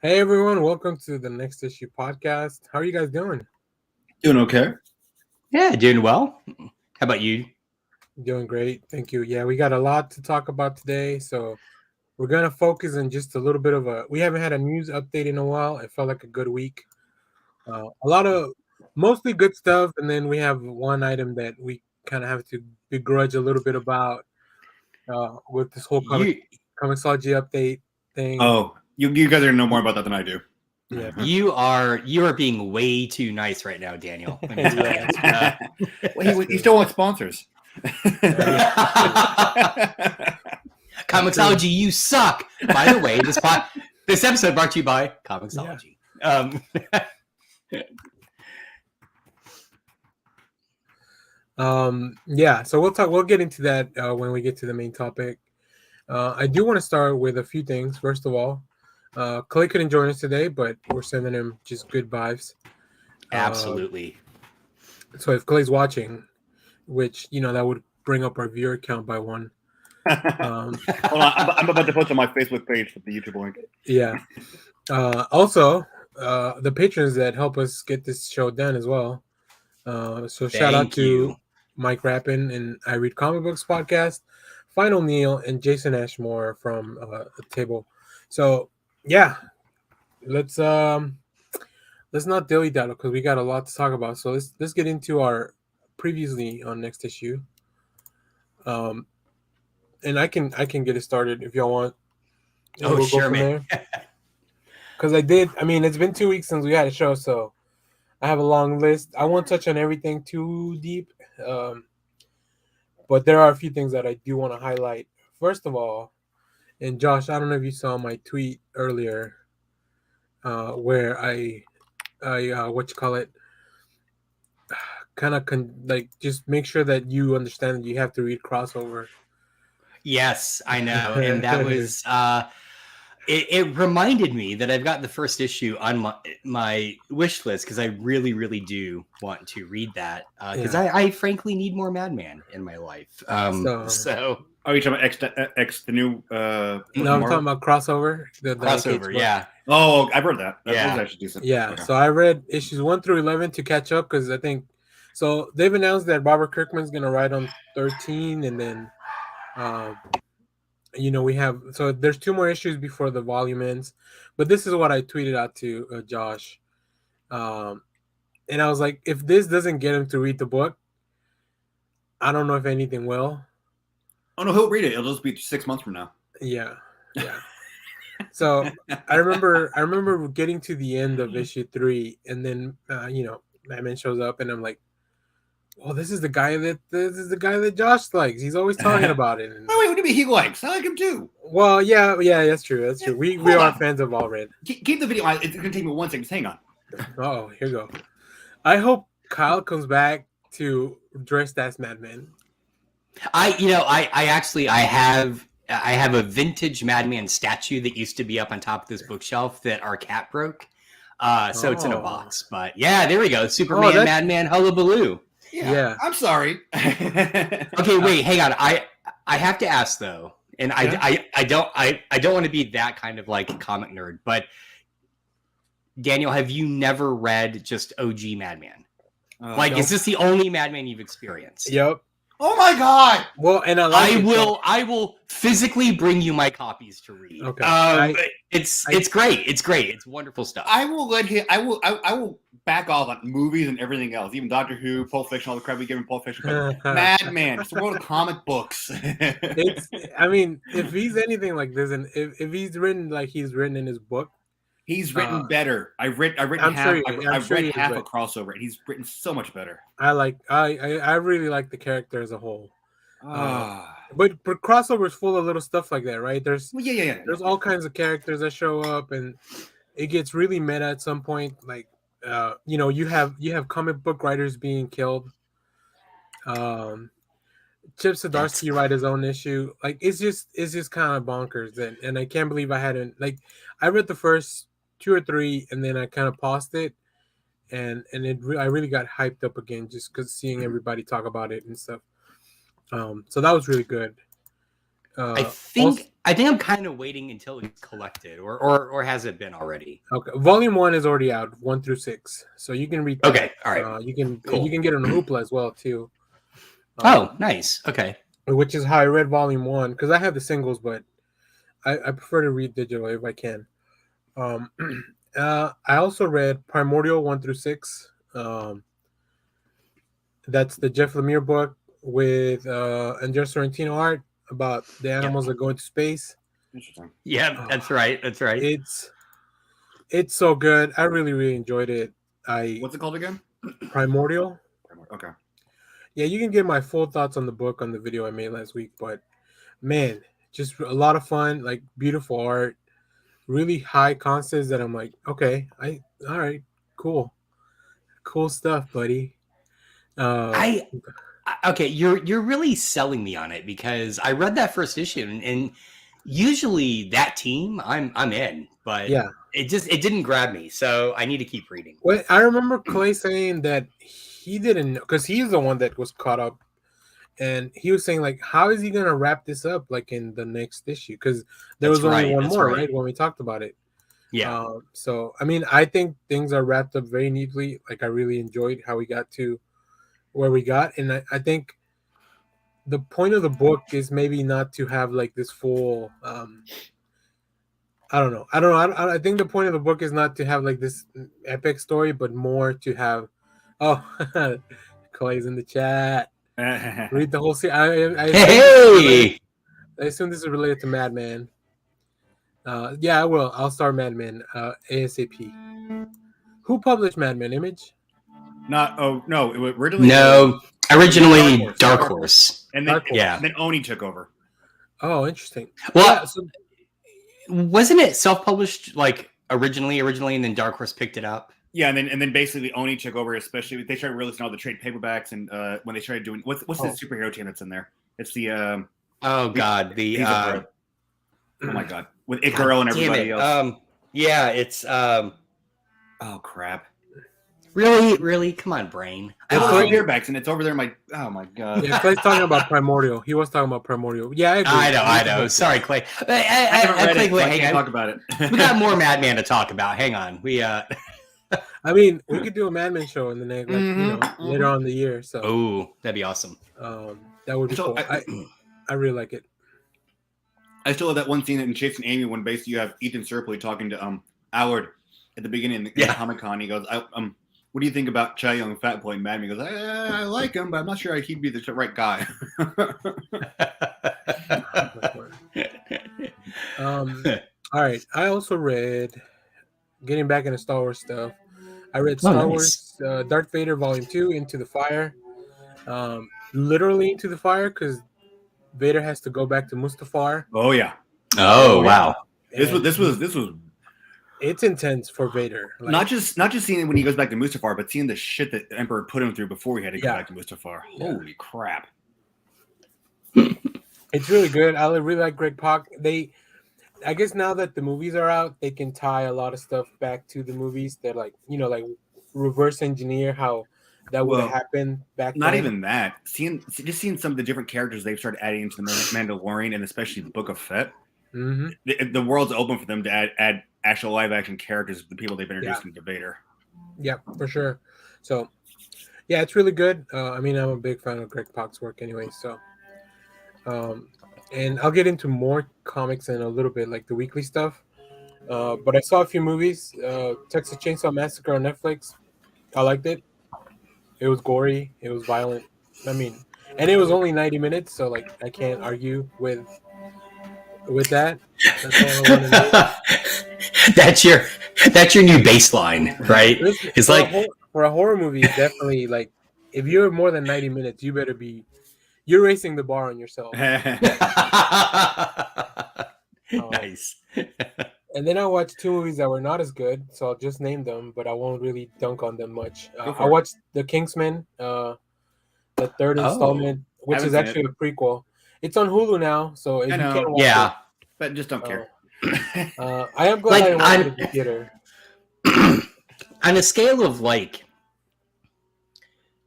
Hey everyone, welcome to the Next Issue podcast. How are you guys doing? Doing okay. Yeah, doing well. How about you? Doing great, thank you. Yeah, we got a lot to talk about today, so we're gonna focus on just a little bit of a. We haven't had a news update in a while. It felt like a good week. A lot of mostly good stuff, and then we have one item that we kind of have to begrudge a little bit about with this whole You Comixology update thing. Oh, you guys are gonna know more about that than I do. Yeah, you are being way too nice right now, Daniel. Let me tell you. Well, he still wants sponsors. Comixology, you suck. By the way, this episode brought to you by Comixology. Yeah. So we'll get into that when we get to the main topic. I do want to start with a few things. First of all, Clay couldn't join us today, but we're sending him just good vibes. Absolutely. So if Clay's watching, which that would bring up our viewer count by one. Hold on, I'm about to post on my Facebook page with the YouTube link. Yeah. Also, the patrons that help us get this show done as well. So shout out to Mike Rappin and I Read Comic Books podcast, Final Neil, and Jason Ashmore from the table. So yeah, let's not dilly daddle because we got a lot to talk about. So let's get into our previously on Next Issue. And I can get it started if y'all want. And we'll sure, man. Because it's been 2 weeks since we had a show, so I have a long list. I won't touch on everything too deep, but there are a few things that I do want to highlight. First of all, and Josh, I don't know if you saw my tweet earlier, where I kind of just make sure that you understand that you have to read Crossover. Yes, I know, and that was it reminded me that I've got the first issue on my wish list because I really, really do want to read that because I frankly need more Madman in my life. So. Are you talking about X the new? No, I'm talking about Crossover. The Crossover, yeah. Oh, I've read that. That was actually decent. Yeah, okay. So I read issues 1 through 11 to catch up because I think so. They've announced that Robert Kirkman's gonna write on 13, and then we have there's 2 more issues before the volume ends. But this is what I tweeted out to Josh, and I was like, if this doesn't get him to read the book, I don't know if anything will. Oh no, he'll read it. It'll just be 6 months from now. Yeah. So I remember getting to the end of issue 3, and then Batman shows up, and I'm like, well, this is the guy that Josh likes. He's always talking about it. And, wait, what do you mean he likes? I like him too. Well, yeah, that's true. That's true. We are fans of All Red. Keep the video on. It's gonna take me 1 second. Just hang on. Oh, here you go. I hope Kyle comes back to dressed as Madman. I have a vintage Madman statue that used to be up on top of this bookshelf that our cat broke. So it's in a box. But yeah, there we go. Superman, Madman, hullabaloo. Yeah. I'm sorry. Okay, wait, hang on. I have to ask though, and I don't want to be that kind of like comic nerd, but Daniel, have you never read just OG Madman? Is this the only Madman you've experienced? Yep. Oh my god! Well, and I will physically bring you my copies to read. Okay. It's great. It's great. It's wonderful stuff. I will let him. I will back off on movies and everything else, even Doctor Who, Pulp Fiction, all the crap we give him. Pulp Fiction, Madman, it's the world of comic books. If he's anything like this, and if he's written like he's written in his book. He's written better. I've read half a Crossover, and he's written so much better. I really like the character as a whole. But Crossover is full of little stuff like that, right? There's all kinds of characters that show up, and it gets really meta at some point. Like, you have comic book writers being killed. Chip Zdarsky write his own issue. Like, it's just kind of bonkers, and I can't believe I hadn't I read the first 2 or 3, and then I kind of paused it, and I really got hyped up again just because seeing everybody talk about it and stuff. So that was really good. I think I'm kind of waiting until it's collected, or has it been already? Okay, Volume 1 is already out, 1 through 6, so you can read that. Okay, all right. You can Cool. get it on Hoopla as well too. Oh, nice. Okay. Which is how I read Volume 1 because I have the singles, but I prefer to read digital if I can. I also read Primordial 1 through 6. That's the Jeff Lemire book with Andrea Sorrentino art about the animals that go into space. Interesting. Yeah, that's right. That's right. It's so good. I really enjoyed it. What's it called again? Primordial. Okay. Yeah, you can get my full thoughts on the book on the video I made last week, but man, just a lot of fun, like beautiful art, really high concepts that I'm like, okay, all right, cool stuff, buddy. Okay, you're really selling me on it because I read that first issue and usually that team I'm in, but yeah, it didn't grab me, so I need to keep reading. Well, I remember Clay saying that he didn't know because he's the one that was caught up, and he was saying like, how is he gonna wrap this up like in the next issue? Because there was only one more, right? When we talked about it. Yeah. So I mean, I think things are wrapped up very neatly. Like I really enjoyed how we got to where we got, and I think the point of the book is maybe not to have like this full. I don't know. I think the point of the book is not to have like this epic story, but more to have. Oh, Clay's in the chat. Read the whole series. I assume this is related to Madman. Yeah, I will. I'll start Madman ASAP. Who published Madman? Image? Originally Dark Horse. And then then Oni took over. Oh, interesting. Well, wasn't it self-published like originally, and then Dark Horse picked it up? Yeah, and then basically Oni took over. Especially they started releasing all the trade paperbacks, and when they started doing what's the superhero team that's in there? It's the oh god, oh my god, with It Girl and everybody else. Yeah, it's oh crap. Really? Come on, brain. I have the paperbacks, and it's over there. Oh my god. Yeah, Clay's talking about Primordial. He was talking about Primordial. Yeah, I agree. I know. Sorry, Clay. I can't talk about it. We got more Madman to talk about. Hang on. I mean, we could do a Madman show in the next, later on in the year. So, oh, that'd be awesome. That would be cool. I really like it. I still have that one scene in Chasing Amy when basically you have Ethan Suplee talking to Allard at the beginning in Comic-Con. He goes, what do you think about Chai Young Fat Boy and Madman? He goes, I like him, but I'm not sure he'd be the right guy. All right. I also read, getting back into Star Wars stuff, I read Star Wars Darth Vader Volume 2, Into the Fire. Literally Into the Fire, because Vader has to go back to Mustafar. Oh, yeah. Oh, wow. This was it's intense for Vader. Like, not just seeing it when he goes back to Mustafar, but seeing the shit that the Emperor put him through before he had to go back to Mustafar. Yeah. Holy crap! It's really good. I really like Greg Pak. I guess now that the movies are out, they can tie a lot of stuff back to the movies. They're like, like reverse engineer how that would have happened back then. Not even that. Seeing some of the different characters they've started adding into the Mandalorian, and especially the Book of Fett. Mm-hmm. The world's open for them to add actual live action characters, the people they've introduced into Vader. Yeah, for sure. So, yeah, it's really good. I mean, I'm a big fan of Greg Pak's work anyway. So, and I'll get into more comics in a little bit, like the weekly stuff. But I saw a few movies. Texas Chainsaw Massacre on Netflix. I liked it. It was gory. It was violent. I mean, and it was only 90 minutes, so like I can't argue with that. That's all I want to know. That's your new baseline, right? It's like for a horror movie, definitely like if you're more than 90 minutes, you're raising the bar on yourself. Nice. And then I watched two movies that were not as good, so I'll just name them, but I won't really dunk on them much. I watched The Kingsman, the third installment, which is actually a prequel. It's on Hulu now, so if you can't watch it, but just don't care. I am glad I didn't watch it in the theater. On a scale of like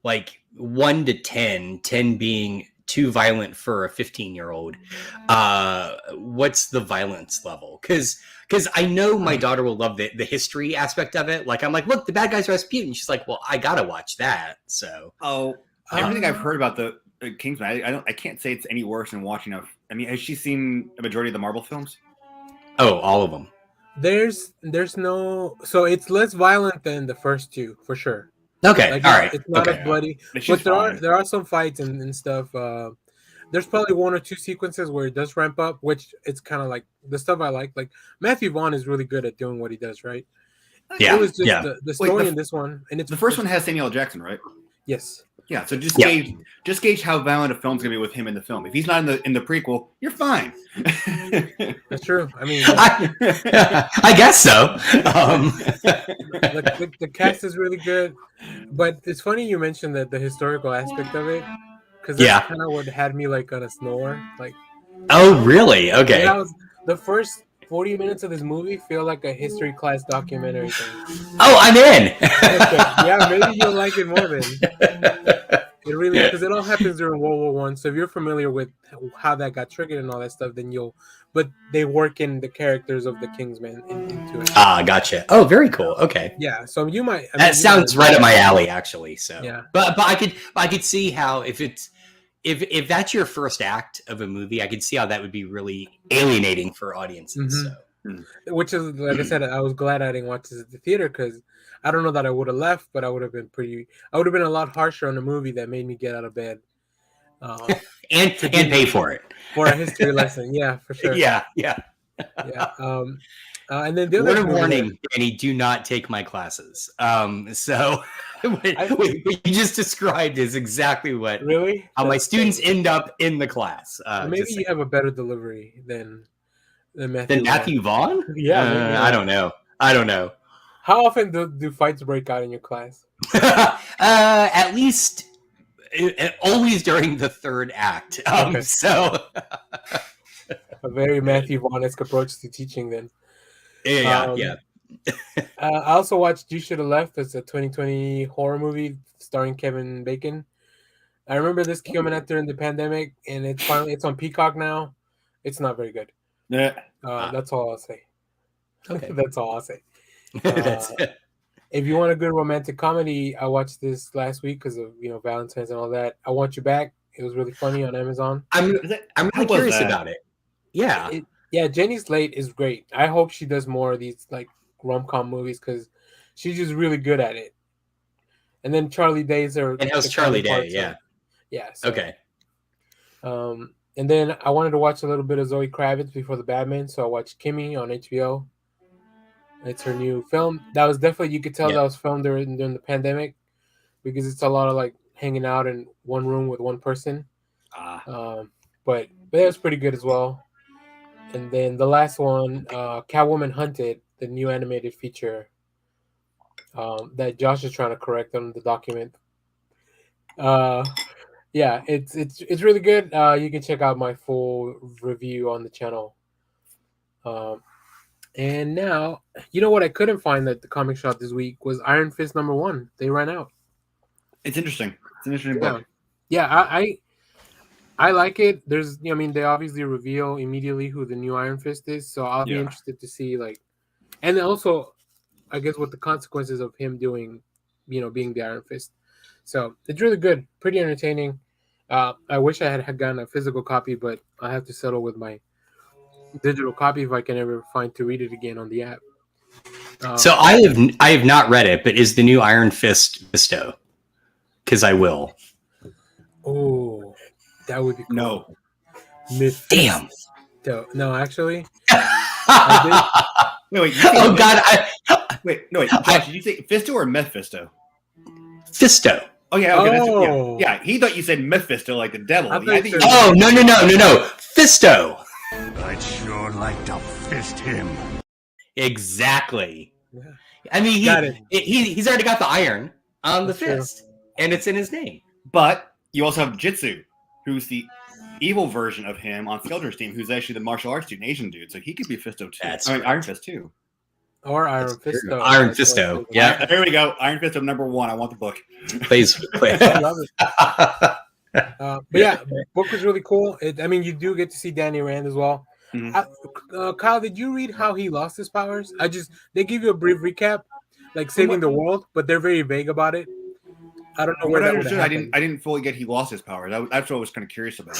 1 to 10, 10 being too violent for a 15-year-old. What's the violence level? Because I know my daughter will love the history aspect of it. Like, I'm like, look, the bad guy's Rasputin. She's like, well, I gotta watch that. So everything I've heard about the Kingsman, I can't say it's any worse than watching has she seen a majority of the Marvel films? Oh, all of them. There's no, so it's less violent than the first two for sure. Okay, like, all right. It's not as bloody, but there are some fights and stuff. There's probably one or two sequences where it does ramp up, which it's kind of like the stuff I like. Like Matthew Vaughn is really good at doing what he does, right? Yeah, it was just the story in this one, and it's the first one has Samuel L. Jackson, right? Yes. Yeah, so just gauge how violent a film's gonna be with him in the film. If he's not in the prequel, you're fine. That's true. I mean, I guess so. The cast is really good, but it's funny you mentioned that the historical aspect of it, because that's kind of what had me like on a snore. Like, oh really? Okay. The first 40 minutes of this movie feel like a history class documentary thing. Oh, I'm in. Okay. Yeah, maybe you'll like it more then. It really, because it all happens during World War I. So if you're familiar with how that got triggered and all that stuff, then but they work in the characters of the Kingsman into it. Ah, gotcha. Oh, very cool. Okay. Yeah, so you might. That sounds right up my alley, actually. So yeah, but I could see how if that's your first act of a movie, I could see how that would be really alienating for audiences. Mm-hmm. So. Which is, like I said, I was glad I didn't watch this at the theater because I don't know that I would have left, but I would have been a lot harsher on the movie that made me get out of bed. And pay for it. For a history lesson. Yeah, for sure. Yeah. And then the other warning, Danny, do not take my classes. So what you just described is exactly what how my students end up in the class. Maybe you have a better delivery than Matthew Vaughn? Yeah, I don't know. How often do fights break out in your class? At least always during the third act. So a very Matthew Vaughn-esque approach to teaching then. Yeah. I also watched You Should Have Left. It's a 2020 horror movie starring Kevin Bacon. I remember this coming out during the pandemic, and it's on Peacock now. It's not very good. Yeah. That's all I'll say. Okay. That's all I'll say. That's it. If you want a good romantic comedy, I watched this last week because of Valentine's and all that. I Want You Back. It was really funny on Amazon. I'm really curious about it. Yeah. Jenny Slate is great. I hope she does more of these like rom-com movies because she's just really good at it. And then Charlie Day's and how's Charlie Day? Yeah. Yeah. So, okay. And then I wanted to watch a little bit of Zoe Kravitz before the Batman, so I watched Kimmy on HBO. It's her new film. That was definitely, you could tell that was filmed during the pandemic because it's a lot of like hanging out in one room with one person. But it was pretty good as well. And then the last one, Catwoman Hunted, the new animated feature that Josh is trying to correct on the document. Yeah, it's really good. You can check out my full review on the channel. And now, you know what I couldn't find at the comic shop this week was Iron Fist #1. They ran out. It's interesting. It's an interesting book. Yeah, I like it. They obviously reveal immediately who the new Iron Fist is, so I'll be interested to see and also, I guess what the consequences of him doing, being the Iron Fist. So it's really good, pretty entertaining. I wish I had gotten a physical copy, but I have to settle with my digital copy if I can ever find to read it again on the app. So I have not read it, but is the new Iron Fist Mephisto? Because I will. Oh, that would be cool. No. Damn. No, actually. Wait. Oh God! Josh, did you say Fisto or Mephisto? Fisto. Oh yeah. Okay. Yeah. He thought you said Mephisto like the devil. No! Fisto. I'd sure like to fist him. Exactly. Yeah. I mean, Got it. He's already got the iron on the That's fist, and it's in his name. But you also have Jitsu, who's the evil version of him on Skeldrick's team, who's actually the martial arts dude, Asian dude. So he could be Fisto too. Iron Fist too. Or Iron Fisto. Iron Fisto. Yeah. There we go. Iron Fisto #1. I want the book. Please. I love it. But yeah, book was really cool. I mean, you do get to see Danny Rand as well. Mhm. Kyle, did you read how he lost his powers? They give you a brief recap, like saving the world, but they're very vague about it. I don't know From where what I that would have understood, happened. I didn't fully get he lost his power. That's what I was kind of curious about.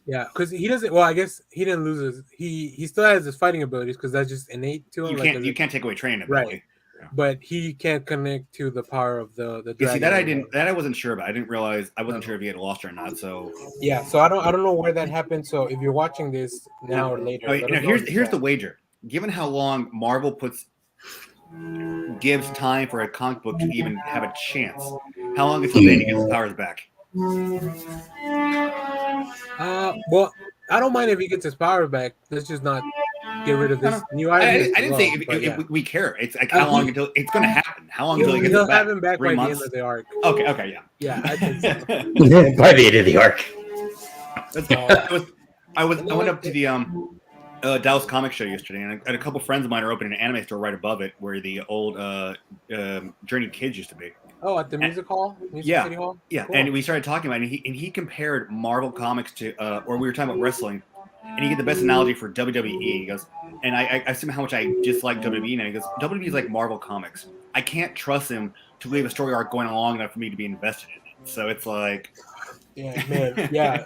Yeah, because he doesn't. Well, I guess he didn't lose his. He still has his fighting abilities because that's just innate to him. You can't take away training ability. Right. Yeah. But he can't connect to the power of the dragon. You see, that I wasn't sure about. I didn't realize. I wasn't sure if he had lost or not. So yeah, so I don't know where that happened. So if you're watching this now or later, here's the wager. Given how long Marvel gives time for a comic book to even have a chance, how long until Danny gets his powers back? Well, I don't mind if he gets his power back. Let's just not get rid of this new idea. I didn't say if we care. It's like how long until it's going to happen. How long until he gets it back? He'll have him back 3 by months? the end of the arc. Okay, yeah. Yeah, I think so. By the end of the arc. I went up to the Dallas Comic Show yesterday, and a couple friends of mine are opening an anime store right above it, where the old Journey Kids used to be. Oh, at the music hall? City Hall? Yeah, cool. And we started talking about it, and he compared Marvel Comics to, or we were talking about wrestling, and he gave the best analogy for WWE. He goes, and I asked him how much I dislike WWE, and he goes, WWE is like Marvel Comics. I can't trust him to leave a story arc going long enough for me to be invested in it. So it's like... Yeah, man. Yeah,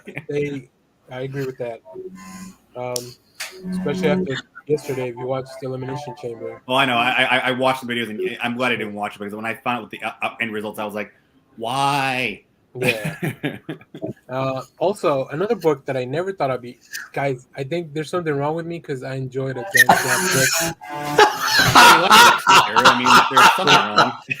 I agree with that. Especially after yesterday, if you watched the Elimination Chamber. Well, I know. I watched the videos, and I'm glad I didn't watch it, because when I found out what the end results, I was like, why? Yeah. Also, another book that I never thought I'd be... Guys, I think there's something wrong with me because I enjoyed a Dance book. I mean, there's something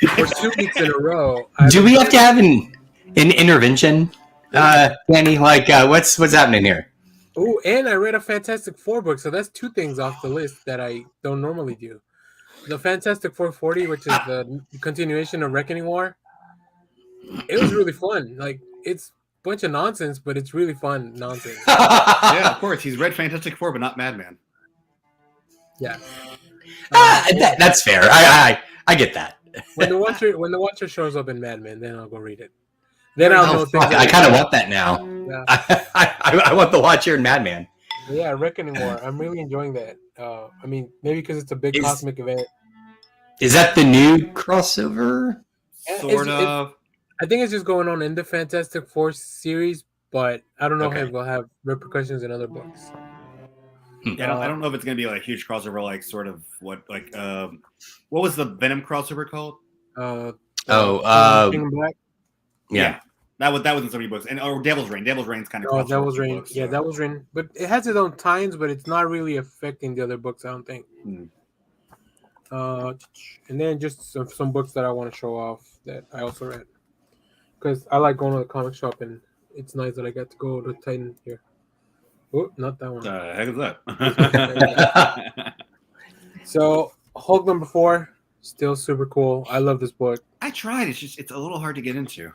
For wrong. 2 weeks in a row. Do we have to have an intervention, Danny? Like, what's happening here? Oh, and I read a Fantastic Four book, so that's 2 things off the list that I don't normally do. The Fantastic 440, which is the continuation of Reckoning War. It was really fun. Like, it's a bunch of nonsense, but it's really fun nonsense. Yeah, of course. He's read Fantastic Four, but not Madman. Yeah. That's fair. I get that. When the Watcher shows up in Mad Men, then I'll go read it. Then I'll know things. I kind of want that now. Yeah. I want the Watcher and Madman. Yeah, Reckoning War. I'm really enjoying that. I mean, maybe because it's a big cosmic event. Is that the new crossover? Sort of. I think it's just going on in the Fantastic Four series, but I don't know if it will have repercussions in other books. Yeah, I don't know if it's going to be like a huge crossover, like sort of what was the Venom crossover called? King Black. Yeah. That was in so many books, or Devil's Reign. Devil's Reign's kind of. Devil's Reign. Books, yeah, Devil's Reign, but it has its own tie-ins, but it's not really affecting the other books, I don't think. And then just some books that I want to show off that I also read, because I like going to the comic shop, and it's nice that I got to go to Titan here. Oh, not that one. The heck is that? So Hulk #4, still super cool. I love this book. I tried. It's a little hard to get into.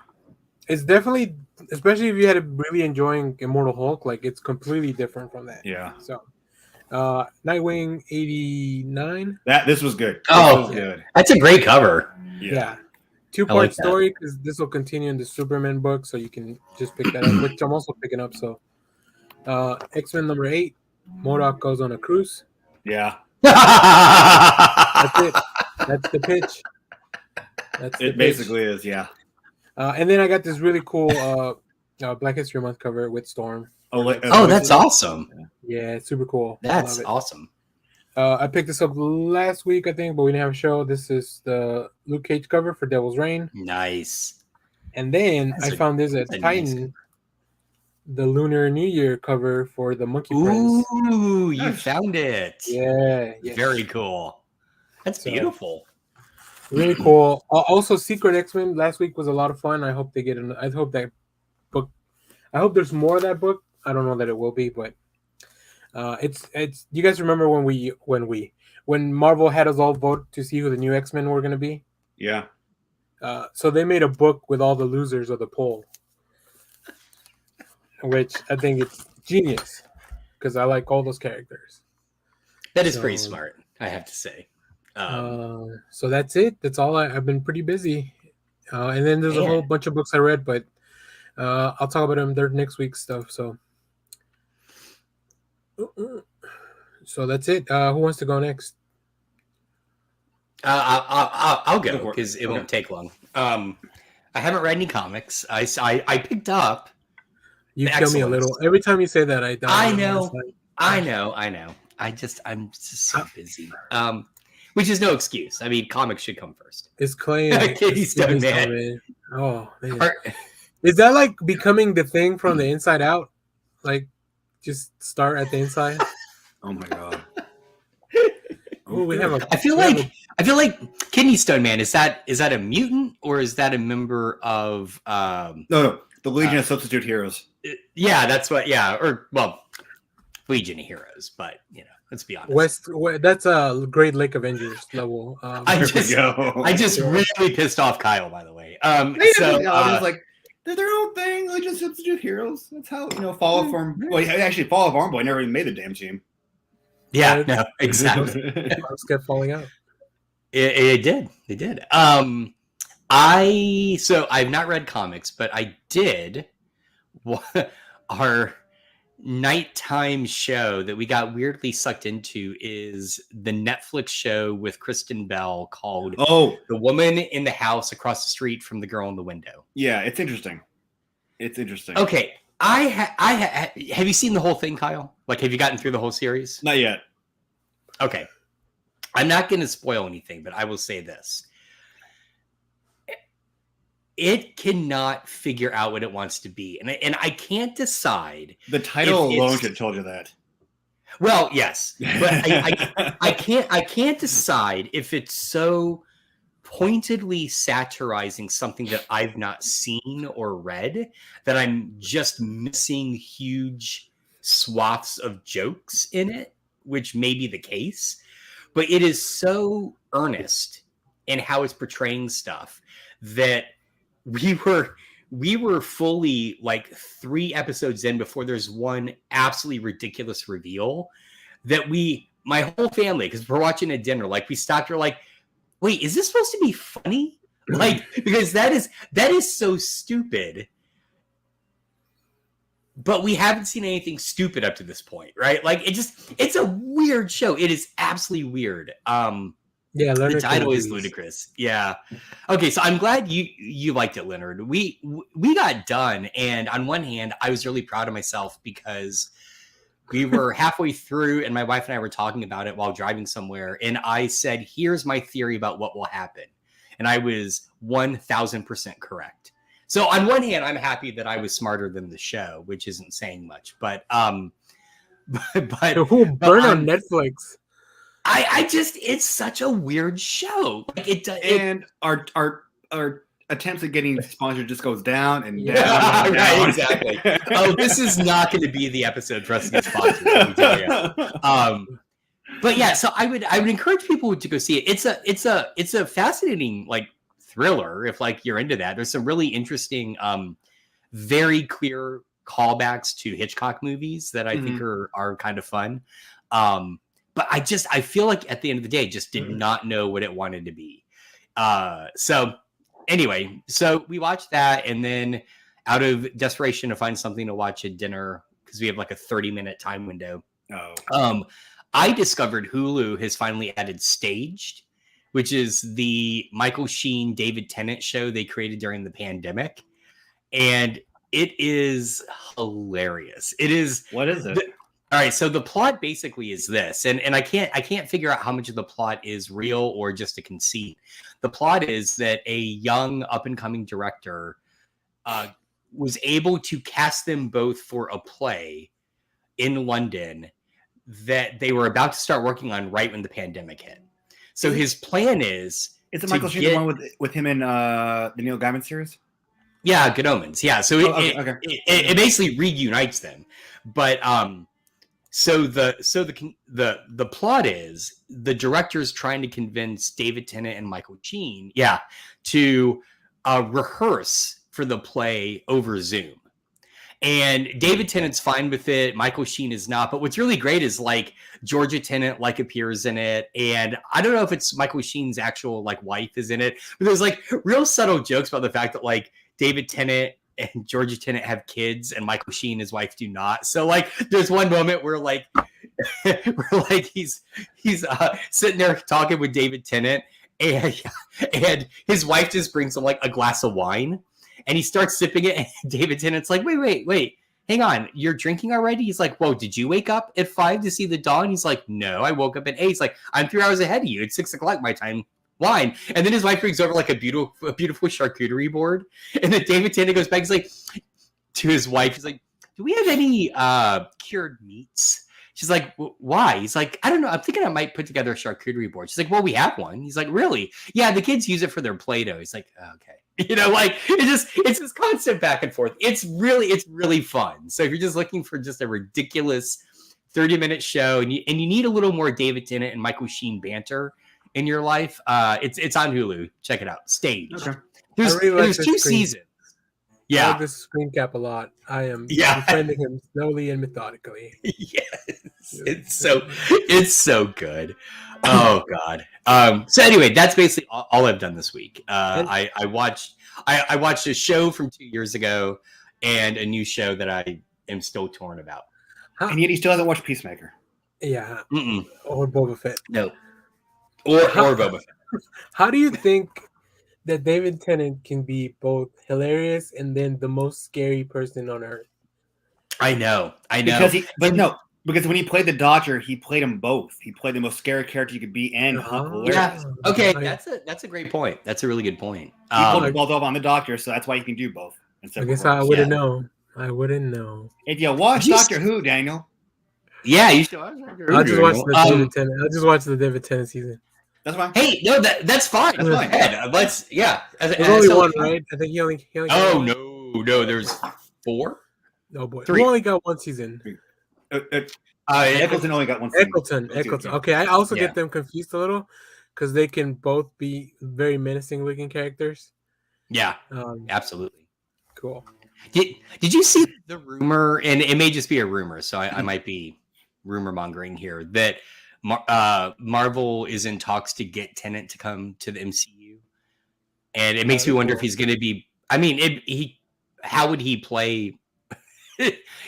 It's definitely, especially if you had really enjoying Immortal Hulk, like it's completely different from that. Yeah. So, Nightwing 89. This was good. Oh, good. That's a great cover. Yeah. 2-part story, because this will continue in the Superman book, so you can just pick that up, which I'm also picking up. So, X-Men #8, MODOK goes on a cruise. Yeah. That's it. That's the pitch. It basically is, yeah. And then I got this really cool Black History Month cover with Storm. Oh, that's awesome. Yeah, it's super cool. That's awesome. I picked this up last week, I think, but we didn't have a show. This is the Luke Cage cover for Devil's Reign. Nice. And then I found this at Titan, the Lunar New Year cover for the Monkey Prince. Ooh, you found it. Yeah. Very cool. That's beautiful. Really cool. Also, Secret X-Men last week was a lot of fun. I hope they get I hope that book. I hope there's more of that book. I don't know that it will be, but it's. You guys remember when Marvel had us all vote to see who the new X-Men were going to be? Yeah. So they made a book with all the losers of the poll, which I think it's genius because I like all those characters. That is pretty smart, I have to say. So that's it. That's all. I've been pretty busy, and then there's a whole bunch of books I read, but I'll talk about them their next week's stuff. So that's it. Who wants to go next? I'll go because it won't take long. I haven't read any comics. I picked up. You kill me a little every time you say that. I know. I'm just so busy. Which is no excuse. I mean, comics should come first. Is Clay Keystone Man? Oh man. Is that like becoming the thing from the inside out? Like, just start at the inside. Oh my god. Oh, we have a. I feel like Kidney Stone Man. Is that a mutant or is that a member of? No, the Legion of Substitute Heroes. Yeah, that's what. Yeah, or well, Legion of Heroes. But let's be honest. That's a Great Lake Avengers level. I just really pissed off Kyle. By the way, I was like, they're their own thing. Legion of Substitute Heroes. That's how Fall of Arm. Well, actually, Fall of Arm Boy never even made the damn team. Yeah, no, exactly. It's kept falling out. It did. I've not read comics, but I did. Our nighttime show that we got weirdly sucked into is the Netflix show with Kristen Bell called "The Woman in the House Across the Street from the Girl in the Window." Yeah, it's interesting. Okay. Have you seen the whole thing, Kyle? Like, have you gotten through the whole series? Not yet. Okay. I'm not going to spoil anything, but I will say this. It cannot figure out what it wants to be. And I can't decide. The title alone should have told you that. Well, yes. But I can't decide if it's so pointedly satirizing something that I've not seen or read that I'm just missing huge swaths of jokes in it, which may be the case. But it is so earnest in how it's portraying stuff that we were fully like 3 episodes in before there's one absolutely ridiculous reveal that my whole family, because we're watching at dinner, like we stopped, we're like, wait, is this supposed to be funny? Like, because that is so stupid. But we haven't seen anything stupid up to this point, right? Like, it's a weird show. It is absolutely weird. Yeah, Leonard, the title is ludicrous. Yeah. Okay, so I'm glad you liked it, Leonard. We got done, and on one hand, I was really proud of myself because we were halfway through, and my wife and I were talking about it while driving somewhere, and I said, "Here's my theory about what will happen," and I was 1,000% correct. So on one hand, I'm happy that I was smarter than the show, which isn't saying much, but who burn on Netflix? I just, it's such a weird show. Like and our attempts at getting sponsored just goes down and down. Yeah, and right, down. exactly. Oh, this is not going to be the episode for us to get sponsored. Let me tell you. But yeah, so I would encourage people to go see it. It's a fascinating like thriller if like you're into that. There's some really interesting, very clear callbacks to Hitchcock movies that I think are kind of fun. But I feel like at the end of the day, just did not know what it wanted to be. So anyway, so we watched that, and then out of desperation to find something to watch at dinner, because we have like a 30-minute time window. I discovered Hulu has finally added Staged, which is the Michael Sheen, David Tennant show they created during the pandemic. And it is hilarious. It is. What is it? All right, so the plot basically is this, and I can't figure out how much of the plot is real or just a conceit. The plot is that a young up-and-coming director was able to cast them both for a play in London that they were about to start working on right when the pandemic hit. So his plan is... Is it Michael Sheen the one with him in the Neil Gaiman series? Yeah, Good Omens. Yeah, so it basically reunites them. But... So the plot is the director's trying to convince David Tennant and Michael Sheen, to rehearse for the play over Zoom. And David Tennant's fine with it. Michael Sheen is not. But what's really great is like Georgia Tennant like appears in it, and I don't know if it's Michael Sheen's actual like wife is in it, but there's like real subtle jokes about the fact that like David Tennant and Georgia Tennant have kids, and Michael Sheen, his wife, do not. So like, there's one moment where like, he's sitting there talking with David Tennant, and his wife just brings him like a glass of wine, and he starts sipping it. And David Tennant's like, wait, hang on, you're drinking already? He's like, whoa, did you wake up at 5 to see the dawn? He's like, no, I woke up at 8. He's like, I'm 3 hours ahead of you. It's 6 o'clock my time. Wine. And then his wife brings over like a beautiful charcuterie board. And then David Tennant goes back. He's like, to his wife, he's like, do we have any cured meats? She's like, why? He's like, I don't know. I'm thinking I might put together a charcuterie board. She's like, well, we have one. He's like, really? Yeah, the kids use it for their Play-Doh. He's like, oh, okay. You know, like it's this constant back and forth. It's really fun. So if you're just looking for just a ridiculous 30-minute show and you need a little more David Tennant and Michael Sheen banter in your life, it's on Hulu. Check it out. Staged. Okay. There's 2 seasons. Yeah, I like this screen cap a lot. I am befriending him slowly and methodically. Yes, it's so good. Oh God. So anyway, that's basically all I've done this week. I watched a show from 2 years ago and a new show that I am still torn about. And yet he still hasn't watched Peacemaker. Yeah. Or Boba Fett. No. Or Boba Fett. How do you think that David Tennant can be both hilarious and then the most scary person on earth? I know. Because when he played the Dodger, he played them both. He played the most scary character you could be and hilarious. Yeah. Okay, that's a great point. That's a really good point. He pulled both up on the Doctor, so that's why he can do both. I guess I wouldn't know. I wouldn't know. If you watch Doctor Who, Daniel. Yeah, you should watch Doctor Who. I'll just watch the David Tennant. I'll just watch the David Tennant season. That's fine. Hey, no, that's fine. That's fine. There's only one, right? I think he only Oh no, there's 4. Oh boy, 3. We only got one season. Eccleston only got one season. Eccleston. Okay, I also get them confused a little because they can both be very menacing looking characters. Yeah, absolutely. Cool. Did you see the rumor? And it may just be a rumor, so I might be rumor mongering here that Marvel is in talks to get Tenant to come to the MCU, and it makes me wonder if he's going to be. I mean, how would he play?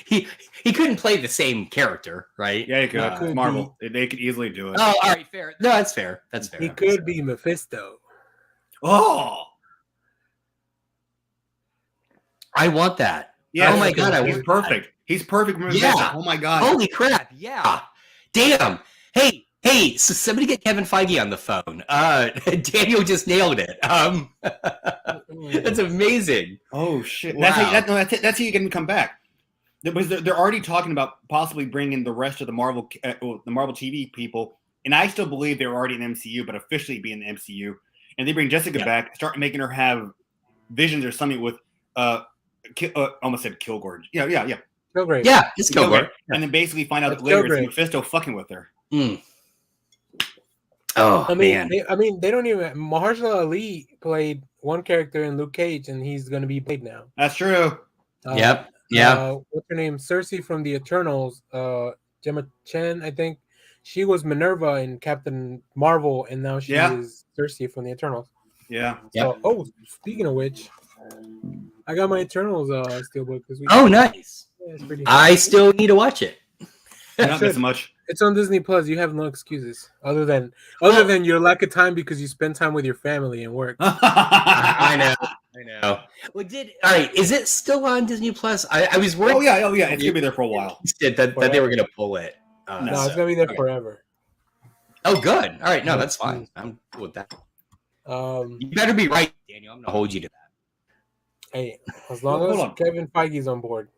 he couldn't play the same character, right? Yeah, he could. Marvel, they could easily do it. Oh, all right, fair. No, that's fair. That's fair. He could be Mephisto. Oh, I want that. Yeah. Oh my god, he's perfect. That. He's perfect. Yeah. Oh my god. Holy crap. Yeah. Damn. Hey, so somebody get Kevin Feige on the phone. Daniel just nailed it. That's amazing. Oh shit. Wow. That's how you can come back. Because they're already talking about possibly bringing the rest of the Marvel TV people, and I still believe they're already in the MCU, but officially be in the MCU. And they bring Jessica back, start making her have visions or something with almost said Kilgore. Yeah. Kilgrave. Yeah, it's Kilgore. And then basically find out that later it's Mephisto fucking with her. Oh, man. They don't even. Mahershala Ali played one character in Luke Cage, and he's going to be Blade now. That's true. Yep. What's her name? Cersei from the Eternals. Gemma Chan, I think. She was Minerva in Captain Marvel, and now she is Cersei from the Eternals. Yeah. So, speaking of which, I got my Eternals steelbook this week. Oh, nice. Yeah, it's pretty I still need to watch it. Not as much. It's on Disney Plus. You have no excuses other than your lack of time because you spend time with your family and work. I know. Well, all right? Is it still on Disney Plus? I was worried. Oh yeah. It's gonna be there for a while. That they were gonna pull it. No, it's gonna be there forever. Oh, good. All right, no, that's fine. I'm cool with that. You better be right, Daniel. I'm gonna hold you to that. Hey, as long as Kevin Feige's on board.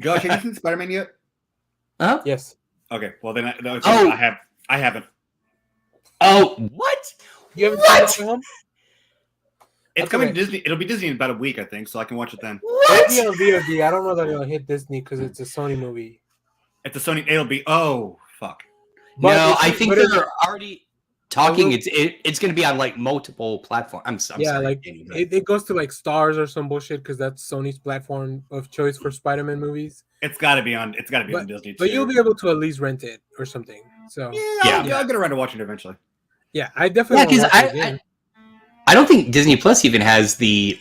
Josh, have you seen Spider-Man yet? Huh? Yes. Okay. Well, then I haven't. Oh, what? You haven't seen it at home? It's coming to Disney. It'll be Disney in about a week, I think, so I can watch it then. What? It'll be on VOD. I don't know that it'll hit Disney because it's a Sony movie. It's a Sony. It'll be. Oh fuck. But no, I think they're already talking. It's going to be on like multiple platforms. I'm sorry, like it goes to like Stars or some bullshit because that's Sony's platform of choice for Spider-Man movies. It's got to be on. It's got to be on Disney too. But you'll be able to at least rent it or something. So I'll get around to watching it eventually. Yeah, I definitely. Yeah, because I don't think Disney Plus even has the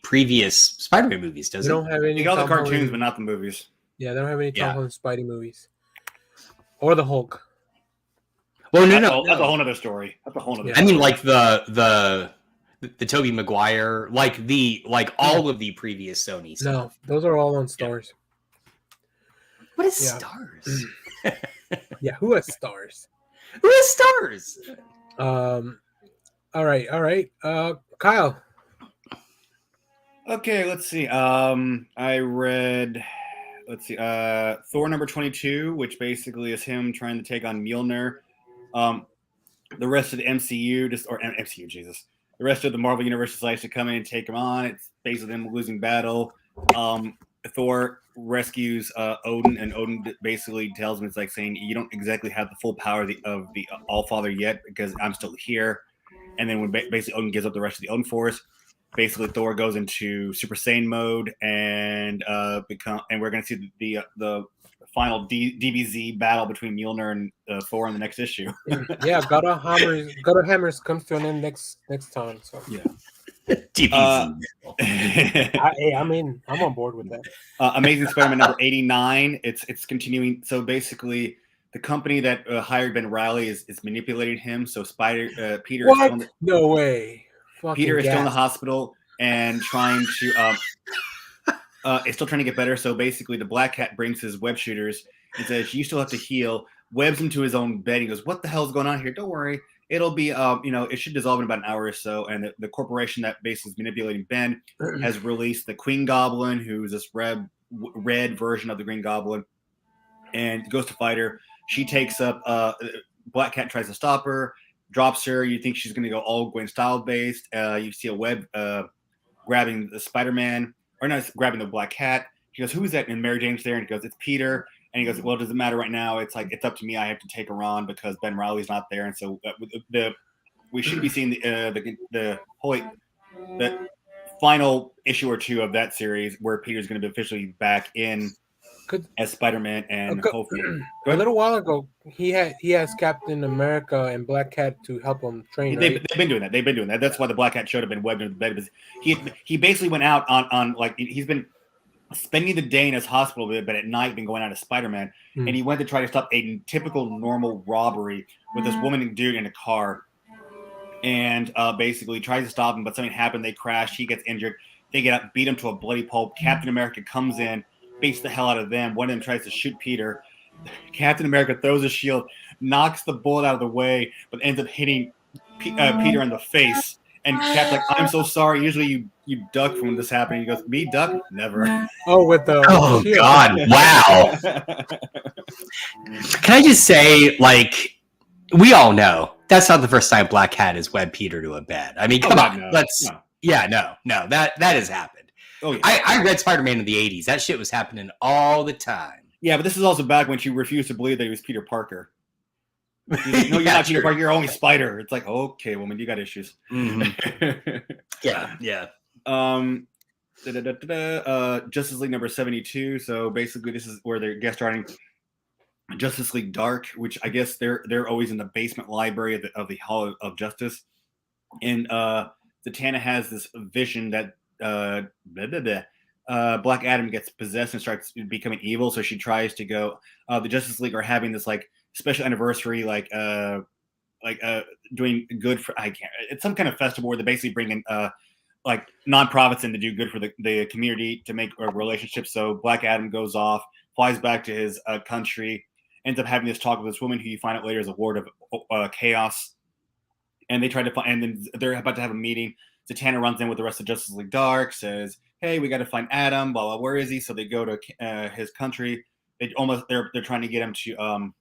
previous Spider-Man movies, does They it? don't have any. You got all the Tom cartoons, Holland- but not the movies. Yeah, they don't have any Tom Yeah. Holland Spidey movies. Or the Hulk. Well, That's no. a whole other story. That's a whole other. Yeah. I mean, story. like the Tobey Maguire, all of the previous Sony stuff. No, those are all on Stars. What is Yeah. Stars? Yeah, who has Stars? Who is Stars? All right. Kyle. Okay, let's see. I read, Thor number 22, which basically is him trying to take on Mjolnir. The rest of the MCU, the rest of the Marvel Universe decides to come in and take him on. It's basically them losing battle. Thor rescues Odin, and Odin basically tells him, it's like saying, you don't exactly have the full power of the All-Father yet because I'm still here. And then when basically Odin gives up the rest of the Odin force, basically Thor goes into Super Saiyan mode and we're going to see the final DBZ battle between Mjolnir and Thor in the next issue. Yeah, God of Hammers comes to an end next time. So Yeah. DBZ. I'm on board with that. Amazing Spider-Man number 89. It's continuing. So basically, the company that hired Ben Reilly is manipulating him. So Peter What? is No way. Peter is still in the gas. hospital and trying to is still trying to get better. So basically, the Black Cat brings his web shooters and says, "You still have to heal." Webs him to his own bed. He goes, "What the hell's going on here? Don't worry. It'll be, it should dissolve in about an hour or so." And the corporation that basically is manipulating Ben has released the Queen Goblin, who's this red version of the Green Goblin, and goes to fight her. She takes up. Black Cat tries to stop her, drops her. You think she's going to go all Gwen style based. You see a Web grabbing the Spider-Man, or not, grabbing the Black Cat. She goes, "Who is that?" And Mary Jane's there, and he goes, "It's Peter." And he goes, "Well, it doesn't matter right now. It's up to me. I have to take her on because Ben Reilly's not there." And so we should be seeing the final issue or two of that series where Peter's going to be officially back in as Spider-Man, and hopefully a little while ago he has Captain America and Black Cat to help him train. They've been doing that. That's why the Black Cat should have been webbed into the bed. Because he basically went out on he's been spending the day in his hospital bed, but at night been going out as Spider-Man. And he went to try to stop a typical normal robbery with this woman and dude in a car, and basically tries to stop him, but something happened. They crash. He gets injured. They get up, beat him to a bloody pulp. Captain America comes in, beats the hell out of them. One of them tries to shoot Peter. Captain America throws a shield, knocks the bullet out of the way, but ends up hitting Peter in the face. And Cap's like, "I'm so sorry. Usually you duck from when this happened." He goes, "Me duck? Never." Oh, with the shield. God, wow. Can I just say, we all know that's not the first time Black Cat has webbed Peter to a bed. I mean, come on. No. No, that has happened. Oh, yeah. I read Spider-Man in the 80s. That shit was happening all the time. Yeah, but this is also back when she refused to believe that he was Peter Parker. Like, "No, you're not Peter Parker. You're only Spider." It's like, okay, woman, you got issues. Mm-hmm. Yeah. Justice League number 72. So basically, this is where they're guest starring Justice League Dark, which I guess they're always in the basement library of the Hall of Justice. And Zatanna has this vision that Black Adam gets possessed and starts becoming evil. So she tries to go. The Justice League are having this special anniversary, doing good for. It's some kind of festival where they basically bring in nonprofits in to do good for the community to make a relationship. So Black Adam goes off, flies back to his country, ends up having this talk with this woman who you find out later is a Lord of Chaos. And they try to find, and then they're about to have a meeting. Zatanna runs in with the rest of Justice League Dark, says, "Hey, we got to find Adam. Blah blah. Where is he?" So they go to his country. They're trying to get him to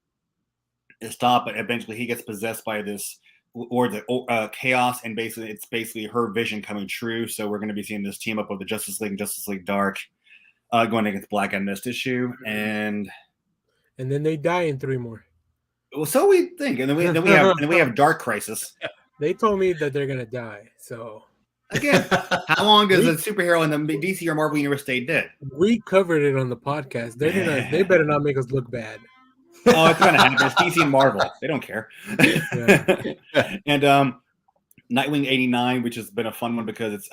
stop, but eventually he gets possessed by this Lord of Chaos, and it's basically her vision coming true. So we're going to be seeing this team up of the Justice League and Justice League Dark going against Black Adam this issue, and then they die in 3 more. Well, so we think, and then we have Dark Crisis. They told me that they're gonna die. So again, how long does a superhero in the DC or Marvel universe stay dead? We covered it on the podcast. They better not make us look bad. Oh, it's gonna happen. It's DC and Marvel. They don't care. Yeah. And Nightwing 89, which has been a fun one because it's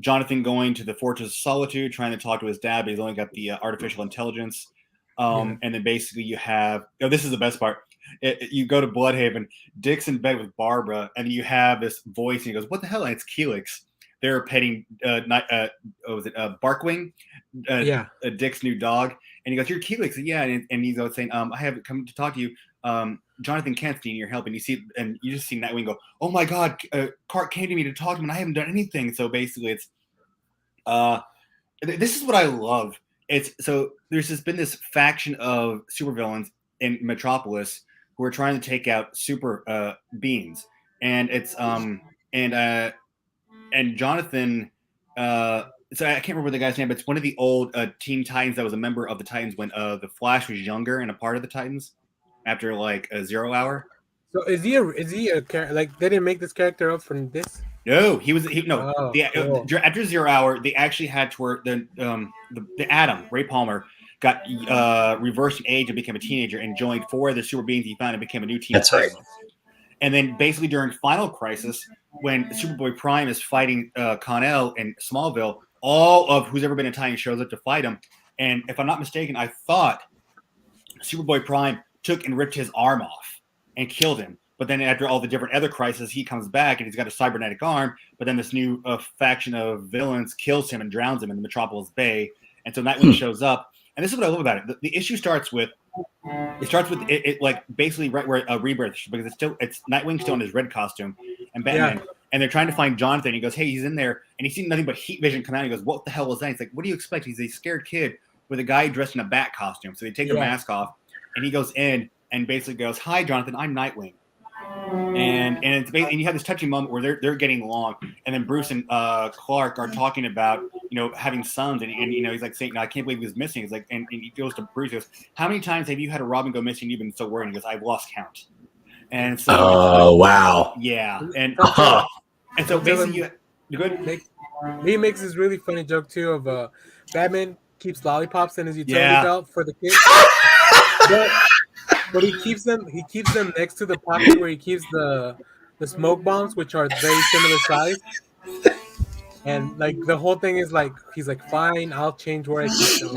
Jonathan going to the Fortress of Solitude, trying to talk to his dad, but he's only got the artificial intelligence. And then basically you have, this is the best part. You go to Bloodhaven, Dick's in bed with Barbara, and you have this voice, and he goes, "What the hell?" And it's Keelix. They're petting Barkwing, Dick's new dog, and he goes, "You're Keelix." Yeah, and he's saying, "I have come to talk to you." Jonathan Constantine, your help, and you just see Nightwing go, "Oh my God, Clark came to me to talk to him, and I haven't done anything." So basically, it's this is what I love. There's just been this faction of supervillains in Metropolis who are trying to take out super beings, and it's and Jonathan. So I can't remember the guy's name, but it's one of the old Teen Titans that was a member of the Titans when the Flash was younger and a part of the Titans after like a 0 hour. So is he a character? Like they didn't make this character up from this? No, after 0 hour, they actually had to where the Atom, Ray Palmer, got reversed in age and became a teenager and joined 4 of the super beings he found and became a new Teen Titan. Right. And then basically during Final Crisis, when Superboy Prime is fighting Con-El in Smallville, all of who's ever been a Titan shows up to fight him. And if I'm not mistaken, I thought Superboy Prime took and ripped his arm off and killed him. But then after all the different other crises, he comes back and he's got a cybernetic arm. But then this new faction of villains kills him and drowns him in the Metropolis Bay. And so Nightwing shows up. And this is what I love about it. The issue starts with it like basically right where Rebirth, because it's Nightwing still in his red costume and Batman. Yeah. And they're trying to find Jonathan. He goes, "Hey, he's in there." And he's seen nothing but heat vision come out. He goes, "What the hell was that?" He's like, "What do you expect?" He's a scared kid with a guy dressed in a bat costume. So they take the mask off and he goes in and basically goes, "Hi, Jonathan, I'm Nightwing." And you have this touching moment where they're getting along, and then Bruce and Clark are talking about having sons, and he's like saying, "I can't believe he was missing." He's like, and he goes to Bruce, he goes, "How many times have you had a Robin go missing? You've been so worried." And he goes, "I've lost count." And so, wow, yeah, and so basically, you good. He makes this really funny joke too of Batman keeps lollipops in his utility belt for the kids. But he keeps them next to the pocket where he keeps the smoke bombs, which are very similar size. And like the whole thing is like he's like, "Fine, I'll change where I keep them."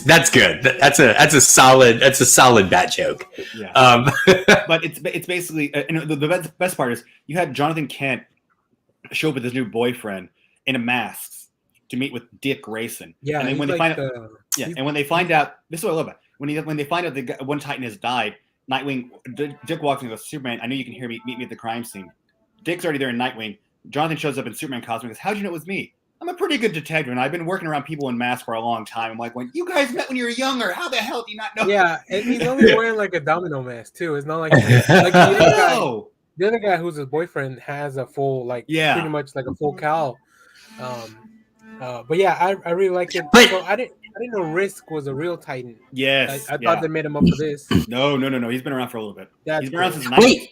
That's good. That's a solid bat joke. Yeah. But it's basically the best part is you had Jonathan Kent show up with his new boyfriend in a mask to meet with Dick Grayson. Yeah, and then when they find out, and when they find out, this is what I love about it. When they find out that one Titan has died, Nightwing, Dick walks in and goes, "Superman, I know you can hear me. Meet me at the crime scene." Dick's already there in Nightwing. Jonathan shows up in Superman costume and goes, "How'd you know it was me? I'm a pretty good detective, and I've been working around people in masks for a long time." I'm like, "When you guys met when you were younger, how the hell do you not know?" Yeah, and he's only wearing like a domino mask too. It's not like the other guy who's his boyfriend has a full pretty much like a full cowl. But yeah, I really like it. So I didn't know Risk was a real Titan. Yes, I thought they made him up for this. No. He's been around for a little bit. He's been around since the 90s. Wait,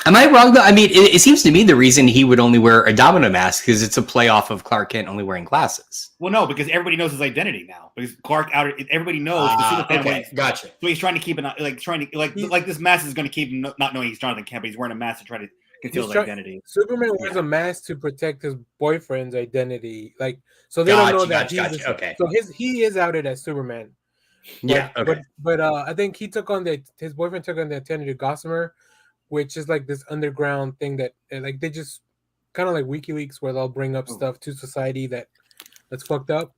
am I wrong though? I mean, it seems to me the reason he would only wear a domino mask is it's a playoff of Clark Kent only wearing glasses. Well, no, because everybody knows his identity now. Because Clark everybody knows. Okay, gotcha. So he's trying to keep it like this mask is going to keep him not knowing he's Jonathan Kent, but he's wearing a mask to try to conceal his identity. Superman wears a mask to protect his boyfriend's identity, so they don't know that he's okay. So he is outed as Superman. But I think his boyfriend took on the identity of Gossamer, which is like this underground thing that like they just kind of like WikiLeaks where they'll bring up stuff to society that's fucked up.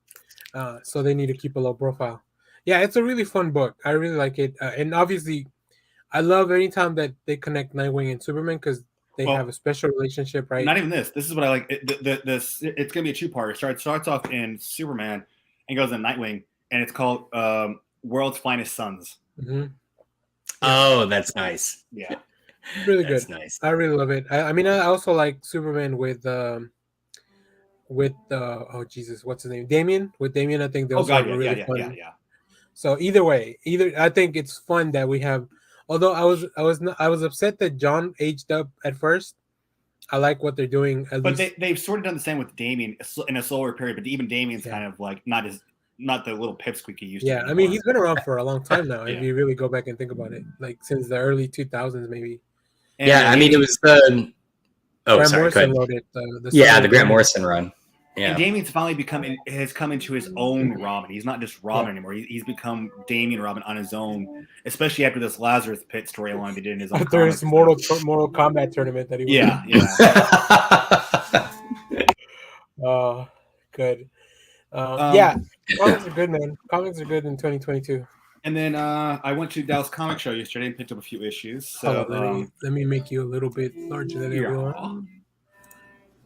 So they need to keep a low profile. Yeah, it's a really fun book. I really like it, and obviously, I love anytime that they connect Nightwing and Superman because they have a special relationship, right? Not even this. This is what I like. It's going to be a two-parter. It starts off in Superman and goes in Nightwing, and it's called World's Finest Sons. Mm-hmm. Oh, that's nice. Yeah. Really good. That's nice. I really love it. I mean, I also like Superman with oh Jesus, what's his name? Damien. With Damien, I think those are really fun. Yeah. So either way, I think it's fun that we have. Although I was upset that John aged up at first. I like what they're doing. But they've sort of done the same with Damien in a slower period. But even Damien's kind of like not as not the little pipsqueak he used Yeah, to. I mean, he's been around for a long time now. Yeah. If you really go back and think about it, like since the early 2000s, maybe. And, Yeah, I mean, it was the. Oh, Grant sorry. Morrison Go ahead. wrote it. The Yeah, Son the of Grant Damien. Morrison run. And Yeah. Damien's finally has come into his own Robin. He's not just Robin anymore. He's become Damien Robin on his own, especially after this Lazarus Pit storyline they did in his own After his comics. Mortal Kombat tournament that he won. Yeah. Good. Yeah, comics are good, man. Comics are good in 2022. And then I went to Dallas Comic Show yesterday and picked up a few issues. So Hold on, let me make you a little bit larger than everyone. yeah.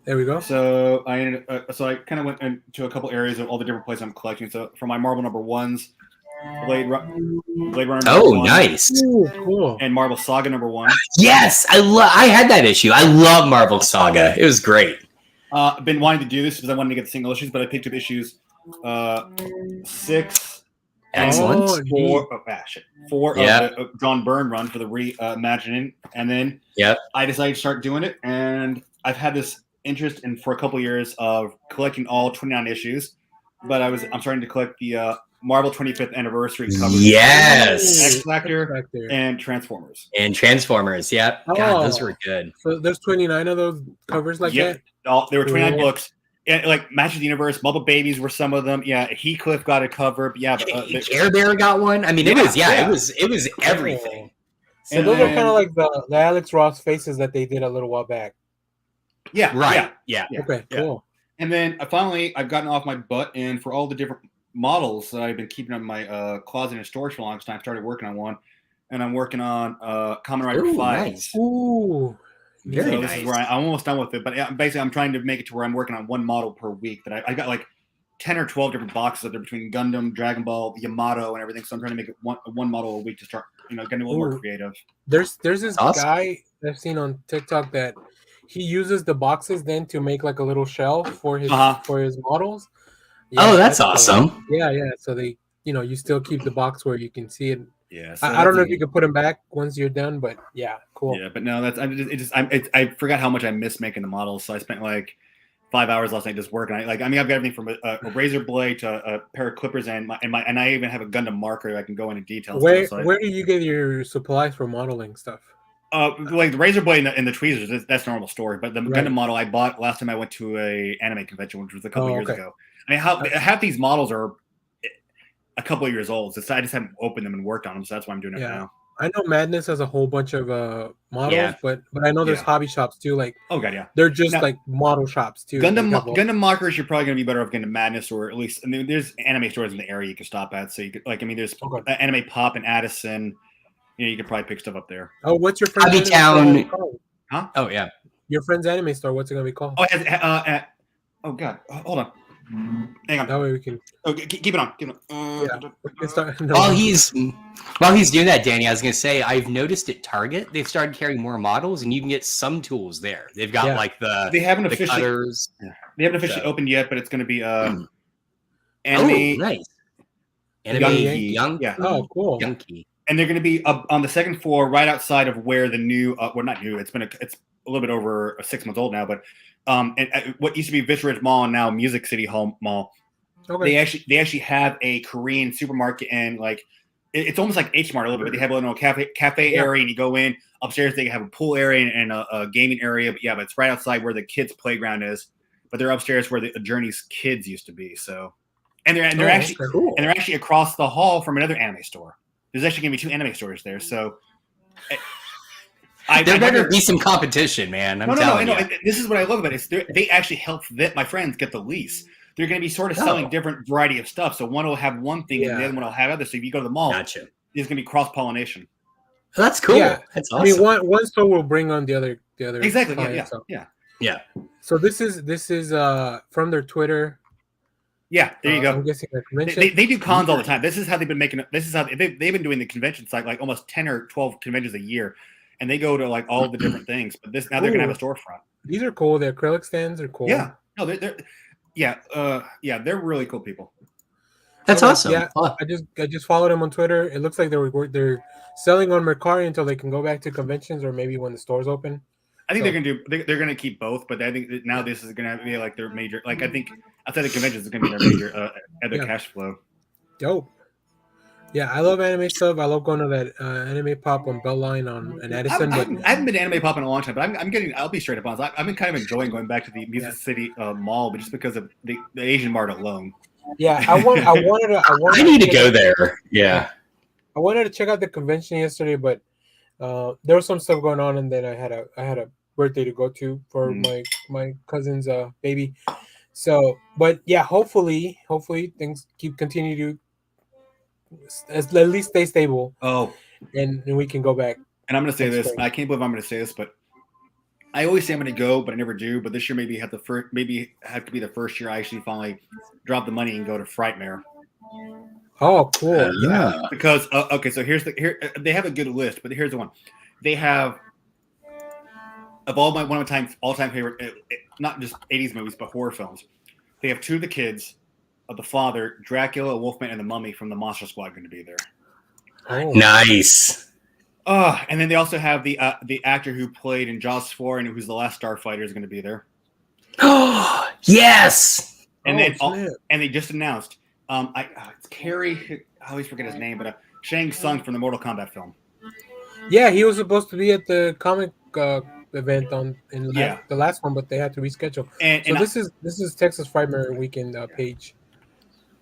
There we go. So I kind of went into a couple areas of all the different places I'm collecting. So for my Marvel #1s, Blade Runner. Oh, #1, nice. Ooh, cool. And Marvel Saga #1. Yes, I had that issue. I love Marvel Saga. It was great. I've been wanting to do this because I wanted to get the single issues, but I picked up issues 6. Excellent. Oh, 4 Yeah. of the John Byrne run for the reimagining, and then I decided to start doing it, and I've had this interest in for a couple years of collecting all 29 issues, but I'm starting to collect the Marvel 25th anniversary covers. Yes. X Factor and Transformers. Yeah. God, those were good. So there's 29 of those covers like that? There were 29 books. And like Match of the Universe, Bubble Babies were some of them. Yeah, Heathcliff got a cover. But yeah, Care Bear got one. I mean, it was everything. So those are kind of like the Alex Ross faces that they did a little while back. Yeah, right. Yeah. Okay, cool. And then finally, I've gotten off my butt, and for all the different models that I've been keeping in my closet and storage for a long time, I started working on one, and I'm working on Kamen Rider 5. Nice. Ooh. Very so nice. This is where I'm almost done with it, but basically I'm trying to make it to where I'm working on one model per week. That I got like 10 or 12 different boxes up there between Gundam, Dragon Ball, Yamato, and everything. So I'm trying to make it one model a week to start, getting a little more creative. There's this guy I've seen on TikTok that he uses the boxes then to make like a little shelf for his models. Yeah, that's awesome. Cool. Yeah. So they, you still keep the box where you can see it. Yeah, so I don't know if you can put them back once you're done, but yeah, cool. Yeah, but no, I forgot how much I miss making the models, so I spent like 5 hours last night just working. I've got everything from a razor blade to a pair of clippers and I even have a Gundam marker that I can go into details. Where do you get your supplies for modeling stuff? Like the razor blade and the tweezers, that's normal story. But the Gundam model I bought last time I went to a anime convention, which was a couple years ago. I mean, half these models are a couple of years old. So I just haven't opened them and worked on them, so that's why I'm doing it now. I know Madness has a whole bunch of models, but I know there's hobby shops too. Like, they're just like model shops too. Gundam markers, you're probably going to be better off getting Madness, or at least there's anime stores in the area you can stop at. So you could there's Anime Pop and Addison. You could probably pick stuff up there. Oh, what's your friend's Hobby Town? Huh? Oh yeah, your friend's anime store. What's it going to be called? Oh God, hold on. Hang on. That way we can. Oh, keep it on. Keep it on. While he's doing that, Danny, I was gonna say I've noticed at Target they've started carrying more models, and you can get some tools there. They've got like they haven't the officially cutters. They haven't officially opened yet, but it's going to be anime. Nice. Anime Young. Yeah. Oh, cool. Younky. And they're going to be up on the second floor, right outside of where the new. Well, not new. It's a little bit over 6 months old now, but. And what used to be Vista Ridge Mall and now Music City Hall Mall, they actually have a Korean supermarket, and like it's almost like H Mart a little bit. But they have a little cafe area, and you go in upstairs. They have a pool area and a gaming area. But it's right outside where the kids' playground is. But they're upstairs where the Journey's kids used to be. So, and they're actually across the hall from another anime store. There's actually going to be 2 anime stores there. So. There better be some competition, man. I'm telling you. This is what I love about it. They actually help my friends get the lease. They're going to be sort of selling different variety of stuff. So one will have one thing and the other one will have other. So if you go to the mall, there's going to be cross-pollination. That's cool. Yeah. That's awesome. I mean, one store will bring on the other. Exactly. Clients, Yeah. So this is from their Twitter. Yeah, there you go. I'm guessing their convention. They do cons all the time. This is how they've been making it. This is how they've been doing the convention site like almost 10 or 12 conventions a year. And they go to like all the different things, but now they're gonna have a storefront. These are cool. The acrylic stands are cool. Yeah, no, they're really cool people. That's awesome. Yeah, I just followed them on Twitter. It looks like they're selling on Mercari until they can go back to conventions or maybe when the stores open. I think they're gonna keep both, but I think that now this is gonna be like their major. Like I think outside the conventions is going to be their major other cash flow. Dope. Yeah, I love anime stuff. I love going to that anime pop on Belline on Addison. I But haven't been to anime pop in a long time, but I'm getting. I'll be straight up honest. I've been kind of enjoying going back to the Music City Mall, but just because of the Asian Mart alone. yeah, I I need to go there. Yeah. I wanted to check out the convention yesterday, but there was some stuff going on, and then I had a birthday to go to for my cousin's baby. So, but yeah, hopefully things continue to at least stay stable. Oh, and we can go back. And I'm going to say this. I can't believe I'm going to say this, but I always say I'm going to go, but I never do. But this year maybe have to be the first year I actually finally drop the money and go to Frightmare. Oh, cool! Yeah. Because okay, so here they have a good list, but here's the one. They have of all my all-time favorite, not just 80s movies, but horror films. They have two of the kids of the father, Dracula, Wolfman, and the Mummy from the Monster Squad going to be there. Oh. Nice. And then they also have the actor who played in Jaws 4 and who's the last Starfighter is going to be there. Oh, yes. And they just announced it's Carrie. I always forget his name, but Shang Tsung from the Mortal Kombat film. Yeah, he was supposed to be at the comic event the last one, but they had to reschedule. This is Texas Frightmare Weekend page.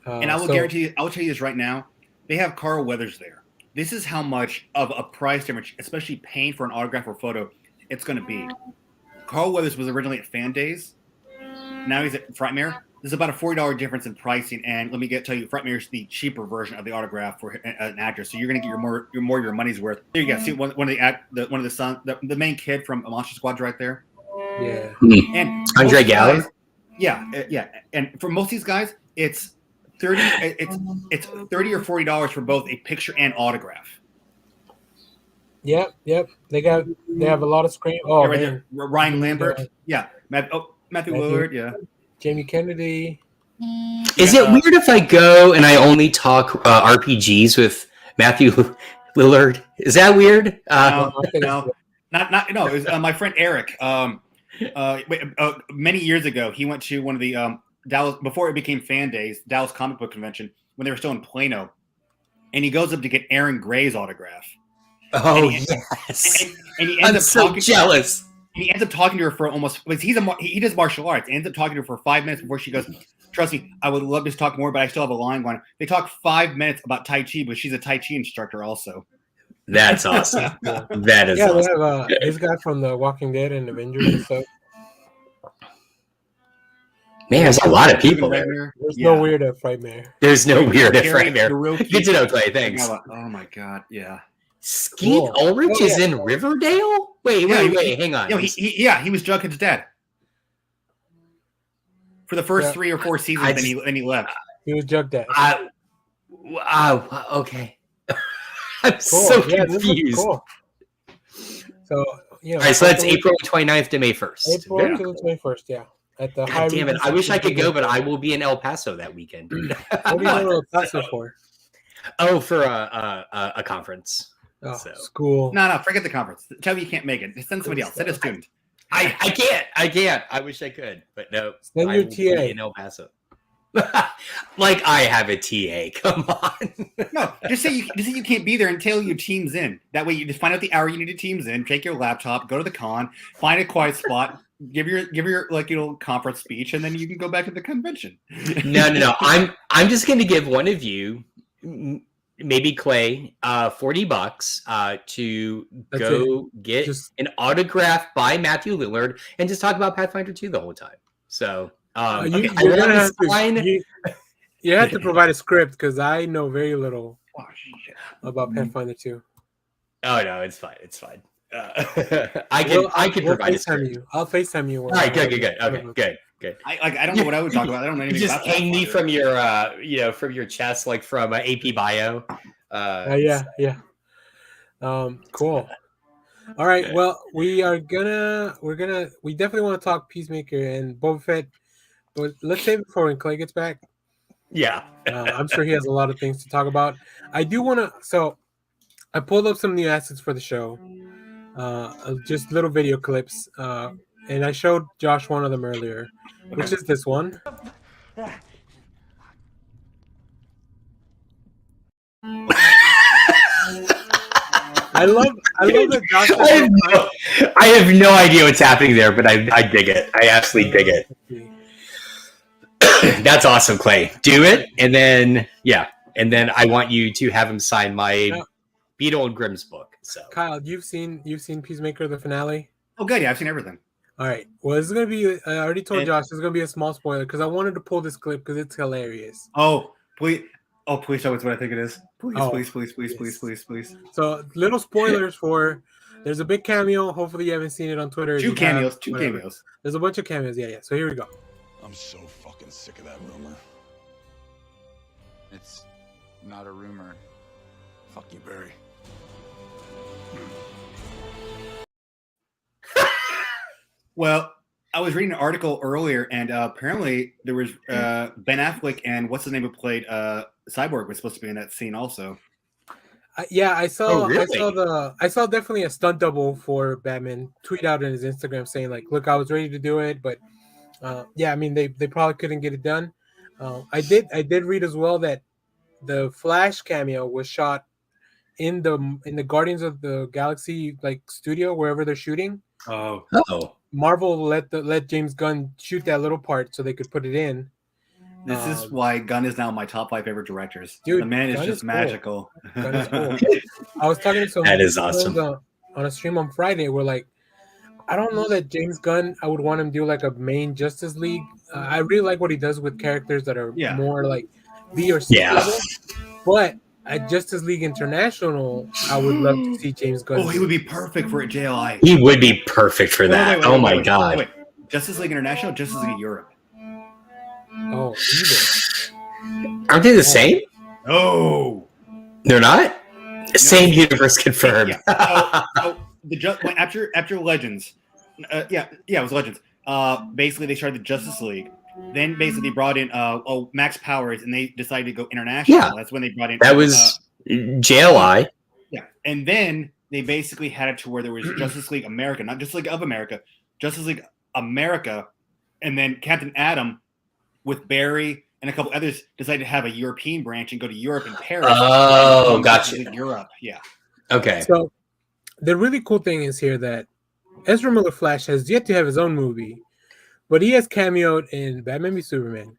And I will guarantee you, I will tell you this right now. They have Carl Weathers there. This is how much of a price difference, especially paying for an autograph or photo, it's going to be. Carl Weathers was originally at Fan Days. Now he's at Frightmare. There's about a $40 difference in pricing, and let me tell you, Frightmare is the cheaper version of the autograph for an actor. So you're going to get your money's worth. There you go. See one of the sons, the main kid from Monster Squad's right there. Yeah. And Andre Gallagher. Yeah. And for most of these guys, it's $30 or $40 for both a picture and autograph. Yep. They have a lot of screen. Oh, right there. Ryan Lambert. Yeah. Matthew Lillard. Yeah. Jamie Kennedy. Is it weird if I go and I only talk RPGs with Matthew Lillard? Is that weird? No. It was my friend Eric. Many years ago, he went to one of the Dallas, before it became Fan Days, Dallas Comic Book Convention, when they were still in Plano, and he goes up to get Aaron Gray's autograph. Oh, yes. And he ends up jealous. He ends up talking to her for almost, because he does martial arts. He ends up talking to her for 5 minutes before she goes, trust me, I would love to talk more, but I still have a line going. They talk 5 minutes about Tai Chi, but she's a Tai Chi instructor also. That's awesome. That is awesome. They have this guy from The Walking Dead and Avengers and stuff. Man, there's a lot of people there. There's no weird at Frightmare. There's no weird at Frightmare. Good to know, Clay. Thanks. Oh my god, yeah. Skeet Ulrich is in Riverdale? Wait, hang on. He was Jughead's dad. For the first 3 or 4 seasons, then he left. He was Jughead. Okay. I'm so confused. Cool. So, all right, so that's April 29th to May 1st. April to May 1st, yeah. At the God damn it. I wish I could go, but I will be in El Paso that weekend. What are you going to El Paso for? Oh, for a conference. Oh, school. No, forget the conference. Tell me you can't make it. Send somebody else. Send a student. I can't. I wish I could, but no. Send your TA in El Paso. Like I have a TA. Come on. No, just say you can't be there until your team's in. That way, you just find out the hour you need your team's in. Take your laptop, go to the con, find a quiet spot, give your conference speech, and then you can go back to the convention. No. I'm just going to give one of you, maybe Clay, $40 to go get an autograph by Matthew Lillard and just talk about Pathfinder 2 the whole time. So you have to provide a script because I know very little about Pathfinder 2. Oh no, it's fine. I can provide a script. I'll FaceTime you. All right, good. Okay, good. I don't know what I would talk about. I don't know anything about that. Just hang me from your from your chest, like from AP Bio. Yeah. Cool. All right. Well, we definitely want to talk Peacemaker and Boba Fett, but let's save it for when Clay gets back. Yeah. I'm sure he has a lot of things to talk about. I do want to. So, I pulled up some new assets for the show, just little video clips, and I showed Josh one of them earlier, which is this one. I love that Josh. I have no idea what's happening there, but I dig it. I absolutely dig it. That's awesome, Clay. Do it, and then I want you to have him sign my Beetle and Grimm's book. So, Kyle, you've seen Peacemaker the finale? Oh, good. Yeah, I've seen everything. All right. Well, this is gonna be. I already told Josh this is gonna be a small spoiler because I wanted to pull this clip because it's hilarious. Oh, please! Oh, please tell us what I think it is. Please, Oh, please. So, little spoilers for. There's a big cameo. Hopefully, you haven't seen it on Twitter. Two cameos. There's a bunch of cameos. Yeah. So here we go. I'm so fucking sick of that rumor. It's not a rumor. Fuck you, Barry. Well, I was reading an article earlier, and apparently there was Ben Affleck and what's his name who played Cyborg was supposed to be in that scene also. I saw. Oh, really? I saw definitely a stunt double for Batman tweet out in his Instagram saying like, "Look, I was ready to do it, but I mean they probably couldn't get it done." I did read as well that the Flash cameo was shot in the Guardians of the Galaxy like studio wherever they're shooting. Oh. Marvel let James Gunn shoot that little part so they could put it in. This is why Gunn is now my top 5 favorite directors. Dude, the man is Gunn just is cool. magical. Gunn is cool. I was talking to someone That is awesome. on a stream on Friday. We're like, I don't know that James Gunn. I would want him to do like a main Justice League. I really like what he does with characters that are more like B or C level. But at Justice League International, I would love to see James Gunn. Oh, he would be perfect for a JLI. He would be perfect for that. Oh my god! Wait. Justice League International, Justice League Europe. Oh, either. Aren't they the same? Oh, They're not. Same universe confirmed. Yeah. After Legends, it was Legends. Basically, they started the Justice League. Then basically they brought in Max Powers, and they decided to go international. Yeah. That's when they brought in That was JLI. Yeah, and then they basically had it to where there was Justice League America, not Justice League of America, Justice League America, and then Captain Atom with Barry and a couple others decided to have a European branch and go to Europe and Paris. Oh, gotcha. Europe, yeah. Okay. So the really cool thing is here that Ezra Miller Flash has yet to have his own movie, but he has cameoed in Batman v Superman,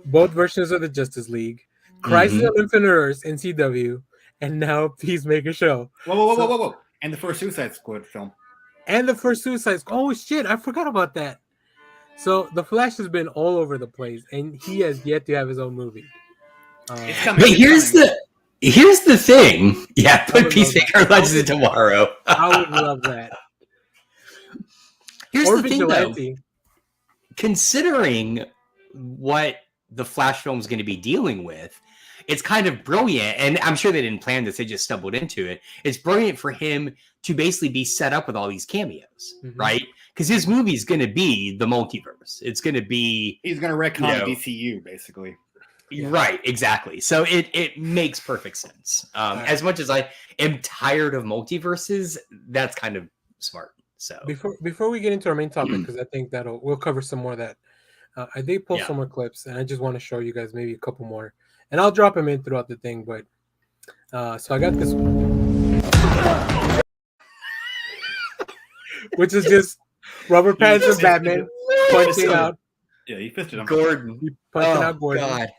both versions of the Justice League, Crisis on Infinite Earths in CW, and now Peacemaker show. Whoa. And the first Suicide Squad film. And the first Suicide Squad. Oh, shit. I forgot about that. So the Flash has been all over the place, and he has yet to have his own movie. It's coming. But here's the thing. Yeah, put Peacemaker Legends tomorrow. I would love that. Here's Or the thing, though. Vigilante. Considering what the Flash film is going to be dealing with, it's kind of brilliant. And I'm sure they didn't plan this. They just stumbled into it. It's brilliant for him to basically be set up with all these cameos, right? Because his movie is going to be the multiverse. It's going to be... He's going to retcon DCU, basically. Right, exactly. So it makes perfect sense. As much as I am tired of multiverses, that's kind of smart. So before we get into our main topic, because I think we'll cover some more of that. I did pull some more clips, and I just want to show you guys maybe a couple more, and I'll drop them in throughout the thing. But so I got this one, which is just Robert Pattinson Batman punching out. Yeah, he fisted him. Gordon. He punching out Gordon. God.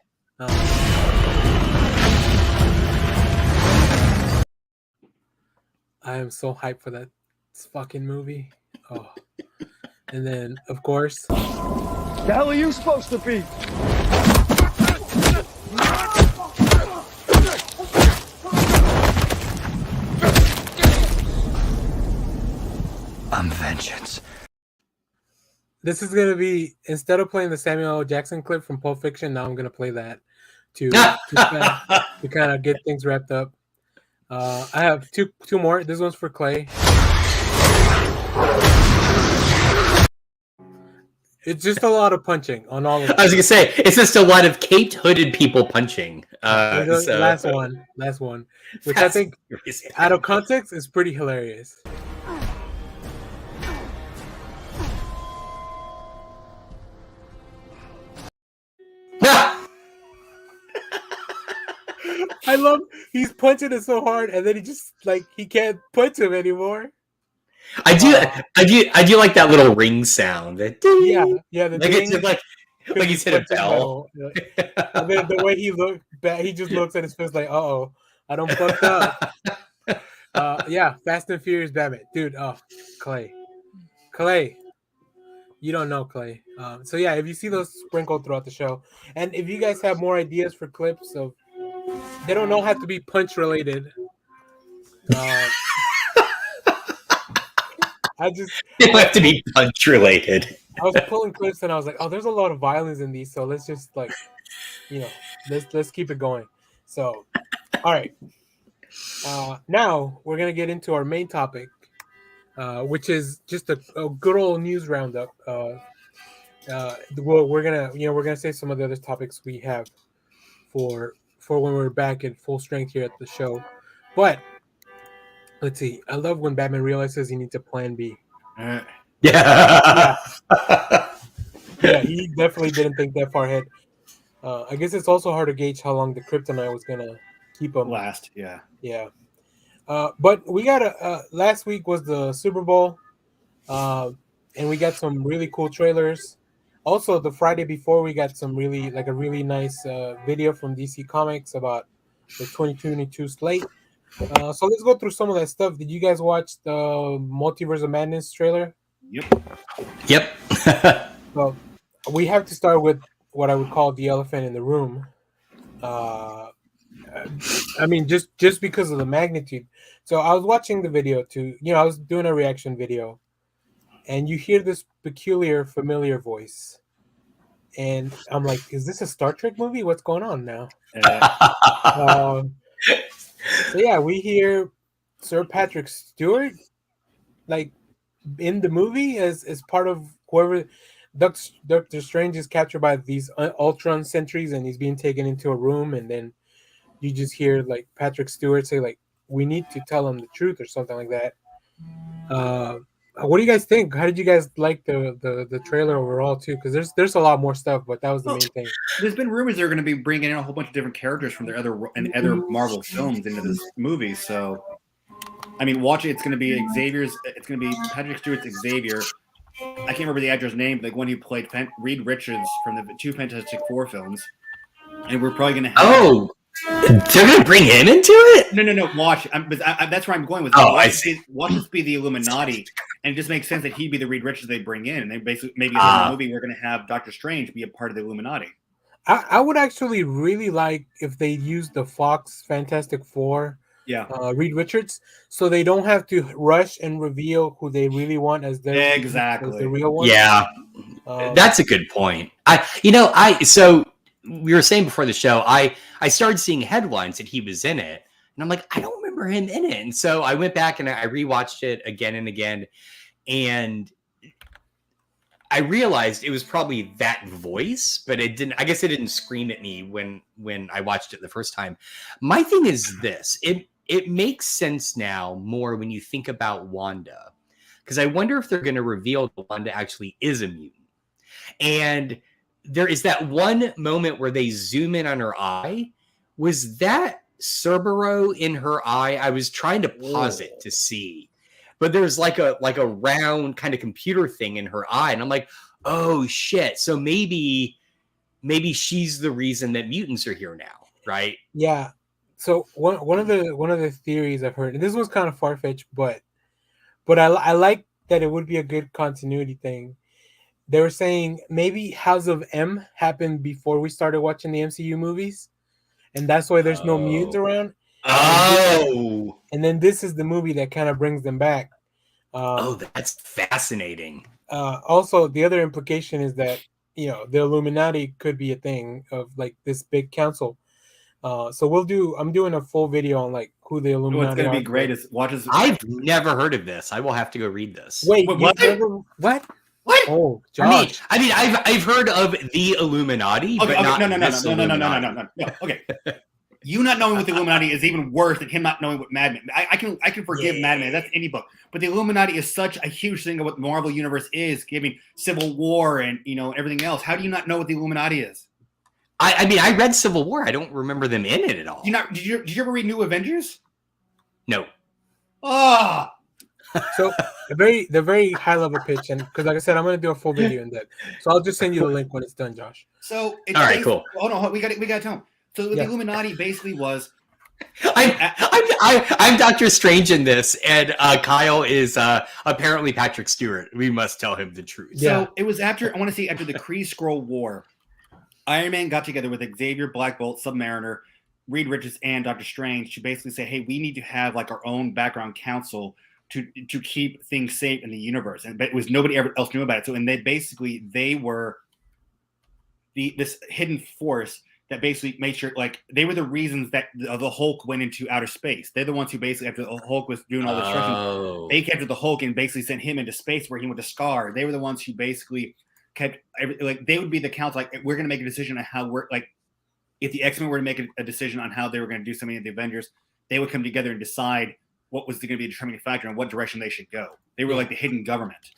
I am so hyped for that fucking movie. Oh, and then of course, The hell are you supposed to be? I'm vengeance. this is gonna be, instead of playing the Samuel L. Jackson clip from Pulp Fiction, now I'm gonna play that to kind of get things wrapped up. I have two more. This one's for Clay. It's just a lot of punching on all of them. I was gonna say it's just a lot of caped hooded people punching. Last one, which I think, out of context, is pretty hilarious. I love he's punching it so hard, and then he just like he can't punch him anymore. I do like that little ring sound. That Yeah, the like ding, it's just like he's hit a punching bell. metal. And then the way he looked back, he just looks at his face like, "Uh-oh, I don't fucked up." Yeah, Fast and Furious Batman, dude. Oh, Clay, you don't know Clay. So yeah, if you see those sprinkled throughout the show, and if you guys have more ideas for clips of, they don't all have to be punch related. They don't have to be punch related. I was pulling clips and I was like, oh, there's a lot of violence in these, so let's just like, let's keep it going. So, all right. Now we're gonna get into our main topic, which is just a good old news roundup. We're gonna say some of the other topics we have for when we're back in full strength here at the show. But let's see. I love when Batman realizes he needs a plan B. Yeah. Yeah, he definitely didn't think that far ahead. I guess it's also hard to gauge how long the kryptonite was gonna keep him last. Yeah. But we got last week was the Super Bowl, and we got some really cool trailers. Also, the Friday before, we got some really nice video from DC Comics about the 2022 slate. So let's go through some of that stuff. Did you guys watch the Multiverse of Madness trailer? Yep. Well, we have to start with what I would call the elephant in the room. I mean, just because of the magnitude. So I was watching the video I was doing a reaction video, and you hear this peculiar, familiar voice, and I'm like, "Is this a Star Trek movie? What's going on now?" So yeah, we hear Sir Patrick Stewart, like in the movie as part of whoever. Doctor Strange is captured by these Ultron sentries, and he's being taken into a room, and then you just hear like Patrick Stewart say like, "We need to tell him the truth" or something like that. What do you guys think? How did you guys like the trailer overall too? Because there's a lot more stuff, but that was the main thing. There's been rumors they're going to be bringing in a whole bunch of different characters from their other Marvel films into this movie. So, I mean, watch it. It's going to be Xavier's. It's going to be Patrick Stewart's Xavier. I can't remember the actor's name, but like one who played Reed Richards from the 2 Fantastic Four films. And we're probably going to have. Oh, they're going to bring him into it? No. Watch. That's where I'm going with. Oh, I see. Watch this be the Illuminati, and it just makes sense that he'd be the Reed Richards they bring in, and they basically maybe in the movie we're going to have Doctor Strange be a part of the Illuminati. I would actually really like if they used the Fox Fantastic Four. Yeah, Reed Richards, so they don't have to rush and reveal who they really want as the real one. Yeah, that's a good point. So we were saying before the show, I started seeing headlines that he was in it, and I'm like, I don't remember him in it. And so I went back and I rewatched it again and again, and I realized it was probably that voice, but it didn't. I guess it didn't scream at me when I watched it the first time. My thing is this: it makes sense now more when you think about Wanda, because I wonder if they're going to reveal that Wanda actually is a mutant. And there is that one moment where they zoom in on her eye. Was that Cerbero in her eye? I was trying to pause it to see. But there's like a round kind of computer thing in her eye, and I'm like, oh shit! So maybe she's the reason that mutants are here now, right? Yeah. So one of the theories I've heard, and this was kind of far fetched, but I like that it would be a good continuity thing. They were saying maybe House of M happened before we started watching the MCU movies, and that's why there's no mutants around. And then this is the movie that kind of brings them back. That's fascinating. Also, the other implication is that the Illuminati could be a thing of like this big council. So I'm doing a full video on like who the Illuminati are. What's going to be great is watch this. I've never heard of this. I will have to go read this. Wait, what? What? Oh, Josh. I mean, I've heard of the Illuminati, but not this Illuminati. No. Okay. You not knowing what the Illuminati is even worse than him not knowing what Madman. I can forgive Madman. That's any book. But the Illuminati is such a huge thing of what the Marvel Universe is, giving Civil War and everything else. How do you not know what the Illuminati is? I mean, I read Civil War. I don't remember them in it at all. Did you ever read New Avengers? No. Oh, So the very high level pitch, and because like I said, I'm gonna do a full video in that. So I'll just send you the link when it's done, Josh. so it's All right, cool. Hold on, we got to tell him. So the Illuminati basically was. I'm Doctor Strange in this, and Kyle is apparently Patrick Stewart. We must tell him the truth. So it was after the Kree Skrull War. Iron Man got together with Xavier, Black Bolt, Submariner, Reed Richards, and Doctor Strange to basically say, "Hey, we need to have like our own background council to keep things safe in the universe." And but it was nobody else knew about it. So and they were this hidden force that basically made sure, like, they were the reasons that the Hulk went into outer space. They're the ones who basically, after the Hulk was doing all the destruction, they captured the Hulk and basically sent him into space where he went to Scar. They were the ones who basically kept, like, they would be the council, like, we're going to make a decision on how we're, like, if the X-Men were to make a decision on how they were going to do something in the Avengers, they would come together and decide what was going to be a determining factor and what direction they should go. They were like the hidden government.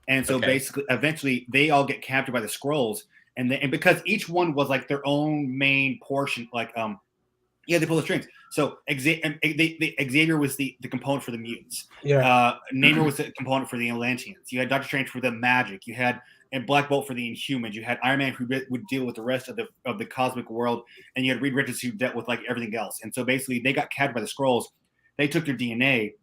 And so basically, eventually, they all get captured by the Skrulls. And because each one was like their own main portion, like they pull the strings. So Xavier was the component for the mutants. Yeah. Namor was the component for the Atlanteans. You had Doctor Strange for the magic. You had Black Bolt for the Inhumans. You had Iron Man who would deal with the rest of the cosmic world, and you had Reed Richards who dealt with like everything else. And so basically, they got captured by the Skrulls. They took their DNA,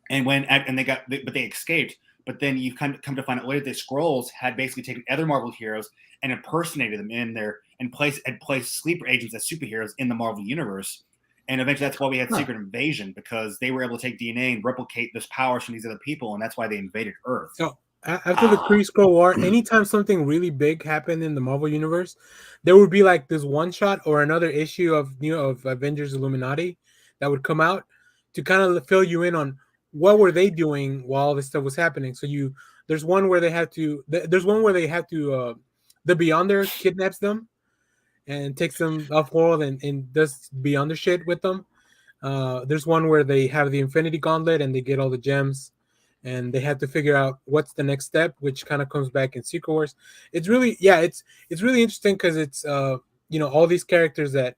but they escaped. But then you come to find out later that Skrulls had basically taken other Marvel heroes and impersonated them in there and placed sleeper agents as superheroes in the Marvel universe. And eventually that's why we had Secret Invasion, because they were able to take DNA and replicate those powers from these other people, and that's why they invaded Earth. So after the Kree Skrull War, anytime something really big happened in the Marvel universe, there would be like this one shot or another issue of Avengers Illuminati that would come out to kind of fill you in on what were they doing while all this stuff was happening. So there's one where they have to the Beyonder kidnaps them and takes them off world and does Beyonder shit with them. There's one where they have the Infinity Gauntlet and they get all the gems and they have to figure out what's the next step, which kind of comes back in Secret Wars. It's really interesting because it's all these characters that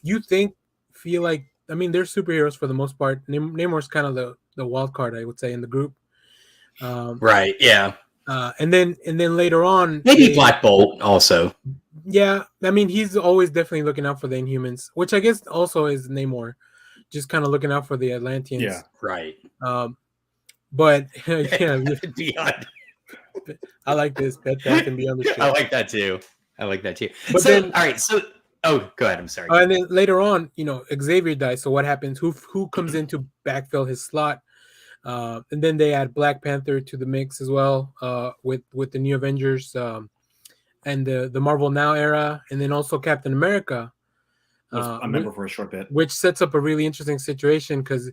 you think feel like, I mean, they're superheroes for the most part. Namor's kind of the wild card, I would say, in the group. Right. Yeah. And then later on, maybe Black Bolt also. Yeah, I mean, he's always definitely looking out for the Inhumans, which I guess also is Namor, just kind of looking out for the Atlanteans. Yeah. Right. But yeah, Beyond. I like this Bed Bath and Beyond the shit. I like that too. But then, then, all right. So, go ahead. I'm sorry. And then later on, Xavier dies. So what happens? Who comes in to backfill his slot? And then they add Black Panther to the mix as well, with the New Avengers and the Marvel Now era, and then also Captain America. I remember for a short bit, which sets up a really interesting situation because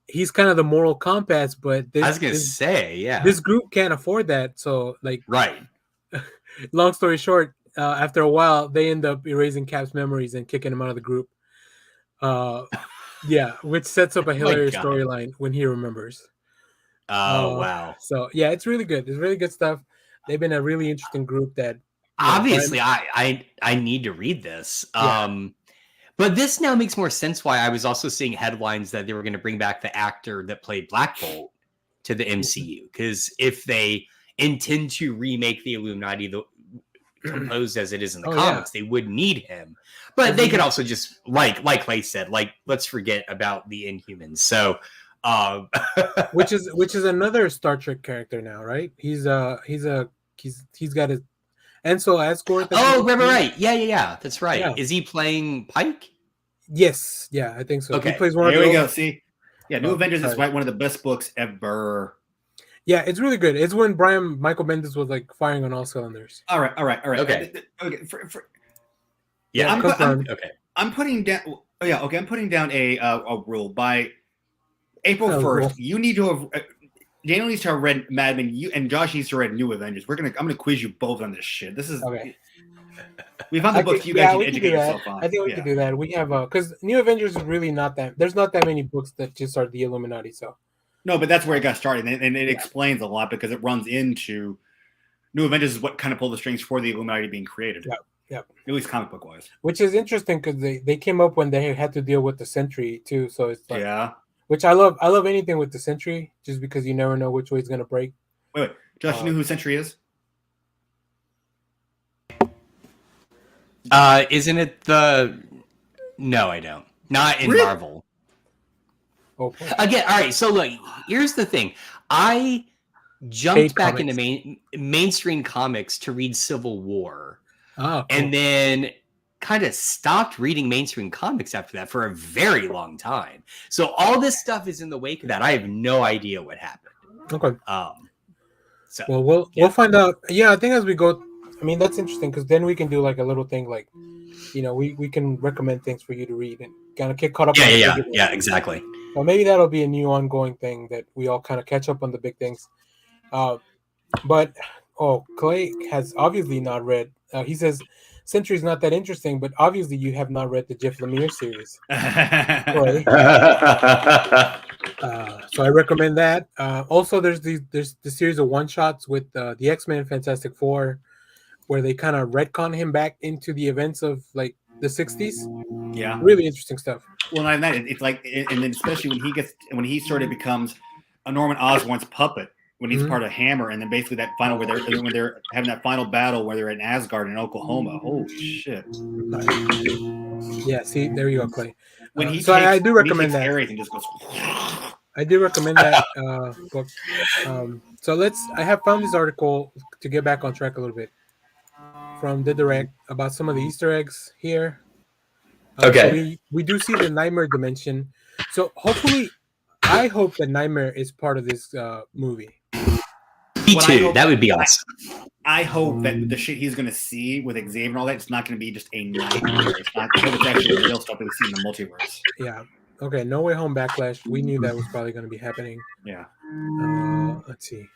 he's kind of the moral compass, but this group can't afford that. So right. Long story short, after a while, they end up erasing Cap's memories and kicking him out of the group. Yeah, which sets up a hilarious storyline when he remembers. Oh, wow. So, yeah, it's really good. It's really good stuff. They've been a really interesting group that... Obviously, I need to read this. Yeah. But this now makes more sense why I was also seeing headlines that they were going to bring back the actor that played Black Bolt to the MCU. Because if they intend to remake the Illuminati composed as it is in the comics, they would need him. But they could also just, like Clay said, let's forget about the Inhumans. So, which is another Star Trek character now, right? He's got his Ansel Asgore. Right. Yeah. That's right. Yeah. Is he playing Pike? Yes. Yeah, I think so. Okay. He plays one. Here we go. See, yeah, New Avengers is one of the best books ever. Yeah, it's really good. It's when Michael Bendis was like firing on all cylinders. All right. Okay. I'm putting down. I'm putting down a rule by April 1st. You need to have. Daniel needs to have read Mad Men. You and Josh needs to read New Avengers. I'm gonna quiz you both on this shit. This is okay. We found the books you guys can educate yourself on. I think we can do that. We have because New Avengers is really not that. There's not that many books that just are the Illuminati. So no, but that's where it got started, and it explains a lot because it runs into New Avengers is what kind of pulled the strings for the Illuminati being created. Yeah. Yep. At least comic book wise. Which is interesting because they came up when they had to deal with the Sentry too. So it's like, Yeah. which I love. I love anything with the Sentry just because you never know which way it's gonna break. Wait. Josh, you know who Sentry is? Isn't it the? No, I don't. Not in Really? Marvel. Okay. Again, all right. So look, here's the thing. I jumped Paid back comics. into mainstream comics to read Civil War, Oh, cool. and then kind of stopped reading mainstream comics after that for a very long time. So all this stuff is in the wake of that. I have no idea what happened. Okay. So Well, we'll find out. Yeah, I think as we go. I mean, that's interesting because then we can do like a little thing like, we can recommend things for you to read and kind of get caught up. Yeah, exactly. Well, maybe that'll be a new ongoing thing that we all kind of catch up on the big things. But Clay has obviously not read. He says Sentry's not that interesting, but obviously you have not read the Jeff Lemire series. Clay. So I recommend that. Also, there's the series of one shots with the X-Men, Fantastic Four, where they kind of retcon him back into the events of like the 60s. Yeah. Really interesting stuff. Well, not even that. It's like, and then especially when he sort of becomes a Norman Osborn's puppet when he's part of Hammer, and then basically that final when they're having that final battle where they're in Asgard in Oklahoma. Holy shit! Yeah, see, there you go, Clay. When he I do recommend that. Ares and just goes. I do recommend that book. So I have found this article to get back on track a little bit from The Direct about some of the Easter eggs here. Okay. So we do see the Nightmare dimension. So I hope that Nightmare is part of this movie. Me too. That would be awesome. I hope that the shit he's going to see with Xavier and all that, it's not going to be just a nightmare. It's not. I hope it's actually the real stuff that we see in the multiverse. Yeah. Okay. No Way Home Backlash. We knew that was probably going to be happening. Yeah. Let's see.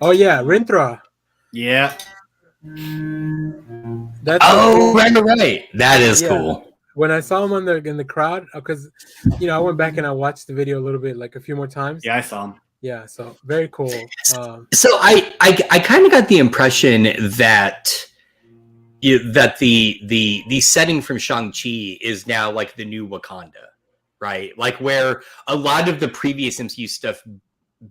Oh yeah, Rinthra. Yeah. That's right. That is cool. When I saw him in the crowd, because I went back and I watched the video a little bit, like a few more times. Yeah, I saw him. Yeah, so very cool. So I kind of got the impression that the setting from Shang-Chi is now like the new Wakanda, right? Like where a lot of the previous MCU stuff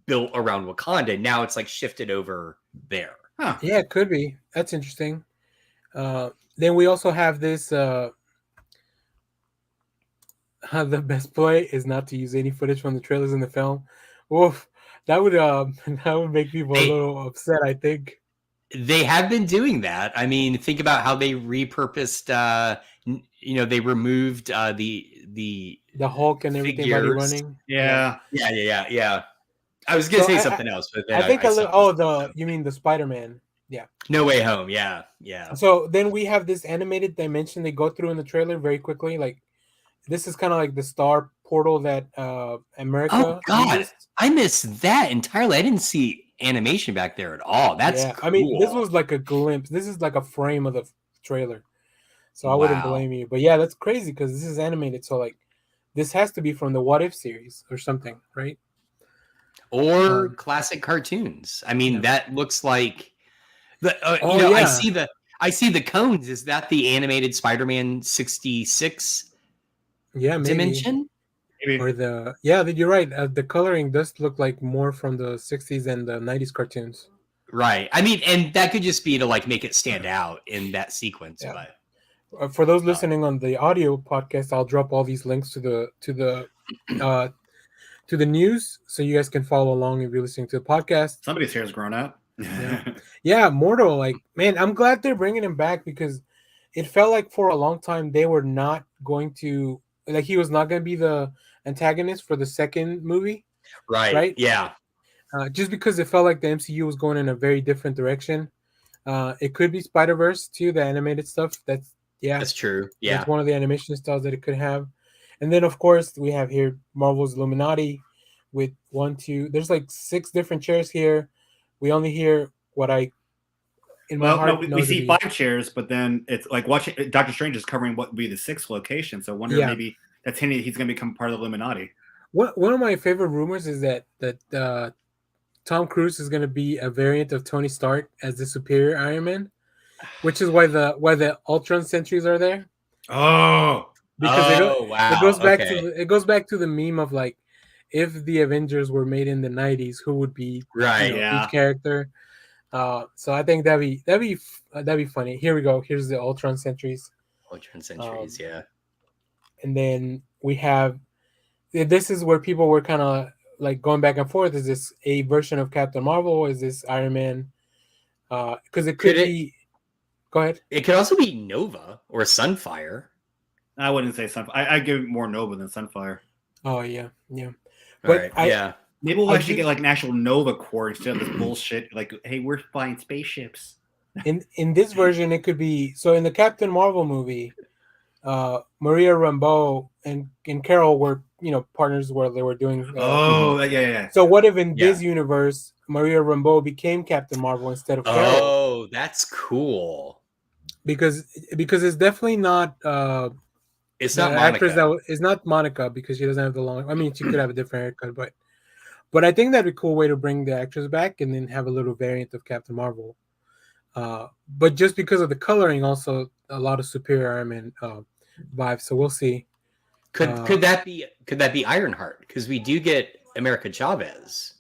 built around Wakanda, now it's like shifted over there. Huh. Yeah, it could be. That's interesting. Then we also have this. The best play is not to use any footage from the trailers in the film. Oof, that would make people a little upset, I think. They have been doing that. I mean, think about how they repurposed. They removed the Hulk and everything running. Yeah. I was gonna say something else, but then I think you mean the Spider-Man? Yeah. No Way Home. Yeah. So then we have this animated dimension they go through in the trailer very quickly. Like this is kind of like the star portal that America. Oh God, used. I missed that entirely. I didn't see animation back there at all. That's cool. I mean, this was like a glimpse. This is like a frame of the trailer, so I wouldn't blame you. But yeah, that's crazy because this is animated. So like, this has to be from the What If series or something, right? Or classic cartoons. I mean, that looks like the. I see the cones. Is that the animated Spider-Man 66? Yeah, maybe. Maybe. Dimension. Or you're right. The coloring does look like more from the 60s and the 90s cartoons. Right. I mean, and that could just be to like make it stand out in that sequence. Yeah. But for those listening on the audio podcast, I'll drop all these links to the news so you guys can follow along if you're listening to the podcast. Somebody's hair's grown out. Yeah, Mortal. Like, man, I'm glad they're bringing him back because it felt like for a long time they were not going to. Like he was not going to be the antagonist for the second movie. Right? Yeah. Just because it felt like the MCU was going in a very different direction. It could be Spider-Verse too, the animated stuff. That's true. Yeah. That's one of the animation styles that it could have. And then, of course, we have here Marvel's Illuminati with 1, 2. There's like 6 different chairs here. We only hear what I... we see 5 chairs, but then it's like watching Doctor Strange is covering what would be the 6th location. So I wonder if maybe that's hinting he's going to become part of the Illuminati. One of my favorite rumors is that Tom Cruise is going to be a variant of Tony Stark as the superior Iron Man. which is why the Ultron sentries are there. Oh, Because wow. it goes back Okay. to it goes back to the meme of like, if the Avengers were made in the 90s, who would be Right. Yeah. each character. So I think that'd be funny. Here we go. Here's the Ultron sentries, Ultron Centuries, yeah. and then we have. This is where people were kind of like going back and forth. Is this a version of Captain Marvel? Is this Iron Man? Because it could be. Go ahead. It could also be Nova or Sunfire. I wouldn't say Sunfire. I give it more Nova than Sunfire. Oh yeah. But yeah. Maybe we'll actually get like an actual Nova Corps instead of this bullshit. Like, hey, we're flying spaceships. In this version, it could be so. In the Captain Marvel movie, Maria Rambeau and Carol were partners where they were doing. Yeah. So what if in this universe, Maria Rambeau became Captain Marvel instead of Carol? Oh, that's cool. Because it's definitely not. It's the not Monica. actress is not Monica because she doesn't have the long. I mean, she could have a different haircut, but I think that'd be a cool way to bring the actress back and then have a little variant of Captain Marvel. But just because of the coloring, also a lot of superior Iron Man vibes. So we'll see. Could that be Ironheart? Because we do get America Chavez.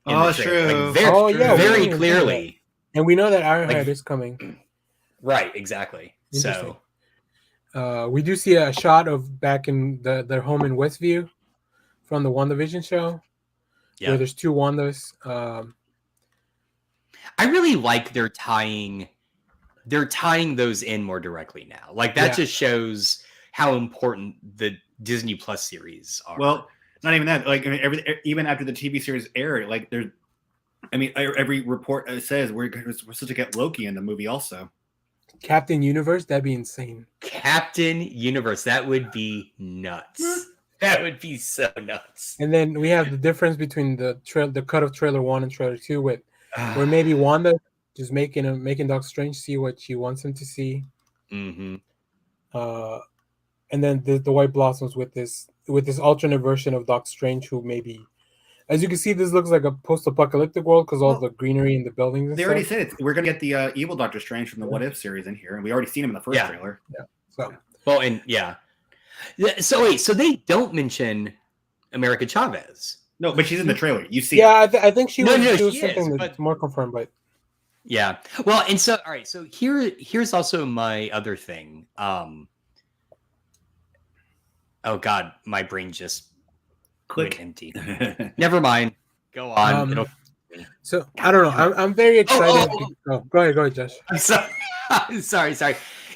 That's true. Like, very clearly. And we know that Ironheart is coming. Right, exactly. So we do see a shot of back in their home in Westview from the WandaVision show. Yeah. Where there's two Wandas. I really like they're tying those in more directly now. Like that just shows how important the Disney Plus series are. Well, not even that. Like, I mean, even after the TV series aired, like every report says we're supposed to get Loki in the movie also. Captain Universe, that'd be insane. Captain Universe, that would be nuts. That would be so nuts. And then we have the difference between the cut of trailer 1 and trailer 2 where maybe Wanda just making Doctor Strange see what she wants him to see. Mm-hmm. And then the White Blossoms with this alternate version of Doctor Strange, who maybe, as you can see, this looks like a post-apocalyptic world because all the greenery in the buildings. And they already said it. We're gonna get the evil Doctor Strange from the What If series in here, and we already seen him in the first trailer. Yeah. So well, and so wait, so they don't mention America Chavez? No, but she's in the trailer. You see? Yeah, I think she was she something is, that's more confirmed, but. Yeah. Well, and so all right. So here's also my other thing. Oh God, my brain just went empty. Never mind. Go on. So I don't know. I'm very excited. Go ahead, Josh. I'm sorry.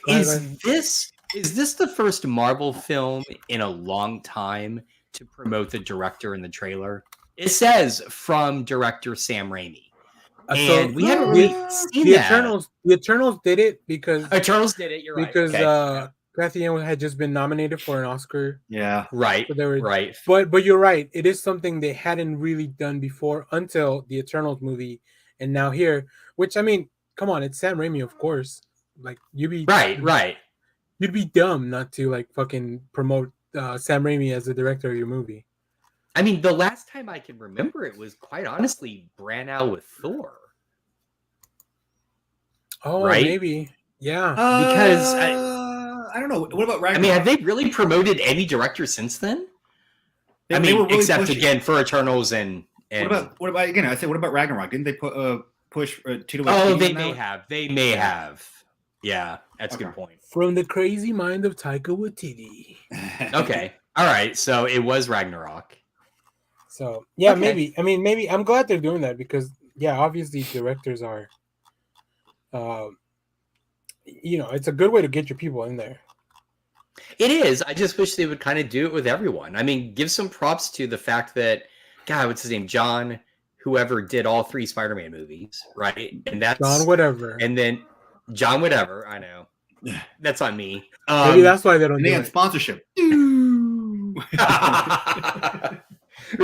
Is this the first Marvel film in a long time to promote the director in the trailer? It says from director Sam Raimi. And we haven't really seen that. The Eternals did it because Eternals did it. You're right. Because Cathy Yan had just been nominated for an Oscar. Yeah, right. So they were, right. But you're right. It is something they hadn't really done before until the Eternals movie, and now here. Which I mean, come on, it's Sam Raimi, of course. Like you'd be right. You'd be dumb not to like fucking promote Sam Raimi as the director of your movie. I mean, the last time I can remember it was quite honestly Branagh with Thor. Oh, right? Maybe. Yeah. Because I don't know. What about Ragnarok? I mean, have they really promoted any director since then? They, I mean, really except again for Eternals and what about again? I said, what about Ragnarok? Didn't they push Tito? Oh, they may have. They may have. Yeah, that's a good point. From the crazy mind of Taika Waititi. Okay. All right. So it was Ragnarok. So yeah, maybe. I mean, maybe I'm glad they're doing that because obviously directors are. It's a good way to get your people in there. It is. I just wish they would kind of do it with everyone. I mean, give some props to the fact that, God, what's his name? John, whoever did all 3 Spider-Man movies, right? And that's John whatever. And then John whatever. I know. That's on me. Maybe that's why they don't do it. Sponsorship. You're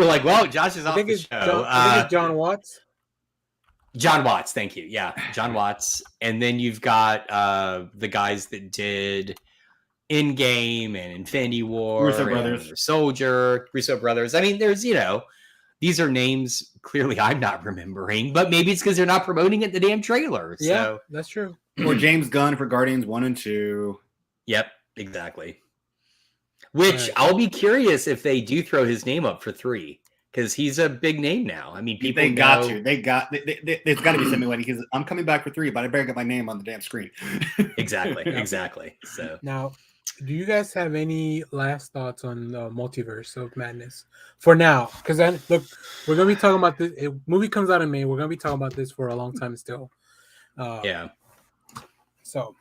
like, well, Josh is off the show. I think it's John Watts. John Watts, thank you. Yeah, John Watts. And then you've got the guys that did Endgame and Infinity War, Russo Brothers, Soldier, Russo Brothers. I mean, there's these are names clearly I'm not remembering, but maybe it's because they're not promoting it in the damn trailer. Yeah, So. that's true. Or James Gunn for Guardians 1 and 2. Yep, exactly. Which Right. I'll be curious if they do throw his name up for 3, because he's a big name now. I mean, people They know... got to. There's got to be something like because I'm coming back for 3, but I better get my name on the damn screen. Exactly. So Now, do you guys have any last thoughts on the Multiverse of Madness for now? Because then, look, we're gonna be talking about this. Movie comes out in May. We're gonna be talking about this for a long time still. yeah. So,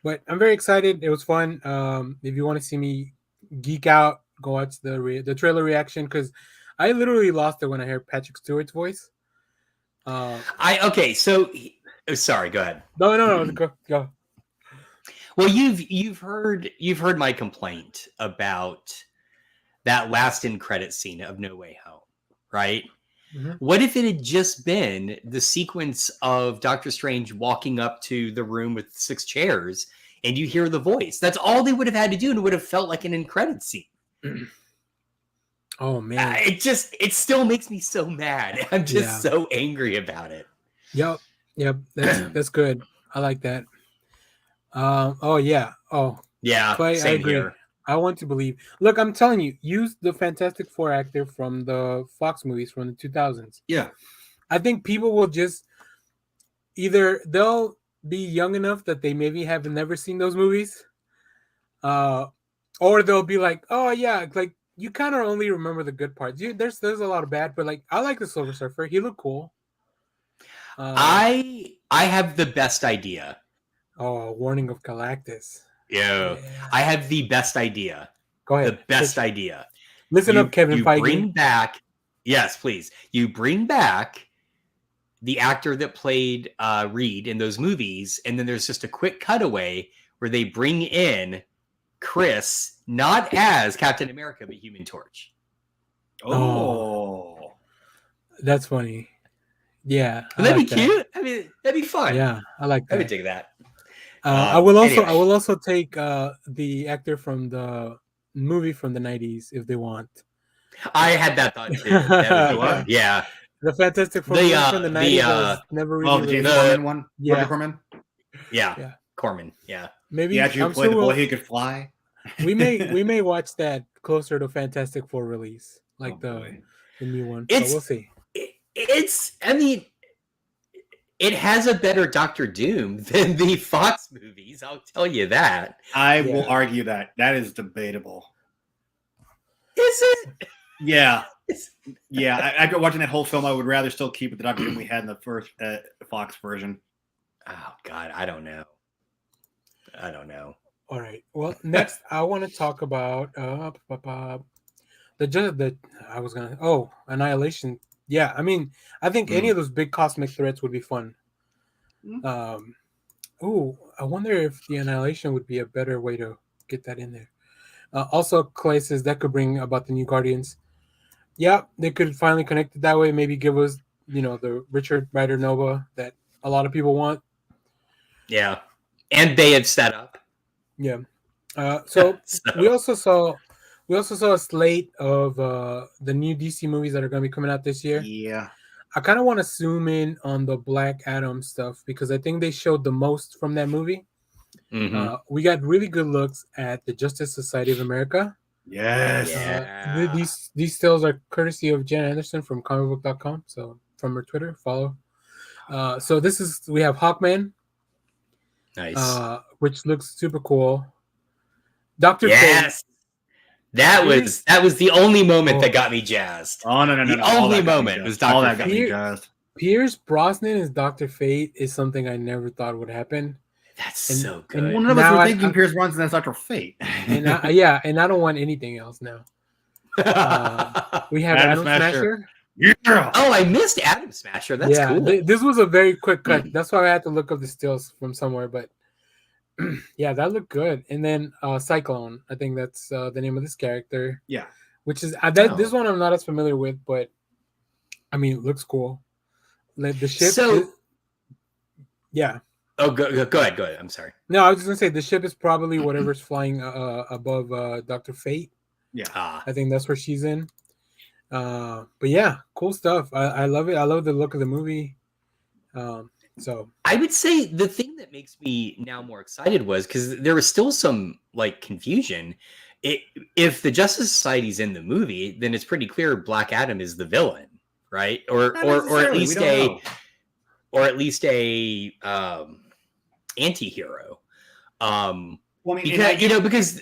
but I'm very excited. It was fun. If you want to see me geek out, go watch the trailer reaction because I literally lost it when I heard Patrick Stewart's voice. Sorry, go ahead. No, go. Well, you've heard my complaint about that last end credit scene of No Way Home, right? Mm-hmm. What if it had just been the sequence of Doctor Strange walking up to the room with 6 chairs and you hear the voice? That's all they would have had to do, and it would have felt like an end credit scene. Oh man, it still makes me so mad. I'm just so angry about it. Yep. That's good. I like that. Yeah. Clay, Same I agree. here. I want to believe. Look, I'm telling you, use the Fantastic Four actor from the Fox movies from the 2000s. Yeah. I think people will just either they'll be young enough that they maybe have never seen those movies, or they'll be like, oh yeah, like you kind of only remember the good parts. There's a lot of bad, but like I like the Silver Surfer. He looked cool. I have the best idea. Oh, Warning of Galactus. Yeah. I have the best idea. Go ahead. The best idea. Listen up, Kevin Feige. Bring back, yes, please. You bring back the actor that played Reed in those movies, and then there's just a quick cutaway where they bring in Chris, not as Captain America, but Human Torch. Oh. That's funny. Yeah. Would that be cute? I mean, that'd be fun. Yeah, I like that. I would dig that. I will also take the actor from the movie from the 90s if they want. I had that thought too. That would be fun. Yeah. The Fantastic Four from the 90s was never really the James Corman one? Yeah. Corman? Yeah. Corman. Yeah. Maybe he actually played the boy who could fly. we may watch that closer to Fantastic Four release, like the new one. So we'll see. It has a better Doctor Doom than the Fox movies. I'll tell you that. I will argue that. That is debatable. Is it? Yeah. Yeah. After watching that whole film, I would rather still keep it the Doctor Doom we had in the first Fox version. Oh, God. I don't know. All right. Well, next I want to talk about Annihilation. Yeah, I mean, I think any of those big cosmic threats would be fun. I wonder if the Annihilation would be a better way to get that in there. Also, Clay says that could bring about the new Guardians. Yeah, they could finally connect it that way. Maybe give us, the Richard Rider Nova that a lot of people want. Yeah, and they had set up. Yeah. So we also saw a slate of the new DC movies that are going to be coming out this year. Yeah. I kind of want to zoom in on the Black Adam stuff because I think they showed the most from that movie. Mm-hmm. We got really good looks at the Justice Society of America. Yes. These stills are courtesy of Jen Anderson from comicbook.com. So from her Twitter, follow. So we have Hawkman. Nice. Which looks super cool. Dr. Yes. Fate. That was the only moment that got me jazzed. Oh no! The only moment was Dr. All that got Fate. me jazzed. Pierce Brosnan as Dr. Fate is something I never thought would happen. That's so good. None of us were thinking Pierce Brosnan as Dr. Fate. And I don't want anything else now. We have Adam Smasher. Yeah. Oh, I missed Adam Smasher. That's cool. This was a very quick cut. That's why I had to look up the stills from somewhere. But yeah, that looked good. And then Cyclone. I think that's the name of this character. Yeah. Which is this one I'm not as familiar with, but I mean, it looks cool. Like the ship. Yeah. Oh, go ahead. I'm sorry. No, I was just gonna say the ship is probably whatever's flying above Dr. Fate. Yeah. I think that's where she's in. But yeah, cool stuff. I love it. I love the look of the movie. So I would say the thing that makes me now more excited was because there was still some like confusion. If the Justice Society's in the movie, then it's pretty clear Black Adam is the villain, right? Or at least a anti-hero. Because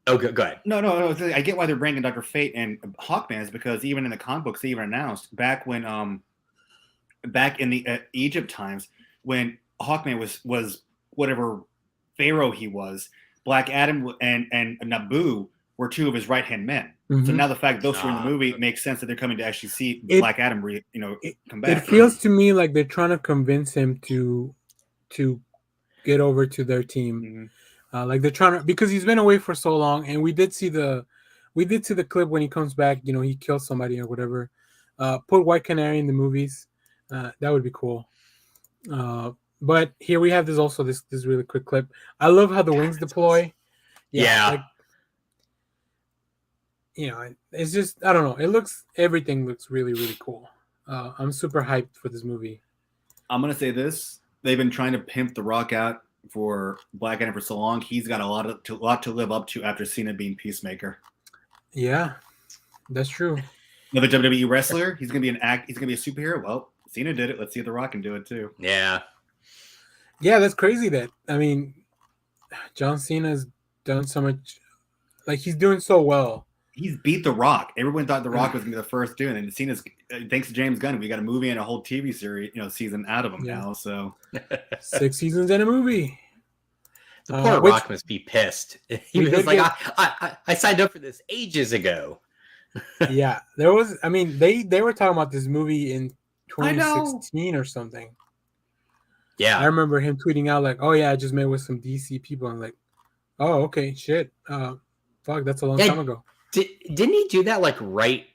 oh, go ahead. No. I get why they're bringing Dr. Fate and Hawkman is because even in the comic books, they even announced back when back in the Egypt times when Hawkman was whatever pharaoh he was, Black Adam and Naboo were two of his right-hand men. So now the fact those two are in the movie makes sense that they're coming to actually see Black Adam come back. It feels to me like they're trying to convince him to get over to their team. Like they're trying to, because he's been away for so long, and we did see the clip when he comes back, he kills somebody or whatever. Put White Canary in the movies. That would be cool. But here we have this really quick clip. I love how the wings deploy. It's just, I don't know. Everything looks really, really cool. I'm super hyped for this movie. I'm going to say this. They've been trying to pimp The Rock out for Black Adam for so long. He's got a lot to live up to after Cena being Peacemaker. Yeah, that's true. Another WWE wrestler. He's going to be he's going to be a superhero. Well, Cena did it. Let's see if The Rock can do it too. Yeah, that's crazy. John Cena's done so much. Like, he's doing so well. He's beat The Rock. Everyone thought The Rock was going to be the first dude, and Cena's, thanks to James Gunn, we got a movie and a whole TV series, season out of him now. So 6 seasons and a movie. The poor Rock must be pissed. He was like, I signed up for this ages ago. Yeah, there was. I mean, they were talking about this movie in 2016 or something. Yeah, I remember him tweeting out like, "Oh yeah, I just met with some DC people." I'm like, "Oh, okay, shit, fuck, that's a long time ago." Didn't he do that like right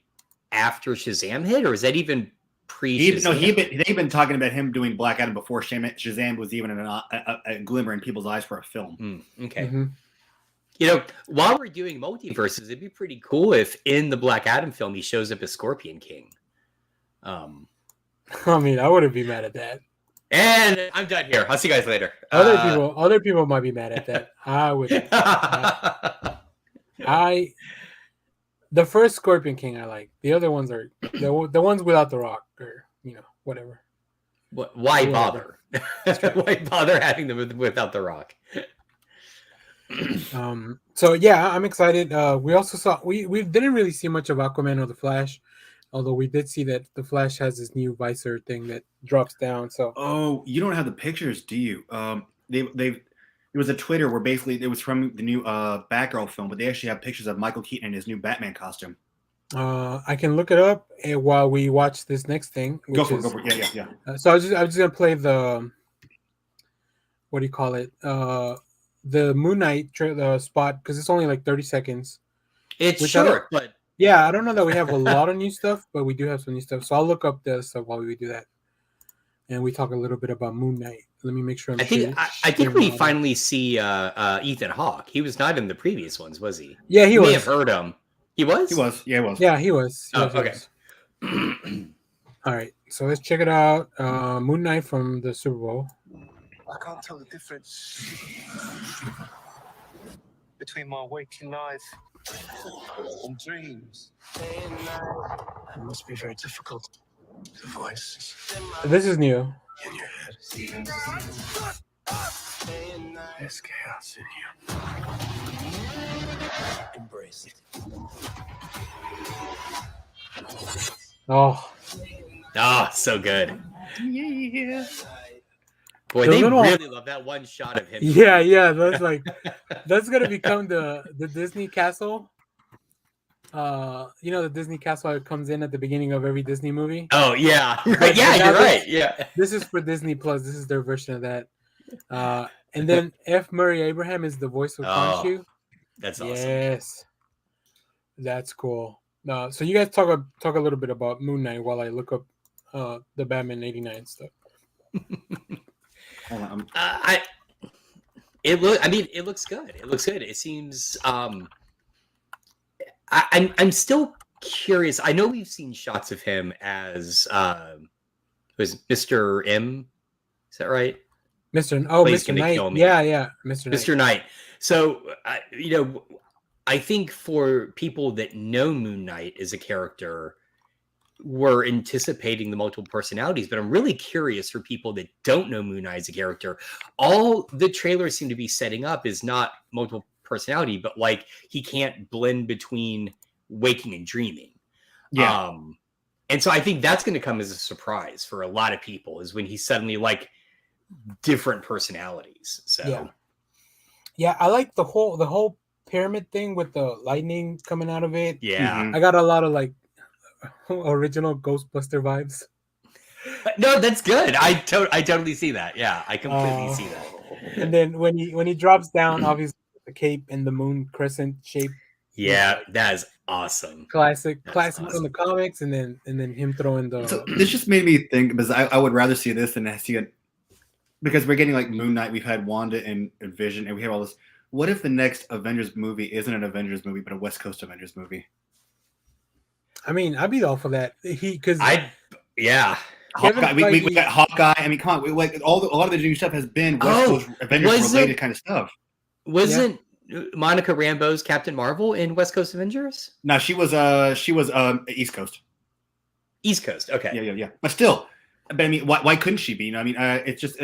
after Shazam hit, or is that even pre-Shazam? They've been talking about him doing Black Adam before Shazam was even a glimmer in people's eyes for a film. Okay. Mm-hmm. While we're doing multiverses, it'd be pretty cool if in the Black Adam film he shows up as Scorpion King. I mean, I wouldn't be mad at that. And I'm done here. I'll see you guys later. Other people might be mad at that. I would. The first Scorpion King I like. The other ones are the ones without The Rock, or whatever. Why bother? Why bother having them without The Rock? So yeah, I'm excited. We also saw we didn't really see much of Aquaman or the Flash, although we did see that the Flash has this new visor thing that drops down. So you don't have the pictures, do you? It was a Twitter where basically it was from the new Batgirl film, but they actually have pictures of Michael Keaton in his new Batman costume. I can look it up while we watch this next thing. Go for it. Yeah. So I was just gonna play the, what do you call it? The Moon Knight spot, because it's only like 30 seconds. It's short, but yeah, I don't know that we have a lot of new stuff, but we do have some new stuff. So I'll look up the stuff while we do that, and we talk a little bit about Moon Knight. Let me make sure. I think we finally see Ethan Hawke. He was not in the previous ones, was he? Yeah, he was. May have heard him. He was. He was. Yeah, he was. Yeah, he was. Okay. All right, so let's check it out. Moon Knight from the Super Bowl. I can't tell the difference between my waking life and dreams. It must be very difficult. The voice This is new. in your head. There's chaos in you. Embrace it. Oh, So good. Yeah. Boy, they really love that one shot of him. Yeah. That's gonna become the Disney castle. The Disney castle that comes in at the beginning of every Disney movie. Oh yeah, right. Yeah, you're right. Yeah, this is for Disney Plus. This is their version of that. And then F. Murray Abraham is the voice of Khonshu. That's awesome. Yes, that's cool. So you guys talk a little bit about Moon Knight while I look up the Batman '89 stuff. It looks good. It looks good. It seems. I'm still curious. I know we've seen shots of him as was Mr. M. Is that right? Mr. Knight. Yeah, Mr. Knight. So, I think for people that know Moon Knight as a character, we're anticipating the multiple personalities, but I'm really curious for people that don't know Moon Knight as a character. All the trailers seem to be setting up is not multiple personality, but like he can't blend between waking and dreaming. Yeah. And so I think that's going to come as a surprise for a lot of people, is when he's suddenly like different personalities. So yeah, I like the whole pyramid thing with the lightning coming out of it. Yeah. I got a lot of like original Ghostbuster vibes. No, that's good. I totally see that. Yeah, I completely see that. And then when he drops down, obviously the cape and the moon crescent shape. Yeah, that is awesome. Classic awesome. from the comics, and then him throwing the. So this just made me think, because I would rather see this than see it, because we're getting like Moon Knight, we've had Wanda and Vision, and we have all this. What if the next Avengers movie isn't an Avengers movie, but a West Coast Avengers movie? I mean, I'd be all for that. Hawkeye, we got Hawkeye. I mean, come on, a lot of the new stuff has been West Coast Avengers related kind of stuff. Wasn't Monica Rambeau's Captain Marvel in West Coast Avengers? No, she was East Coast. East Coast, okay. Yeah. But still, I mean, why couldn't she be? I mean, it's just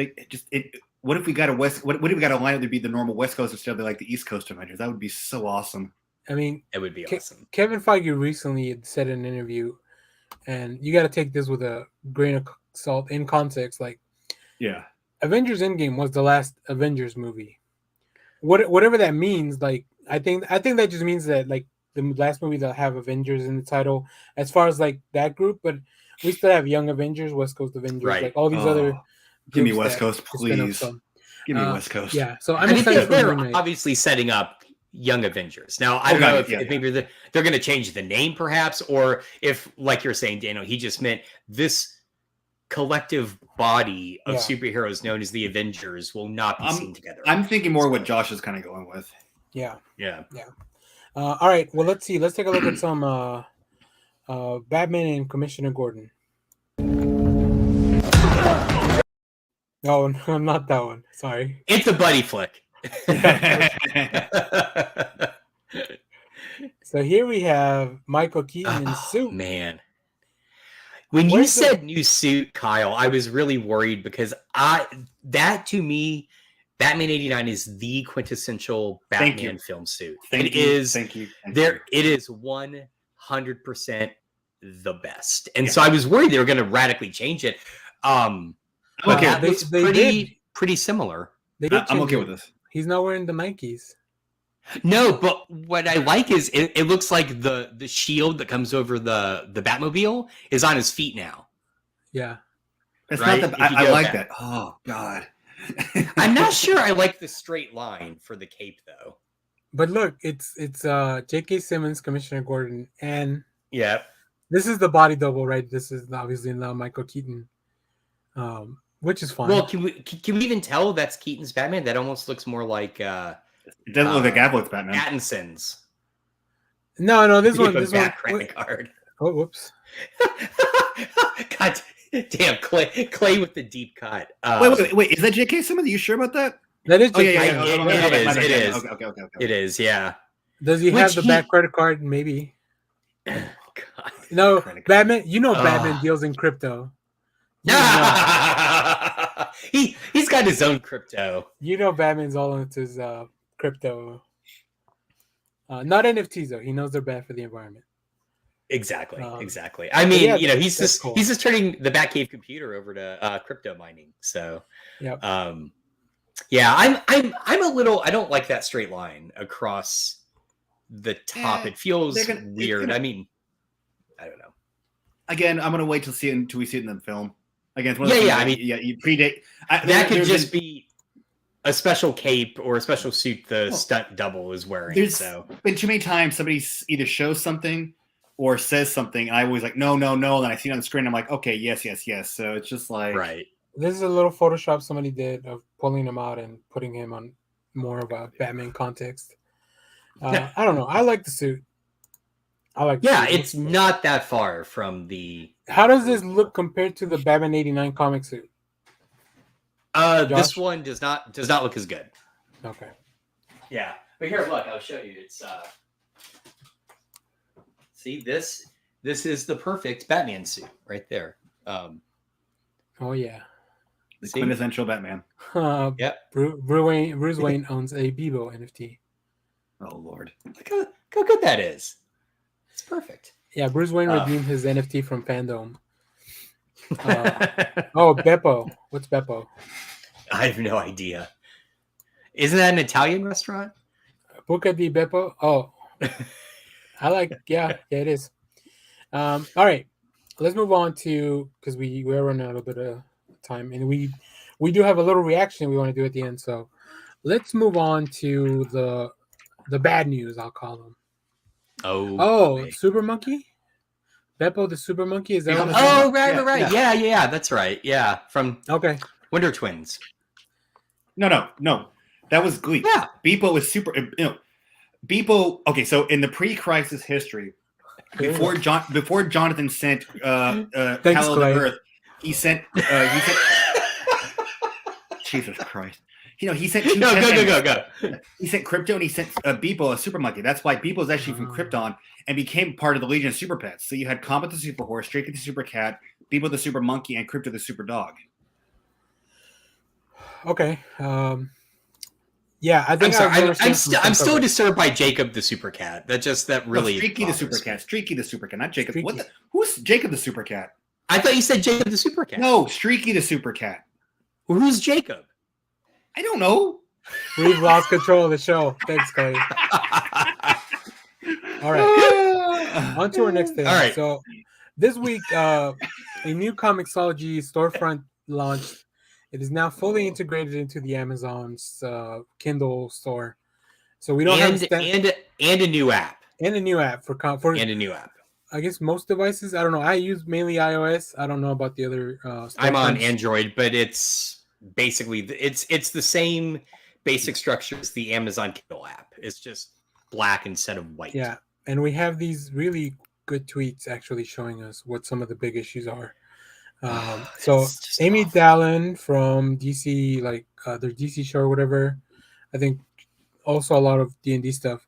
what if we got what if we got a lineup to be the normal West Coast instead of like the East Coast Avengers? That would be so awesome. I mean, it would be awesome. Kevin Feige recently had said in an interview, and you got to take this with a grain of salt in context. Like, Avengers Endgame was the last Avengers movie. Whatever that means, like I think that just means that like the last movie that'll have Avengers in the title, as far as like that group, but we still have Young Avengers, West Coast Avengers, like all these other. Give me West Coast, please. Give me West Coast. Yeah, so I mean, they're obviously setting up Young Avengers. Now, I don't know if maybe they're going to change the name, perhaps, or if, like you're saying, Daniel, he just meant this collective body of superheroes known as the Avengers will not be seen together. I'm thinking more what Josh is kind of going with. Yeah. All right. Well, let's see. Let's take a look at some Batman and Commissioner Gordon. No, not that one. Sorry. It's a buddy flick. So here we have Michael Keaton in suit. Man. When you said new suit, Kyle, I was really worried because that to me, Batman 89 is the quintessential Batman film suit. Thank you. It is 100% the best. And so I was worried they were going to radically change it. That looks pretty similar. I'm okay with this. He's not wearing the Nikes. No, but what I like is it looks like the shield that comes over the Batmobile is on his feet now. Yeah. It's right? Not I like that. Oh, God. I'm not sure I like the straight line for the cape, though. But look, it's J.K. Simmons, Commissioner Gordon, and this is the body double, right? This is obviously not Michael Keaton, which is fine. Well, can we even tell that's Keaton's Batman? That almost looks more like it doesn't look like Affleck's Batman. Pattinson's. No, this one. Credit card. Oh, whoops. God damn, Clay with the deep cut. Wait! Is that J.K. Simmons? Are you sure about that? That is. It is. Okay. It is. Yeah. Does he have the back credit card? Maybe. God. No, Batman. Batman deals in crypto. He's got his own crypto. Batman's all into his crypto. Not NFTs though. He knows they're bad for the environment. Exactly. I mean, he's just turning the Batcave computer over to crypto mining. So, I'm a little. I don't like that straight line across the top. It feels weird. I mean, I don't know. Again, I'm gonna wait till we see it in the film. Again, you predate. That could just be a special cape or a special suit the stunt double is wearing. There's been too many times somebody either shows something or says something, and I always like, no, and I see it on the screen, I'm like, okay, yes. So it's just like... Right. This is a little Photoshop somebody did of pulling him out and putting him on more of a Batman context. I don't know. I like the suit. I like. Yeah, it's not that far from the. How does this look compared to the Batman '89 comic suit? This one does not look as good. Okay. Yeah, but here, look, I'll show you. It's see this is the perfect Batman suit right there. Oh yeah. The quintessential Batman. Yep. Bruce Wayne owns a Bebo NFT. Oh Lord. Look how good that is. It's perfect. Yeah, Bruce Wayne redeemed his NFT from Fandom. Beppo. What's Beppo? I have no idea. Isn't that an Italian restaurant? Buca di Beppo. Oh, I like. Yeah, it is. All right, let's move on to because we're running out of bit of time, and we do have a little reaction we want to do at the end. So let's move on to the bad news. I'll call them. Oh, Super Monkey. Beppo the Super Monkey, is that what? Oh, right. Yeah, that's right. Yeah, from Wonder Twins. No. That was Glee. Yeah. Beepo was super. Beepo. Okay, so in the pre-crisis history, before Jonathan sent Kal to Earth, he sent. Jesus Christ. He sent two. Go. He sent Crypto and he sent Beepo a super monkey. That's why Beepo is actually from Krypton and became part of the Legion of Super Pets. So you had Comet the Super Horse, Straight the Super Cat, Beepo the Super Monkey, and Crypto the Super Dog. Okay. Yeah, I think I'm still disturbed by Jacob the Super Cat. That really. Streaky the Super Cat. Streaky the Super Cat, not Jacob. Streaky. Who's Jacob the Super Cat? I thought you said Jacob the Super Cat. No, Streaky the Super Cat. Who's Jacob? I don't know. We've lost control of the show. Thanks, Clay. All right. On to our next thing. All right. So this week, a new Comixology storefront launched. It is now fully integrated into the Amazon's Kindle store. So we don't have and a new app. And a new app for and a new app. I guess most devices. I don't know. I use mainly iOS. I don't know about the other. I'm on Android, but it's basically it's the same basic structure as the Amazon Kindle app. It's just black instead of white. Yeah, and we have these really good tweets actually showing us what some of the big issues are. So Amy Dallin from DC, like their DC show or whatever, I think also a lot of D&D stuff.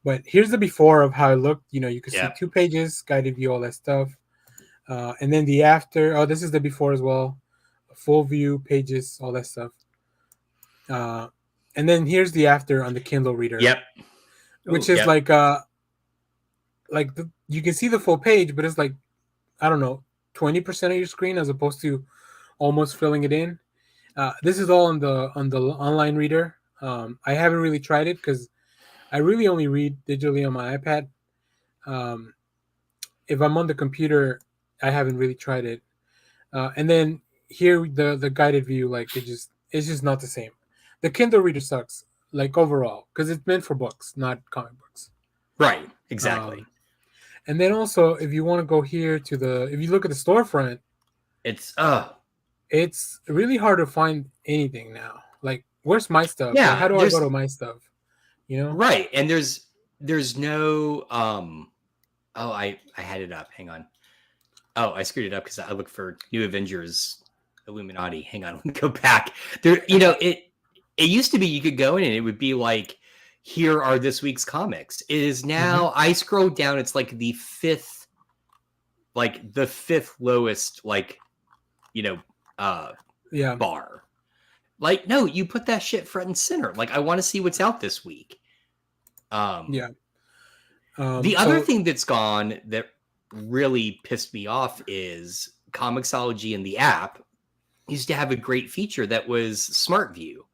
But here's the before of how it looked. You can see 2 pages, guided view, all that stuff. And then the after. Oh, this is the before as well. Full view, pages, all that stuff. And then here's the after on the Kindle reader. Yep. Which is you can see the full page, but it's like, I don't know, 20% of your screen as opposed to almost filling it in. This is all on the online reader. I haven't really tried it because I really only read digitally on my iPad. If I'm on the computer, I haven't really tried it. And then here the guided view, like it's just not the same. The Kindle reader sucks, like overall, because it's meant for books, not comic books. Right. Exactly. And then also, if you want to go here to if you look at the storefront, it's really hard to find anything now. Like, where's my stuff? Yeah. Like, how do I go to my stuff? Right. And there's no I had it up. Hang on. Oh, I screwed it up because I looked for New Avengers Illuminati. Hang on, let me go back. There, it used to be you could go in and it would be like, here are this week's comics. It is now, I scrolled down, it's like the fifth lowest, bar. Like, no, you put that shit front and center. Like, I want to see what's out this week. The other thing that's gone that really pissed me off is Comixology and the app used to have a great feature that was Smart View.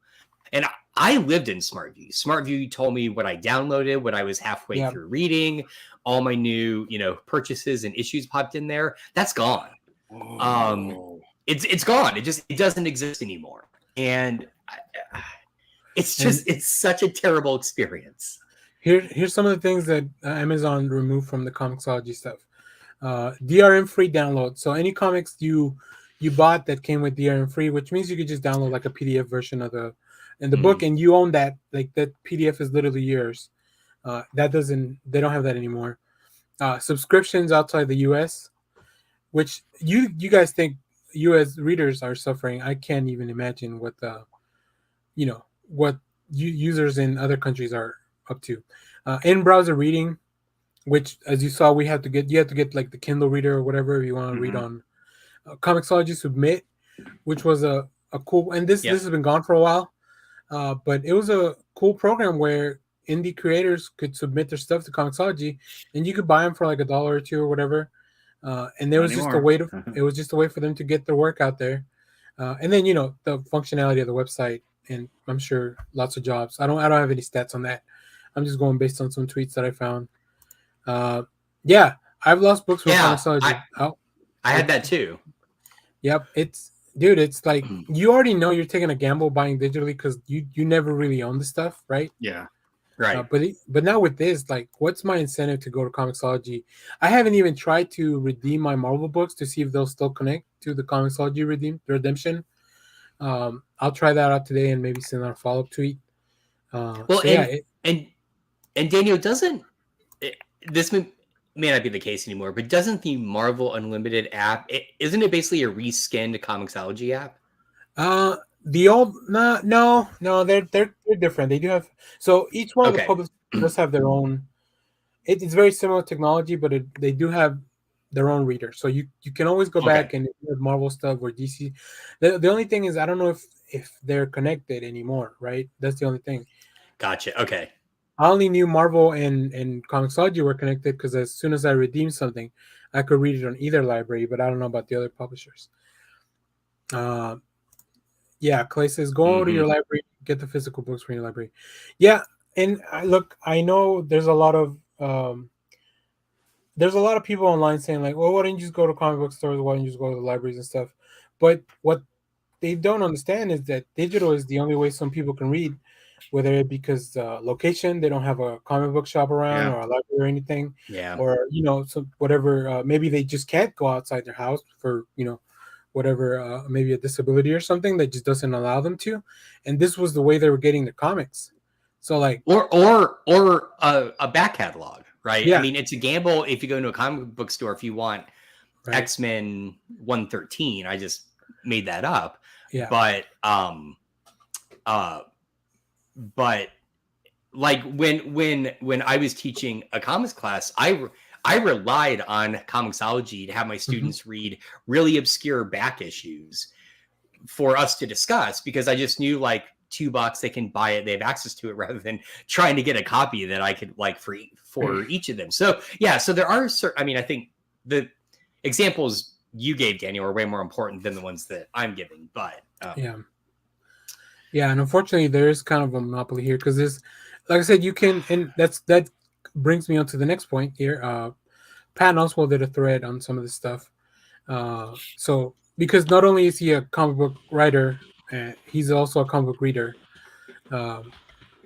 And I lived in Smart View. Smart View told me what I downloaded, what I was halfway through reading, all my new, purchases and issues popped in there. That's gone. It's gone. It doesn't exist anymore. And it's such a terrible experience. Here's some of the things that Amazon removed from the Comixology stuff. DRM free download. So any comics you bought that came with DRM free, which means you could just download like a PDF version of the book, and you own that. Like, that PDF is literally yours. They don't have that anymore. subscriptions outside the U.S., which you guys think U.S. readers are suffering. I can't even imagine what the what users in other countries are up to. In browser reading, which as you saw, you have to get like the Kindle reader or whatever if you want to read on Comixology Submit, which was a cool, and this has been gone for a while, but it was a cool program where indie creators could submit their stuff to Comixology, and you could buy them for like $1 or $2 or whatever, and there was just a way for them to get their work out there, and then the functionality of the website, and I'm sure lots of jobs. I don't have any stats on that. I'm just going based on some tweets that I found. I've lost books with Comixology. I had that too. Yep, it's like you already know you're taking a gamble buying digitally because you never really own the stuff, right? Yeah, right. But now with this, like, what's my incentive to go to Comixology? I haven't even tried to redeem my Marvel books to see if they'll still connect to the Comixology redemption. I'll try that out today and maybe send out a follow-up tweet. And Daniel, this may not be the case anymore, but doesn't the Marvel Unlimited app, isn't it basically a reskinned Comixology app? The old no, they're different. They do have, so each one of the publishers does have their own. It's very similar technology, but they do have their own reader, so you can always go back and have Marvel stuff or DC. The only thing is I don't know if they're connected anymore, right? That's the only thing. Gotcha. Okay. I only knew Marvel and Comixology were connected because as soon as I redeemed something, I could read it on either library, but I don't know about the other publishers. Clay says, go to your library, get the physical books from your library. Yeah, and I know there's a lot of people online saying like, well, why don't you just go to comic book stores? Why don't you just go to the libraries and stuff? But what they don't understand is that digital is the only way some people can read. Whether it because location, they don't have a comic book shop around or a library or anything, or so whatever. Maybe they just can't go outside their house for whatever, maybe a disability or something that just doesn't allow them to. And this was the way they were getting their comics. So like, or a back catalog, right? Yeah. I mean, it's a gamble if you go into a comic book store if you want X-Men 113. I just made that up. Yeah, but like when I was teaching a comics class, I relied on Comixology to have my students read really obscure back issues for us to discuss, because I just knew like $2 they can buy it, they have access to it, rather than trying to get a copy that I could like for each of them. So so there are certain, I mean, I think the examples you gave, Daniel, are way more important than the ones that I'm giving, but yeah, and unfortunately, there is kind of a monopoly here because there's, like I said, you can, and that brings me on to the next point here. Patton Oswalt did a thread on some of this stuff. So because not only is he a comic book writer, he's also a comic book reader.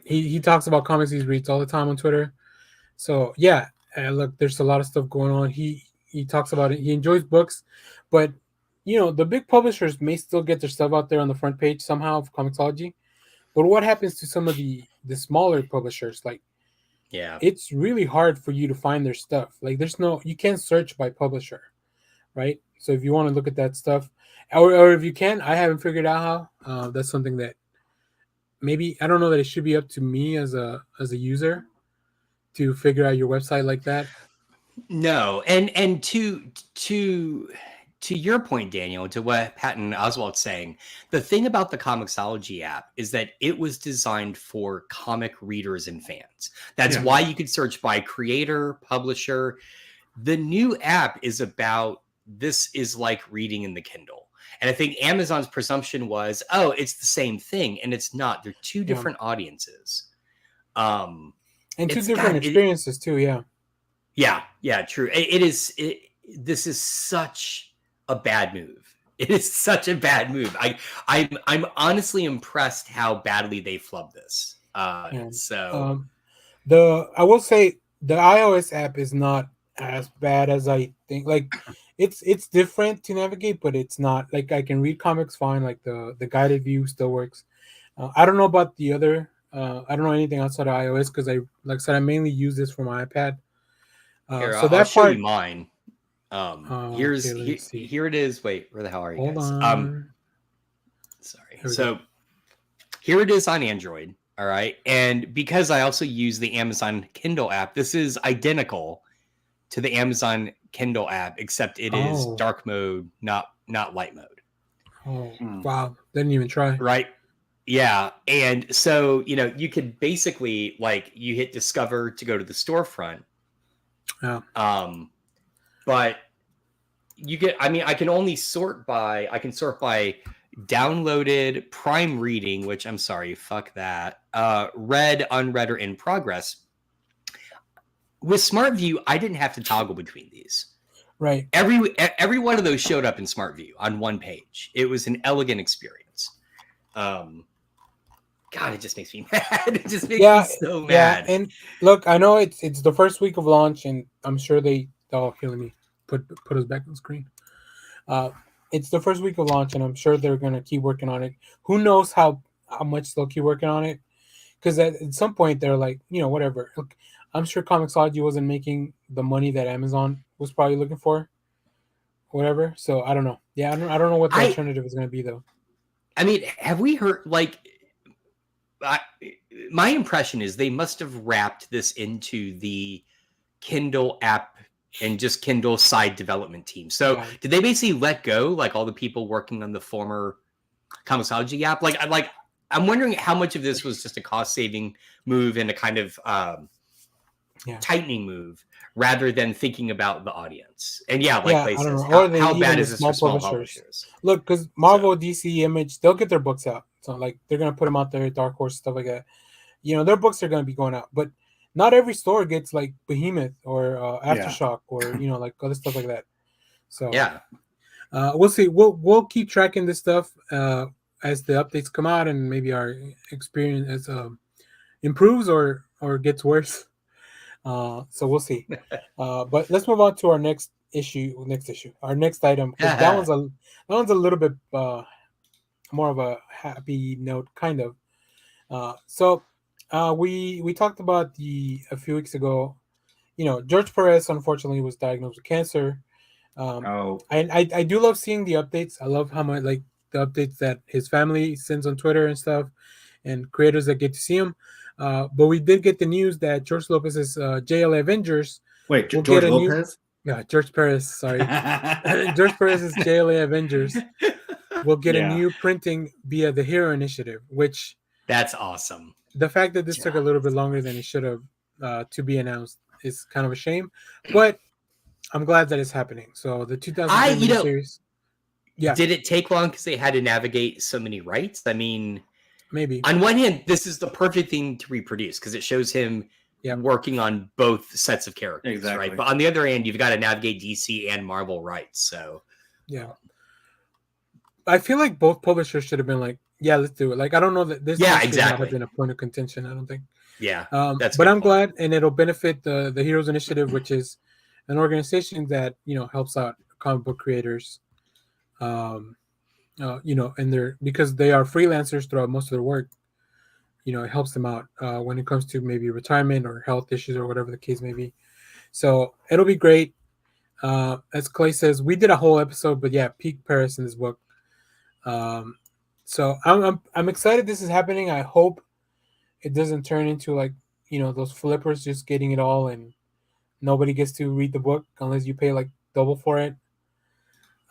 He talks about comics he reads all the time on Twitter. So look, there's a lot of stuff going on. He talks about it. He enjoys books, but the big publishers may still get their stuff out there on the front page somehow of Comixology. But what happens to some of the smaller publishers? Like, it's really hard for you to find their stuff. Like, you can't search by publisher, right? So if you want to look at that stuff, or if you can, I haven't figured out how. That's something that maybe, I don't know that it should be up to me as a user to figure out your website like that. No, and to your point, Daniel, to what Patton Oswalt's saying, the thing about the Comixology app is that it was designed for comic readers and fans. That's why you could search by creator, publisher. The new app is about, this is like reading in the Kindle. And I think Amazon's presumption was, it's the same thing. And it's not. They're two different audiences. And two different experiences too, Yeah, true. This is such a bad move. It is such a bad move. I'm honestly impressed how badly they flubbed this. I will say the iOS app is not as bad as I think. Like, it's different to navigate, but it's not like I can read comics fine. Like the guided view still works. I don't know about the other. I don't know anything outside of iOS because like I said, I mainly use this for my iPad. Here, So I'll that show part. you mine. Okay, let me see. Here it is. Wait, where the hell are you Hold guys? on. Sorry. Here we So here it is on Android. All right, and because I also use the Amazon Kindle app, this is identical to the Amazon Kindle app, except it is dark mode, not light mode. Oh, wow. Didn't even try. Right. Yeah. And so, you could basically you hit discover to go to the storefront. Yeah. But I can sort by downloaded, Prime Reading, which I'm sorry, fuck that. Read, unread, or in progress. With Smart View, I didn't have to toggle between these. Right. Every one of those showed up in Smart View on one page. It was an elegant experience. God, it just makes me mad. It just makes me so mad. Yeah, and look, I know it's the first week of launch, and I'm sure here, let me put us back on screen. It's the first week of launch, and I'm sure they're gonna keep working on it. Who knows how much they'll keep working on it? Because at some point they're like, whatever. Look, I'm sure Comixology wasn't making the money that Amazon was probably looking for, whatever. So I don't know. Yeah, I don't know what the alternative is gonna be though. I mean, have we heard my impression is they must have wrapped this into the Kindle app and just Kindle side development team. So did they basically let go all the people working on the former Comixology app? I'm wondering how much of this was just a cost saving move and a kind of tightening move rather than thinking about the audience. And I don't know. How bad is this for small publishers? Look, because Marvel, DC, Image, they'll get their books out. So they're gonna put them out there, Dark Horse, stuff like that. Their books are gonna be going out, but not every store gets Behemoth or Aftershock or other stuff like that. So we'll see. We'll keep tracking this stuff as the updates come out, and maybe our experience improves or gets worse. So we'll see. But let's move on to our next issue. Our next item. That one's a little bit more of a happy note, kind of. So we talked about a few weeks ago. George Perez unfortunately was diagnosed with cancer. I do love seeing the updates. I love how much the updates that his family sends on Twitter and stuff, and creators that get to see him. But we did get the news that George Lopez's Jla Avengers. Wait, George Lopez? George Perez. Sorry, George Perez's Jla Avengers will get a new printing via the Hero Initiative, which that's awesome. The fact that this took a little bit longer than it should have to be announced is kind of a shame, but I'm glad that it's happening. So the 2010 series. Yeah. Did it take long because they had to navigate so many rights? I mean, maybe. On one hand, this is the perfect thing to reproduce because it shows him working on both sets of characters, right? But on the other hand, you've got to navigate DC and Marvel rights. So I feel like both publishers should have been like, yeah, let's do it. I don't know that this should not have been a point of contention. I don't think. Yeah, but I'm glad, and it'll benefit the Heroes Initiative, which is an organization that helps out comic book creators. And because they are freelancers throughout most of their work, it helps them out when it comes to maybe retirement or health issues or whatever the case may be. So it'll be great. As Clay says, we did a whole episode, but peak Paris in this book. So I'm excited this is happening. I hope it doesn't turn into those flippers just getting it all and nobody gets to read the book unless you pay double for it.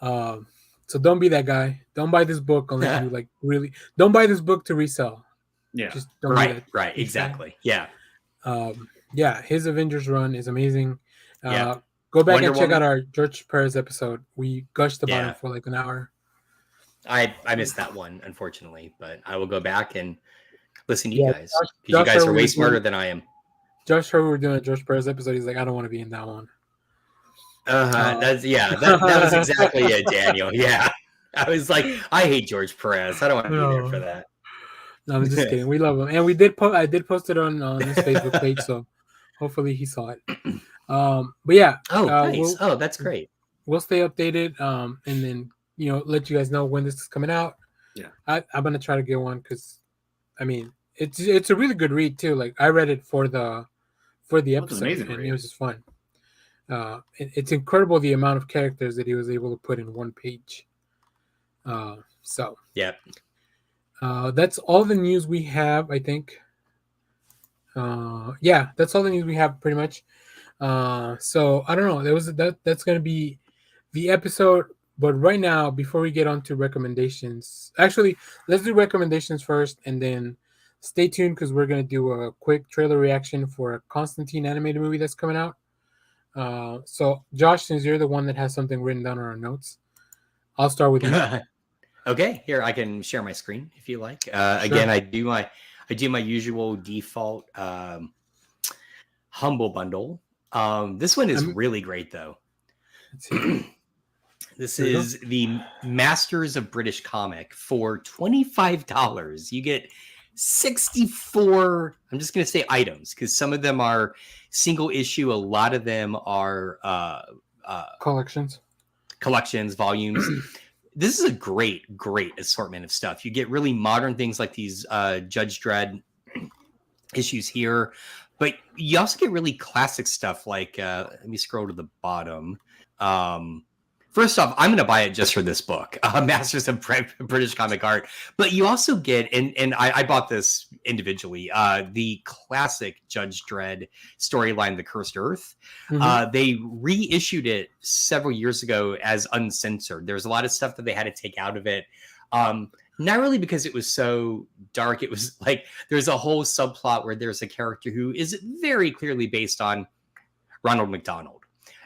So don't be that guy. Don't buy this book unless you really don't buy this book to resell. Yeah. Just don't do that. Right. Exactly. Yeah. His Avengers run is amazing. Go back and check out our George Perez episode. We gushed about it for an hour. I missed that one, unfortunately, but I will go back and listen to you guys because you guys are way smarter than I am. Josh heard we were doing a George Perez episode. He's like, I don't want to be in that one. That was exactly it, Daniel. Yeah. I was like, I hate George Perez. I don't want to be there for that. No, I'm just kidding. We love him. And I did post it on his Facebook page, so hopefully he saw it. But yeah. Nice. That's great. We'll stay updated. And then let you guys know when this is coming out. Yeah. I'm gonna try to get one because it's a really good read too. I read it for the episode and it was just fun. It's incredible the amount of characters that he was able to put in one page. So yeah, that's all the news we have, I think. Yeah, that's all the news we have pretty much. So I don't know. That's gonna be the episode. But right now, before we get on to recommendations, actually, let's do recommendations first, and then stay tuned because we're gonna do a quick trailer reaction for a Constantine animated movie that's coming out. So Josh, since you're the one that has something written down on our notes, I'll start with you. Okay, here I can share my screen if you like. Sure. Again, I do my usual default humble bundle. This one is really great though. This is the Masters of British Comic for $25. You get 64. I'm just going to say items because some of them are single issue. A lot of them are collections, volumes. This is a great assortment of stuff. You get really modern things like these Judge Dredd issues here, but you also get really classic stuff like let me scroll to the bottom. First off, I'm going to buy it just for this book, Masters of British Comic Art. But you also get, and I bought this individually, the classic Judge Dredd storyline, The Cursed Earth. Mm-hmm. They reissued it several years ago as uncensored. There's a lot of stuff that they had to take out of it. Not really because it was so dark. It was like there's a whole subplot where there's a character who is very clearly based on Ronald McDonald.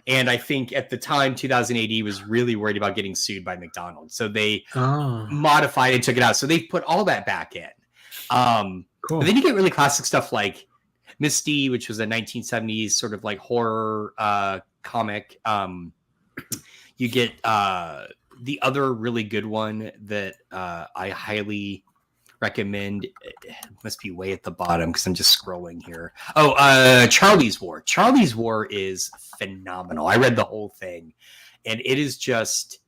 And I think at the time, 2000 AD was really worried about getting sued by McDonald's. So they modified and took it out. So they put all that back in. Cool. But then you get really classic stuff like Misty, which was a 1970s sort of like horror comic. You get the other really good one that I highly recommend. It must be way at the bottom because I'm just scrolling here. Charlie's War. Charlie's War is phenomenal. I read the whole thing, and it is just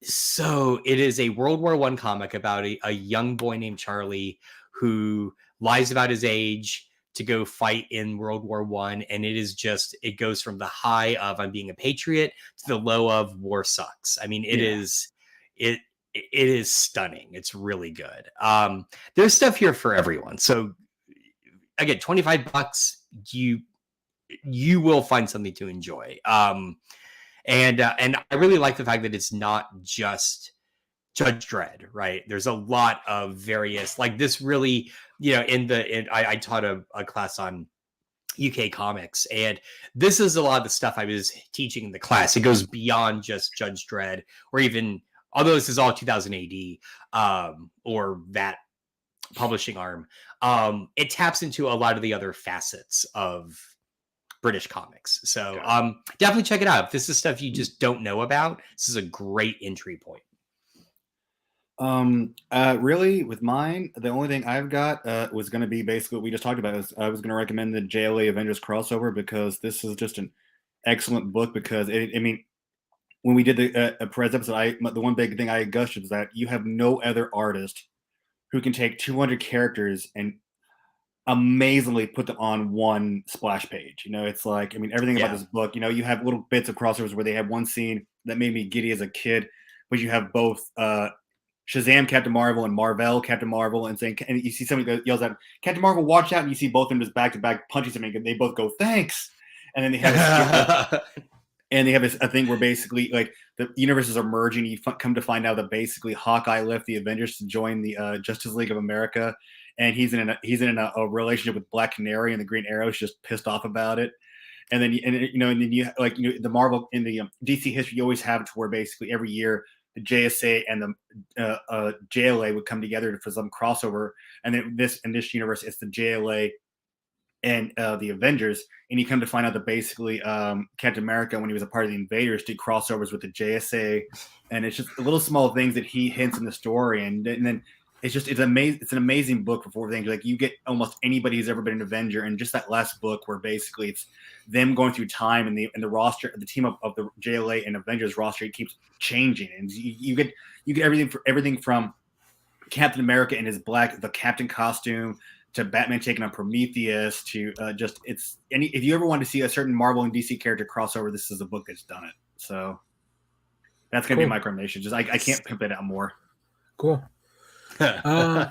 so. It is a World War I comic about a young boy named Charlie who lies about his age to go fight in World War I, and it goes from the high of I'm being a patriot to the low of war sucks. I mean, it is stunning. It's really good. There's stuff here for everyone. So again, $25, you will find something to enjoy. And I really like the fact that it's not just Judge Dredd, right? There's a lot of various, like this really, I taught a class on UK comics, and this is a lot of the stuff I was teaching in the class. It goes beyond just Judge Dredd, or even, although this is all 2000 AD, or that publishing arm, it taps into a lot of the other facets of British comics. So definitely check it out. If this is stuff you just don't know about, this is a great entry point. Really, with mine, the only thing I've got was going to be basically what we just talked about. I was going to recommend the Jla Avengers Crossover because this is just an excellent book. Because when we did the Perez episode, the one big thing I gushed is that you have no other artist who can take 200 characters and amazingly put them on one splash page. It's like, everything about this book, you have little bits of crossovers where they have one scene that made me giddy as a kid, but you have both Shazam Captain Marvel and Marvel Captain Marvel, and you see somebody yells out, "Captain Marvel, watch out!" and you see both of them just back to back punching something, and they both go, "Thanks!" And then they have a thing where basically like the universes are merging. You come to find out that basically Hawkeye left the Avengers to join the Justice League of America, and he's in a relationship with Black Canary, and the Green Arrow is just pissed off about it. And then the Marvel in the DC history, you always have it to where basically every year the JSA and the JLA would come together for some crossover, and then in this universe it's the JLA and the Avengers, and you come to find out that basically Captain America, when he was a part of the Invaders, did crossovers with the JSA, and it's just little small things that he hints in the story, and then it's amazing. It's an amazing book for four things. Like you get almost anybody who's ever been an Avenger, and just that last book where basically it's them going through time, and the roster, the team of the JLA and Avengers roster keeps changing, and you get everything from Captain America in his the captain costume to Batman taking on Prometheus to just it's any. If you ever want to see a certain Marvel and DC character crossover, this is a book that's done it. So that's gonna be my recommendation. Just I can't pimp it out more. Cool. Well,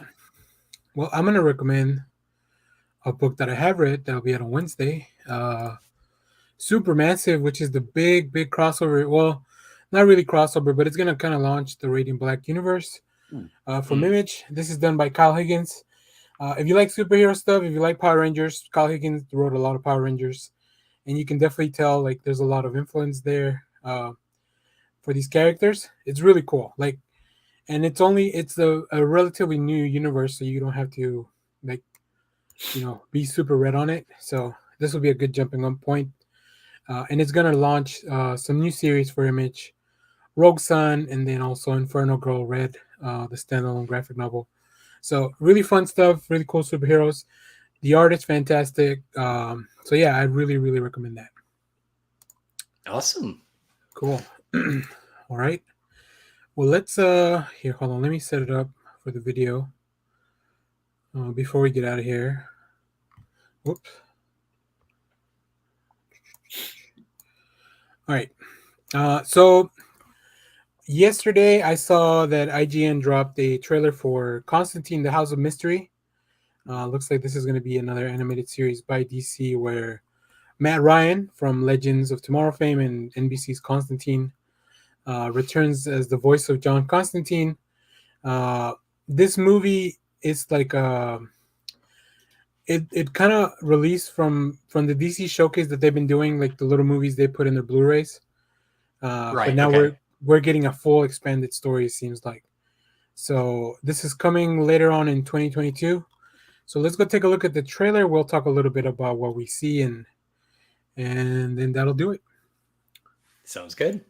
I'm gonna recommend a book that I have read that'll be out on Wednesday. Supermassive, which is the big crossover. Well, not really crossover, but it's gonna kind of launch the Radiant Black universe from Image. This is done by Kyle Higgins. If you like superhero stuff, if you like Power Rangers, Kyle Higgins wrote a lot of Power Rangers, and you can definitely tell like there's a lot of influence there for these characters. It's really cool. Like, and it's a relatively new universe, so you don't have to like, be super red on it. So this will be a good jumping on point. And it's gonna launch some new series for Image, Rogue Sun, and then also Inferno Girl Red, the standalone graphic novel. So really fun stuff, really cool superheroes. The art is fantastic. So yeah, I really recommend that. Awesome. Cool. All right. Well, let's here. Hold on. Let me set it up for the video before we get out of here. Whoops. All right. So yesterday I saw that IGN dropped a trailer for Constantine, the House of Mystery. Looks like this is going to be another animated series by DC where Matt Ryan from Legends of Tomorrow fame and NBC's Constantine returns as the voice of John Constantine. This movie is like it kind of released from the DC showcase that they've been doing, like the little movies they put in their Blu-rays. Right. But now we're getting a full expanded story, it seems like. So this is coming later on in 2022. So let's go take a look at the trailer. We'll talk a little bit about what we see and then that'll do it. Sounds good.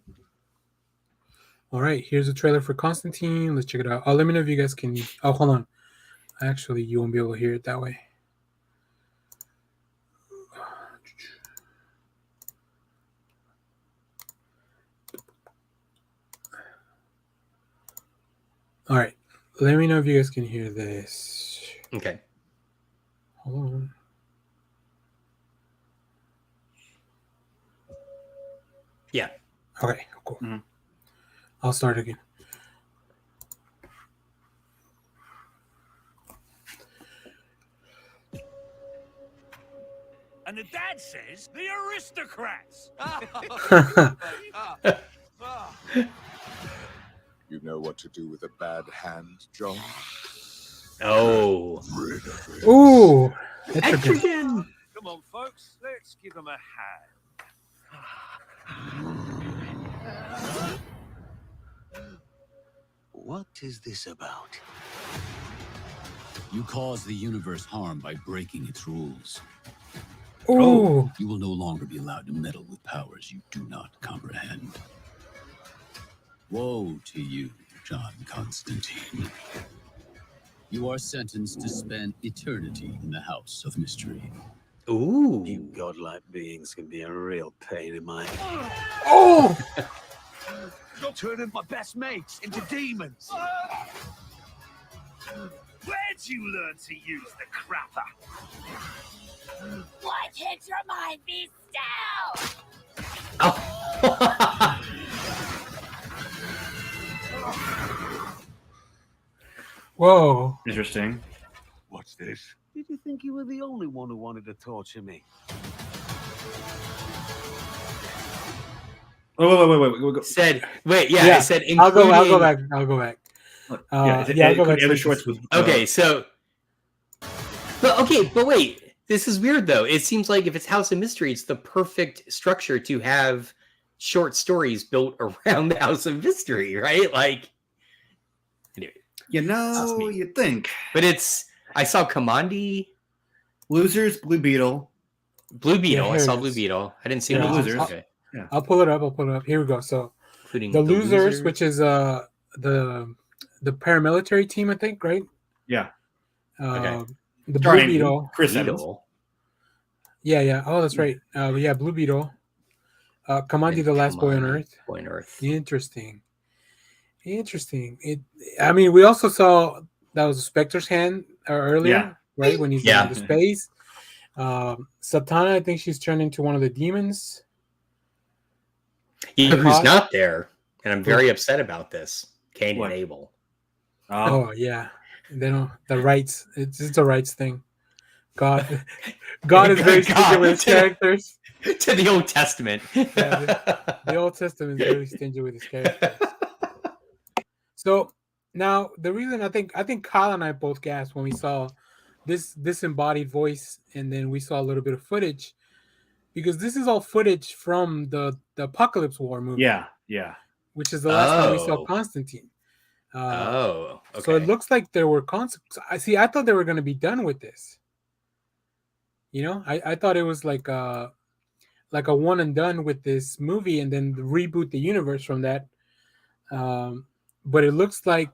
All right, here's a trailer for Constantine. Let's check it out. Let me know if you guys can. Oh, hold on. Actually, you won't be able to hear it that way. All right, let me know if you guys can hear this. Okay. Hold on. Yeah. Okay, cool. Mm-hmm. I'll start again. And the dad says the aristocrats. You know what to do with a bad hand, John? Oh. Ooh. Etrigan. Come on, folks. Let's give them a hand. What is this about? You cause the universe harm by breaking its rules. Ooh. You will no longer be allowed to meddle with powers you do not comprehend. Woe to you, John Constantine. You are sentenced to spend eternity in the House of Mystery. Ooh. You godlike beings can be a real pain in my... Oh! You're turning my best mates into demons. Where'd you learn to use the crapper? What hit your mind be still? Oh. Whoa. Interesting. What's this? Did you think you were the only one who wanted to torture me? Oh, wait. I said I'll go including... back. I'll go back. I'll go back. Other shorts with, Okay, so... But wait. This is weird, though. It seems like if it's House of Mystery, it's the perfect structure to have short stories built around the House of Mystery, right? Like... Anyway. You think. But it's... I saw Commandi. Losers, Blue Beetle. Yeah, I saw Blue Beetle. I didn't see Yeah, any Losers. Okay. Yeah. I'll pull it up. Here we go. So Including the losers, which is the paramilitary team, I think, right? Yeah. Okay. The Starring Blue Beetle. Chris Evans. Beetle. Yeah. Oh, that's right. Yeah, Blue Beetle. Commandi, the last boy on Earth. Boy on Earth. Interesting. We also saw that was Spectre's hand earlier. right? When he's Yeah. in the space. Satana, I think she's turned into one of the demons. You know who's Hot. not there, and I'm very upset about this. Cain What? and Abel. Oh yeah, they don't the rights. It's a rights thing. God is very stingy with his characters. To the Old Testament. The Old Testament is really stingy with his characters. So now the reason I think Kyle and I both gasped when we saw this disembodied voice, and then we saw a little bit of footage, because this is all footage from the Apocalypse War movie. Yeah. Which is the last time we saw Constantine. Okay. So it looks like there were consequences. I thought they were going to be done with this. You know, I thought it was like a one and done with this movie, and then reboot the universe from that. But it looks like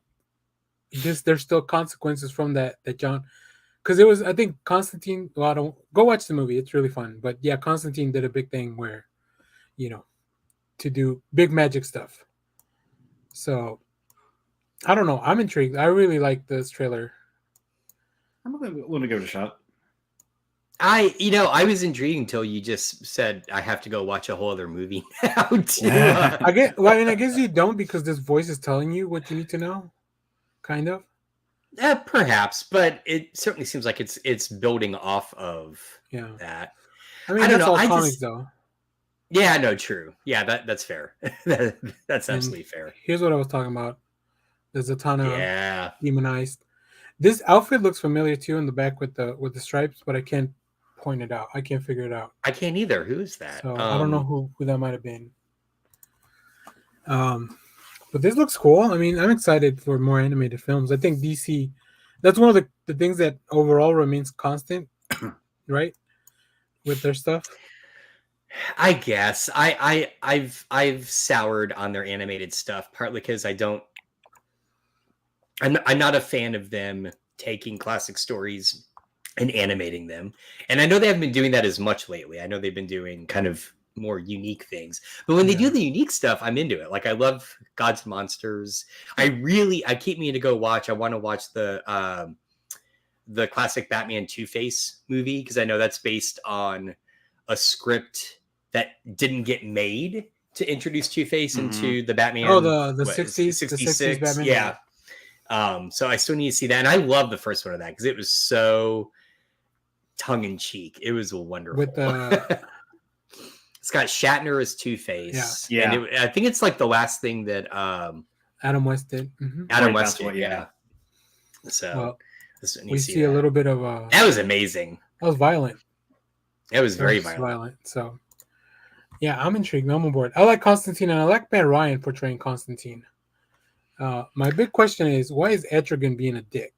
there's still consequences from that John, because it was, I think Constantine. Well, I don't go watch the movie; it's really fun. But yeah, Constantine did a big thing where, you know, to do big magic stuff. So I don't know. I'm intrigued. I really like this trailer. I'm going to give it a shot. I was intrigued until you just said I have to go watch a whole other movie now. I guess you don't, because this voice is telling you what you need to know, kind of. Perhaps, but it certainly seems like it's building off of that. I mean, that's all comics, though. Yeah, no, true. Yeah, that's fair. That's absolutely fair. Here's what I was talking about. The Zatanna demonized. This outfit looks familiar too in the back with the stripes, but I can't point it out. I can't figure it out. I can't either. Who is that? So I don't know who that might have been. But this looks cool. I mean, I'm excited for more animated films. I think DC, that's one of the things that overall remains constant, right? With their stuff. I guess I've soured on their animated stuff, partly because I'm not a fan of them taking classic stories and animating them. And I know they haven't been doing that as much lately. I know they've been doing kind of more unique things. But when they do the unique stuff, I'm into it. Like, I love Gods and Monsters. I keep meaning to go watch. I want to watch the classic Batman Two-Face movie, because I know that's based on a script that didn't get made to introduce Two-Face into the Batman. Oh, the 60s, 66 Batman. Yeah. So I still need to see that. And I love the first one of that because it was so tongue-in-cheek. It was wonderful. With the it's got Shatner as Two-Face. Yeah. And I think it's like the last thing that Adam West did. Mm-hmm. Adam West did, yeah. So we see a little bit of that was amazing. That was violent. It was very violent. So yeah, I'm intrigued. I'm on board. I like Constantine, and I like Matt Ryan portraying Constantine. My big question is, why is Etrigan being a dick?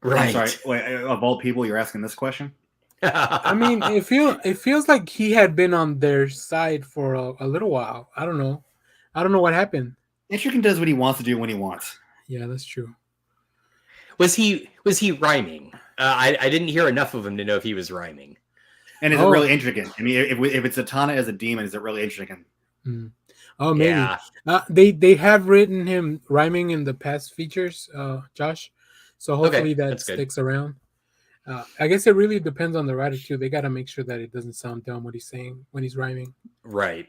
Right. I'm sorry. Wait, of all people, you're asking this question? I mean, it feels like he had been on their side for a little while. I don't know what happened. Etrigan does what he wants to do when he wants. Yeah, that's true. Was he rhyming? I didn't hear enough of him to know if he was rhyming. And is it really Etrigan? I mean, if it's Zatanna as a demon, is it really Etrigan? Mm. Oh, maybe. Yeah. They have written him rhyming in the past features, Josh. So hopefully that sticks around. I guess it really depends on the writer too. They got to make sure that it doesn't sound dumb what he's saying when he's rhyming. Right.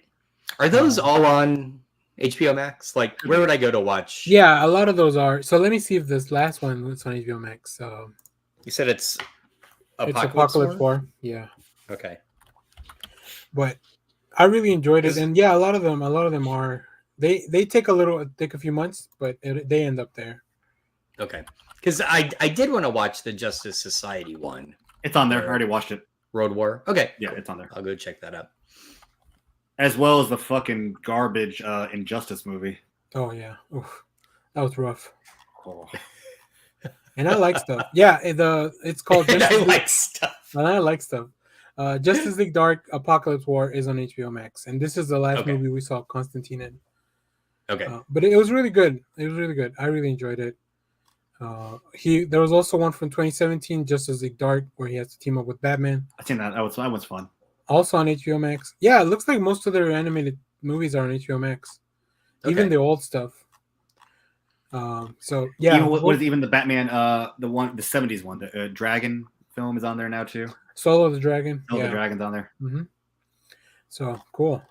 Are those all on HBO Max? Like, where would I go to watch? Yeah, a lot of those are. So let me see if this last one is on HBO Max. You said it's Apocalypse War. Yeah. Okay. But I really enjoyed it, and yeah, a lot of them are. They take a few months, but they end up there. Okay. Because I did want to watch the Justice Society one. It's on there. I already watched it. Road War. Okay. Yeah, it's on there. I'll go check that out. As well as the fucking garbage Injustice movie. Oh yeah, oof. That was rough. Oh. And I like stuff. Yeah, it's called. I like stuff. And I like stuff. Justice League Dark Apocalypse War is on HBO Max, and this is the last movie we saw Constantine in. Okay. But it was really good. I really enjoyed it. There was also one from 2017, Justice League Dark, where he has to team up with Batman. I seen that. That was fun. Also on HBO Max. Yeah, it looks like most of their animated movies are on HBO Max. Even the old stuff. So yeah, Even what is even the Batman, the 70s one, the Dragon film is on there now too. Solo the Dragon. The Dragon's on there. Mm-hmm. So cool.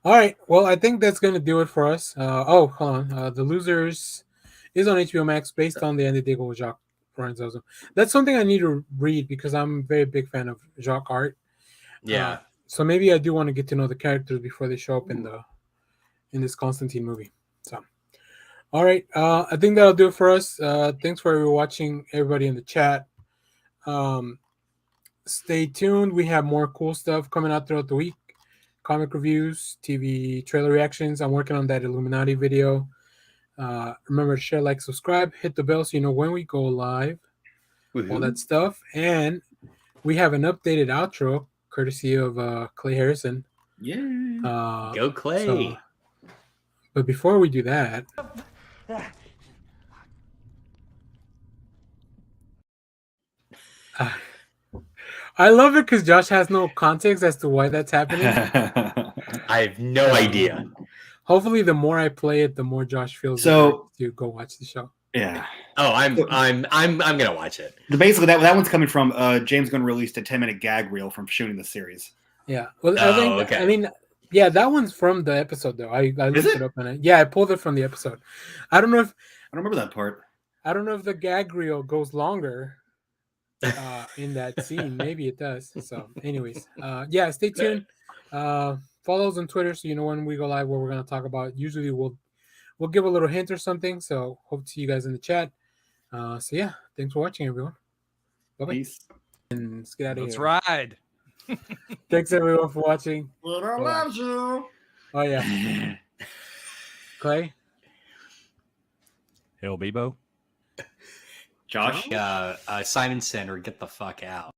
All right. Well, I think that's gonna do it for us. Hold on. The Losers is on HBO Max based on the Andy Diggle Jacques Lorenzo. That's something I need to read because I'm a very big fan of Jacques art. Yeah. So maybe I do want to get to know the characters before they show up in this Constantine movie. So, all right. I think that'll do it for us. Thanks for watching, everybody in the chat. Stay tuned. We have more cool stuff coming out throughout the week. Comic reviews, TV trailer reactions. I'm working on that Illuminati video. Remember to share, like, subscribe, hit the bell so you know when we go live. All that stuff. And we have an updated outro courtesy of Clay Harrison. Yeah. Go Clay. But before we do that, I love it because Josh has no context as to why that's happening. I have no idea. Hopefully, the more I play it, the more Josh feels to go watch the show. Yeah. Oh, I'm gonna watch it. Basically, that one's coming from James Gunn released a 10-minute gag reel from shooting the series. Yeah. Well, I mean, yeah, that one's from the episode though. I looked it up and I pulled it from the episode. I don't remember that part. I don't know if the gag reel goes longer in that scene. Maybe it does. So, anyways, yeah, stay tuned. Follow us on Twitter so you know when we go live what we're gonna talk about. Usually we'll give a little hint or something. So hope to see you guys in the chat. So yeah, thanks for watching, everyone. Bye bye. Peace. And let's get out of Let's here. ride. Thanks everyone for watching. Twitter loves you. Oh yeah. Clay. Hell, Bebo. Josh. Simon Center, get the fuck out.